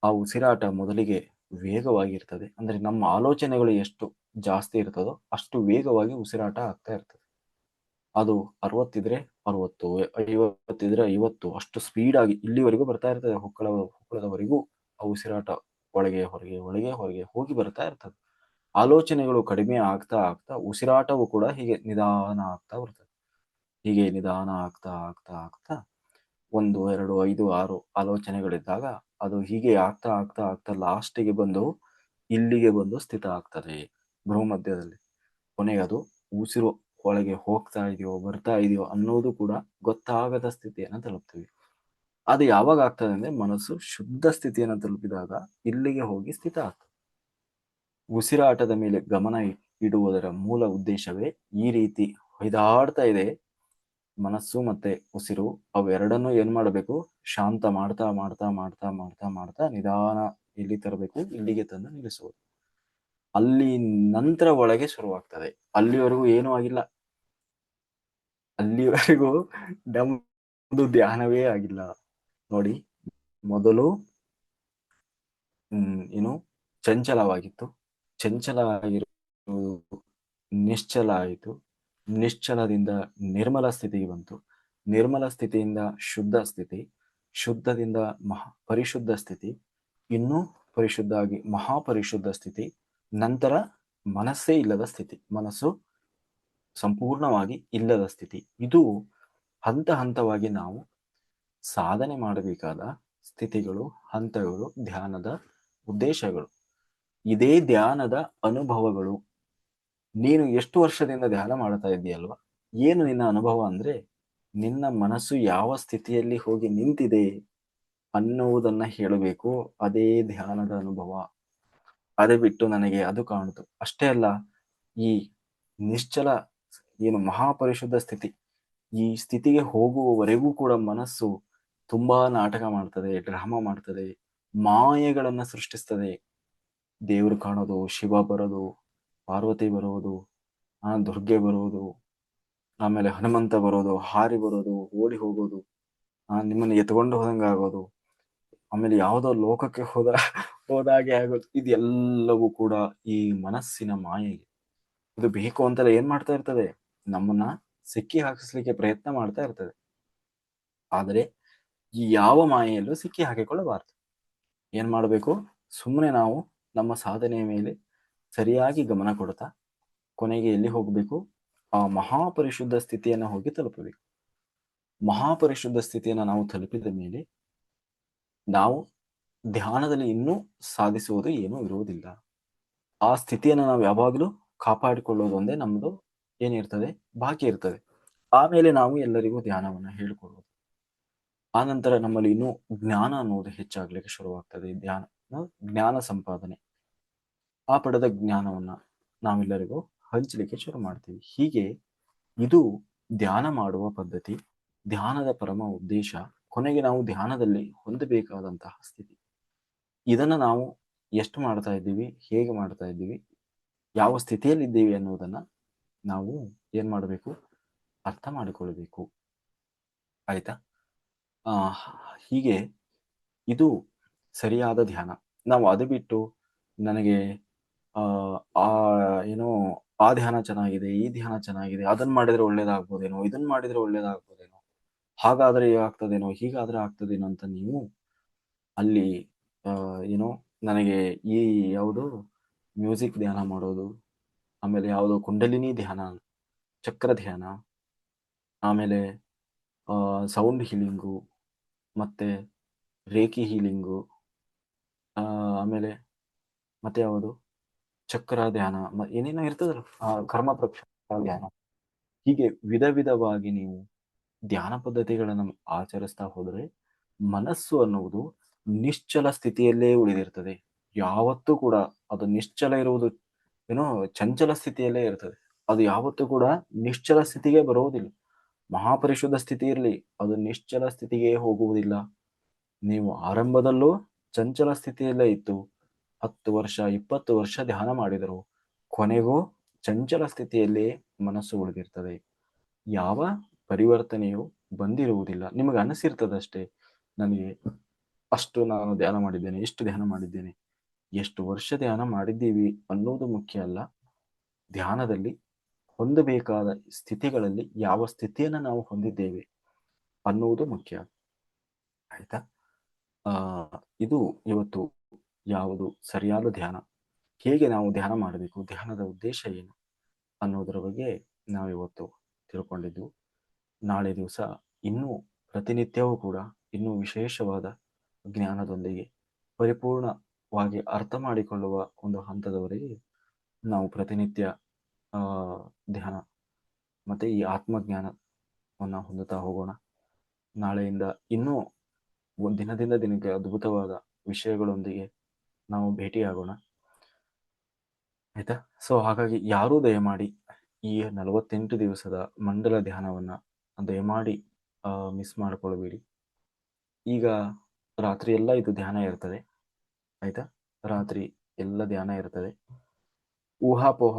ಆ ಉಸಿರಾಟ ಮೊದಲಿಗೆ ವೇಗವಾಗಿರ್ತದೆ. ಅಂದ್ರೆ ನಮ್ಮ ಆಲೋಚನೆಗಳು ಎಷ್ಟು ಜಾಸ್ತಿ ಇರ್ತದೋ ಅಷ್ಟು ವೇಗವಾಗಿ ಉಸಿರಾಟ ಆಗ್ತಾ ಇರ್ತದೆ. ಅದು 60 ಇದ್ರೆ 60, 50 ಇದ್ರೆ 50, ಅಷ್ಟು ಸ್ಪೀಡ್ ಆಗಿ ಇಲ್ಲಿವರೆಗೂ ಬರ್ತಾ ಇರ್ತದೆ. ಹುಕ್ಕಳದವರೆಗೂ ಆ ಉಸಿರಾಟ ಒಳಗೆ ಹೊರಗೆ ಒಳಗೆ ಹೊರಗೆ ಹೋಗಿ ಬರ್ತಾ ಇರ್ತದೆ. ಆಲೋಚನೆಗಳು ಕಡಿಮೆ ಆಗ್ತಾ ಆಗ್ತಾ ಉಸಿರಾಟವು ಕೂಡ ಹೀಗೆ ನಿಧಾನ ಆಗ್ತಾ ಬರ್ತದೆ. ಹೀಗೆ ನಿಧಾನ ಆಗ್ತಾ ಆಗ್ತಾ ಆಗ್ತಾ 1, 2, 5, 6 ಆಲೋಚನೆಗಳಿದ್ದಾಗ ಅದು ಹೀಗೆ ಆಗ್ತಾ ಆಗ್ತಾ ಆಗ್ತಾ ಲಾಸ್ಟಿಗೆ ಬಂದು ಇಲ್ಲಿಗೆ ಬಂದು ಸ್ಥಿತ ಆಗ್ತದೆ ಭ್ರೂಮಧ್ಯದಲ್ಲಿ. ಕೊನೆಗೆ ಅದು ಉಸಿರು ಒಳಗೆ ಹೋಗ್ತಾ ಇದೆಯೋ ಬರ್ತಾ ಇದೆಯೋ ಅನ್ನೋದು ಕೂಡ ಗೊತ್ತಾಗದ ಸ್ಥಿತಿಯನ್ನು ತಲುಪ್ತೀವಿ. ಅದು ಯಾವಾಗ ಆಗ್ತದೆ ಅಂದ್ರೆ ಮನಸ್ಸು ಶುದ್ಧ ಸ್ಥಿತಿಯನ್ನು ತಲುಪಿದಾಗ ಇಲ್ಲಿಗೆ ಹೋಗಿ ಸ್ಥಿತ ಆಗ್ತದೆ. ಉಸಿರಾಟದ ಮೇಲೆ ಗಮನ ಇಡುವುದರ ಮೂಲ ಉದ್ದೇಶವೇ ಈ ರೀತಿ ಹೊಯ್ದಾಡ್ತಾ ಇದೆ ಮನಸ್ಸು ಮತ್ತೆ ಉಸಿರು. ಅವೆರಡನ್ನೂ ಏನ್ ಮಾಡಬೇಕು? ಶಾಂತ ಮಾಡ್ತಾ ಮಾಡ್ತಾ ಮಾಡ್ತಾ ಮಾಡ್ತಾ ಮಾಡ್ತಾ ನಿಧಾನ ಇಲ್ಲಿ ತರಬೇಕು, ಇಲ್ಲಿಗೆ ತಂದು ನಿಲ್ಲಿಸುವುದು. ಅಲ್ಲಿ ನಂತರ ಒಳಗೆ ಶುರುವಾಗ್ತದೆ. ಅಲ್ಲಿವರೆಗೂ ಏನೂ ಆಗಿಲ್ಲ. ಅಲ್ಲಿವರೆಗೂ ನಮ್ದು ಧ್ಯಾನವೇ ಆಗಿಲ್ಲ. ನೋಡಿ, ಮೊದಲು ಏನು ಚಂಚಲವಾಗಿತ್ತು, ಚಂಚಲ ಆಗಿರುವುದು ನಿಶ್ಚಲ ಆಯಿತು, ನಿಶ್ಚಲದಿಂದ ನಿರ್ಮಲ ಸ್ಥಿತಿಗೆ ಬಂತು, ನಿರ್ಮಲ ಸ್ಥಿತಿಯಿಂದ ಶುದ್ಧ ಸ್ಥಿತಿ, ಶುದ್ಧದಿಂದ ಪರಿಶುದ್ಧ ಸ್ಥಿತಿ, ಇನ್ನೂ ಪರಿಶುದ್ಧ ಆಗಿ ಮಹಾಪರಿಶುದ್ಧ ಸ್ಥಿತಿ, ನಂತರ ಮನಸ್ಸೇ ಇಲ್ಲದ ಸ್ಥಿತಿ, ಮನಸ್ಸು ಸಂಪೂರ್ಣವಾಗಿ ಇಲ್ಲದ ಸ್ಥಿತಿ. ಇದು ಹಂತ ಹಂತವಾಗಿ ನಾವು ಸಾಧನೆ ಮಾಡಬೇಕಾದ ಸ್ಥಿತಿಗಳು, ಹಂತಗಳು, ಧ್ಯಾನದ ಉದ್ದೇಶಗಳು. ಇದೇ ಧ್ಯಾನದ ಅನುಭವಗಳು. ನೀನು ಎಷ್ಟು ವರ್ಷದಿಂದ ಧ್ಯಾನ ಮಾಡ್ತಾ ಇದ್ದೀಯಲ್ವಾ? ಏನು ನಿನ್ನ ಅನುಭವ ಅಂದ್ರೆ ನಿನ್ನ ಮನಸ್ಸು ಯಾವ ಸ್ಥಿತಿಯಲ್ಲಿ ಹೋಗಿ ನಿಂತಿದೆ ಅನ್ನುವುದನ್ನ ಹೇಳಬೇಕು. ಅದೇ ಧ್ಯಾನದ ಅನುಭವ. ಅದೇ ಬಿಟ್ಟು ನನಗೆ ಅದು ಕಾಣಿತು ಅಷ್ಟೇ ಅಲ್ಲ, ಈ ನಿಶ್ಚಲ ಏನು ಮಹಾಪರಿಶುದ್ಧ ಸ್ಥಿತಿ, ಈ ಸ್ಥಿತಿಗೆ ಹೋಗುವವರೆಗೂ ಕೂಡ ಮನಸ್ಸು ತುಂಬಾ ನಾಟಕ ಮಾಡ್ತದೆ, ಡ್ರಾಮಾ ಮಾಡ್ತದೆ, ಮಾಯೆಗಳನ್ನ ಸೃಷ್ಟಿಸ್ತದೆ. ದೇವರು ಕಾಣೋದು, ಶಿವ ಬರೋದು, ಪಾರ್ವತಿ ಬರೋದು, ದುರ್ಗೆ ಬರೋದು, ಆಮೇಲೆ ಹನುಮಂತ ಬರೋದು, ಹಾರಿ ಬರೋದು, ಓಡಿ ಹೋಗೋದು, ನಿಮ್ಮನ್ನು ಎತ್ಕೊಂಡು ಹೋದಂಗೆ ಆಗೋದು, ಆಮೇಲೆ ಯಾವುದೋ ಲೋಕಕ್ಕೆ ಹೋದಾಗೆ ಆಗೋದು. ಇದೆಲ್ಲವೂ ಕೂಡ ಈ ಮನಸ್ಸಿನ ಮಾಯೆ. ಇದು ಬೇಕು ಅಂತಲೇ ಏನ್ ಮಾಡ್ತಾ ಇರ್ತದೆ? ನಮ್ಮನ್ನ ಸಿಕ್ಕಿ ಹಾಕಿಸ್ಲಿಕ್ಕೆ ಪ್ರಯತ್ನ ಮಾಡ್ತಾ ಇರ್ತದೆ. ಆದರೆ ಈ ಯಾವ ಮಾಯೆಯಲ್ಲೂ ಸಿಕ್ಕಿ ಹಾಕಿಕೊಳ್ಳಬಾರದು. ಏನ್ ಮಾಡಬೇಕು? ಸುಮ್ಮನೆ ನಾವು ನಮ್ಮ ಸಾಧನೆಯ ಮೇಲೆ ಸರಿಯಾಗಿ ಗಮನ ಕೊಡ್ತಾ ಕೊನೆಗೆ ಎಲ್ಲಿ ಹೋಗ್ಬೇಕು? ಆ ಮಹಾಪರಿಶುದ್ಧ ಸ್ಥಿತಿಯನ್ನು ಹೋಗಿ ತಲುಪಬೇಕು. ಮಹಾಪರಿಶುದ್ಧ ಸ್ಥಿತಿಯನ್ನು ನಾವು ತಲುಪಿದ ಮೇಲೆ ನಾವು ಧ್ಯಾನದಲ್ಲಿ ಇನ್ನೂ ಸಾಧಿಸುವುದು ಏನೂ ಇರುವುದಿಲ್ಲ. ಆ ಸ್ಥಿತಿಯನ್ನು ನಾವು ಯಾವಾಗಲೂ ಕಾಪಾಡಿಕೊಳ್ಳೋದು ಒಂದೇ ನಮ್ದು ಏನಿರ್ತದೆ, ಬಾಕಿ ಇರ್ತದೆ. ಆಮೇಲೆ ನಾವು ಎಲ್ಲರಿಗೂ ಧ್ಯಾನವನ್ನ ಹೇಳ್ಕೊಡೋದು. ಆ ನಂತರ ನಮ್ಮಲ್ಲಿ ಇನ್ನೂ ಜ್ಞಾನ ಅನ್ನೋದು ಹೆಚ್ಚಾಗ್ಲಿಕ್ಕೆ ಶುರುವಾಗ್ತದೆ. ಜ್ಞಾನ ಸಂಪಾದನೆ. ಆ ಪಡೆದ ಜ್ಞಾನವನ್ನ ನಾವೆಲ್ಲರಿಗೂ ಹಂಚಲಿಕ್ಕೆ ಶುರು ಮಾಡ್ತೀವಿ. ಹೀಗೆ ಇದು ಧ್ಯಾನ ಮಾಡುವ ಪದ್ಧತಿ, ಧ್ಯಾನದ ಪರಮ ಉದ್ದೇಶ. ಕೊನೆಗೆ ನಾವು ಧ್ಯಾನದಲ್ಲಿ ಹೊಂದಬೇಕಾದಂತಹ ಸ್ಥಿತಿ. ಇದನ್ನ ನಾವು ಎಷ್ಟು ಮಾಡ್ತಾ ಇದ್ದೀವಿ, ಹೇಗೆ ಮಾಡ್ತಾ ಇದ್ದೀವಿ, ಯಾವ ಸ್ಥಿತಿಯಲ್ಲಿ ಇದ್ದೀವಿ ಅನ್ನೋದನ್ನ ನಾವು ಏನ್ ಮಾಡಬೇಕು? ಅರ್ಥ ಮಾಡಿಕೊಳ್ಬೇಕು. ಆಯ್ತಾ? ಹೀಗೆ ಇದು ಸರಿಯಾದ ಧ್ಯಾನ. ನಾವು ಅದು ಬಿಟ್ಟು ನನಗೆ ಆ ಏನೋ ಆ ಧ್ಯಾನ ಚೆನ್ನಾಗಿದೆ, ಈ ಧ್ಯಾನ ಚೆನ್ನಾಗಿದೆ, ಅದನ್ನ ಮಾಡಿದ್ರೆ ಒಳ್ಳೇದಾಗ್ಬೋದೇನೋ, ಇದನ್ನ ಮಾಡಿದ್ರೆ ಒಳ್ಳೇದಾಗ್ಬೋದೇನೋ, ಹಾಗಾದ್ರೆ ಆಗ್ತದೇನೋ, ಹೀಗಾದ್ರೆ ಆಗ್ತದೇನೋ ಅಂತ ನೀವು ಅಲ್ಲಿ ಏನೋ ನನಗೆ ಈ ಯಾವುದು ಮ್ಯೂಸಿಕ್ ಧ್ಯಾನ ಮಾಡೋದು, ಆಮೇಲೆ ಯಾವುದೋ ಕುಂಡಲಿನಿ ಧ್ಯಾನ, ಚಕ್ರ ಧ್ಯಾನ, ಆಮೇಲೆ ಸೌಂಡ್ ಹೀಲಿಂಗು, ಮತ್ತೆ ರೇಖಿ ಹೀಲಿಂಗು, ಆಮೇಲೆ ಮತ್ತೆ ಯಾವುದು ಚಕ್ರ ಧ್ಯಾನ, ಏನೇನೋ ಇರ್ತದಲ್ಲ, ಕರ್ಮ ಪ್ರಕ್ಷಾಳ ಧ್ಯಾನ. ಹೀಗೆ ವಿಧ ವಿಧವಾಗಿ ನೀವು ಧ್ಯಾನ ಪದ್ಧತಿಗಳನ್ನು ಆಚರಿಸ್ತಾ ಹೋದರೆ ಮನಸ್ಸು ಅನ್ನುವುದು ನಿಶ್ಚಲ ಸ್ಥಿತಿಯಲ್ಲೇ ಉಳಿದಿರ್ತದೆ. ಯಾವತ್ತೂ ಕೂಡ ಅದು ನಿಶ್ಚಲ ಇರುವುದು ಏನೋ ಚಂಚಲ ಸ್ಥಿತಿಯಲ್ಲೇ ಇರ್ತದೆ. ಅದು ಯಾವತ್ತೂ ಕೂಡ ನಿಶ್ಚಲ ಸ್ಥಿತಿಗೆ ಬರುವುದಿಲ್ಲ. ಮಹಾಪರಿಶುದ್ಧ ಸ್ಥಿತಿ ಇರಲಿ, ಅದು ನಿಶ್ಚಲ ಸ್ಥಿತಿಗೆ ಹೋಗುವುದಿಲ್ಲ. ನೀವು ಆರಂಭದಲ್ಲೂ ಚಂಚಲ ಸ್ಥಿತಿಯಲ್ಲೇ ಇತ್ತು, 10 ವರ್ಷ 20 ವರ್ಷ ಧ್ಯಾನ ಮಾಡಿದರು, ಕೊನೆಗೂ ಚಂಚಲ ಸ್ಥಿತಿಯಲ್ಲೇ ಮನಸ್ಸು ಉಳಿದಿರ್ತದೆ. ಯಾವ ಪರಿವರ್ತನೆಯು ಬಂದಿರುವುದಿಲ್ಲ. ನಿಮಗೆ ಅನಿಸಿರ್ತದಷ್ಟೇ, ನನಗೆ ಅಷ್ಟು ನಾನು ಧ್ಯಾನ ಮಾಡಿದ್ದೇನೆ, ಇಷ್ಟು ಧ್ಯಾನ ಮಾಡಿದ್ದೇನೆ. ಎಷ್ಟು ವರ್ಷ ಧ್ಯಾನ ಮಾಡಿದ್ದೀವಿ ಅನ್ನೋದು ಮುಖ್ಯ ಅಲ್ಲ. ಧ್ಯಾನದಲ್ಲಿ ಹೊಂದಬೇಕಾದ ಸ್ಥಿತಿಗಳಲ್ಲಿ ಯಾವ ಸ್ಥಿತಿಯನ್ನು ನಾವು ಹೊಂದಿದ್ದೇವೆ ಅನ್ನುವುದು ಮುಖ್ಯ. ಆಯ್ತಾ? ಇದು ಇವತ್ತು ಯಾವುದು ಸರಿಯಾದ ಧ್ಯಾನ, ಹೇಗೆ ನಾವು ಧ್ಯಾನ ಮಾಡಬೇಕು, ಧ್ಯಾನದ ಉದ್ದೇಶ ಏನು ಅನ್ನೋದರ ಬಗ್ಗೆ ನಾವಿವತ್ತು ತಿಳ್ಕೊಂಡಿದ್ದು. ನಾಳೆ ದಿವಸ ಇನ್ನೂ ಪ್ರತಿನಿತ್ಯವೂ ಕೂಡ ಇನ್ನೂ ವಿಶೇಷವಾದ ಜ್ಞಾನದೊಂದಿಗೆ ಪರಿಪೂರ್ಣವಾಗಿ ಅರ್ಥ ಮಾಡಿಕೊಳ್ಳುವ ಒಂದು ಹಂತದವರೆಗೆ ನಾವು ಪ್ರತಿನಿತ್ಯ ಧ್ಯಾನ ಮತ್ತು ಈ ಆತ್ಮಜ್ಞಾನವನ್ನು ಹೊಂದುತ್ತಾ ಹೋಗೋಣ. ನಾಳೆಯಿಂದ ಇನ್ನೂ ದಿನದಿಂದ ದಿನಕ್ಕೆ ಅದ್ಭುತವಾದ ವಿಷಯಗಳೊಂದಿಗೆ ನಾವು ಭೇಟಿಯಾಗೋಣ, ಆಯಿತಾ? ಸೊ ಹಾಗಾಗಿ ಯಾರೂ ದಯಮಾಡಿ ಈ 48 ದಿವಸದ ಮಂಡಲ ಧ್ಯಾನವನ್ನು ದಯಮಾಡಿ ಮಿಸ್ ಮಾಡಿಕೊಳ್ಬೇಡಿ. ಈಗ ರಾತ್ರಿ ಎಲ್ಲ ಇದು ಧ್ಯಾನ ಇರ್ತದೆ, ಆಯಿತಾ? ರಾತ್ರಿ ಎಲ್ಲ ಧ್ಯಾನ ಇರ್ತದೆ. ಊಹಾಪೋಹ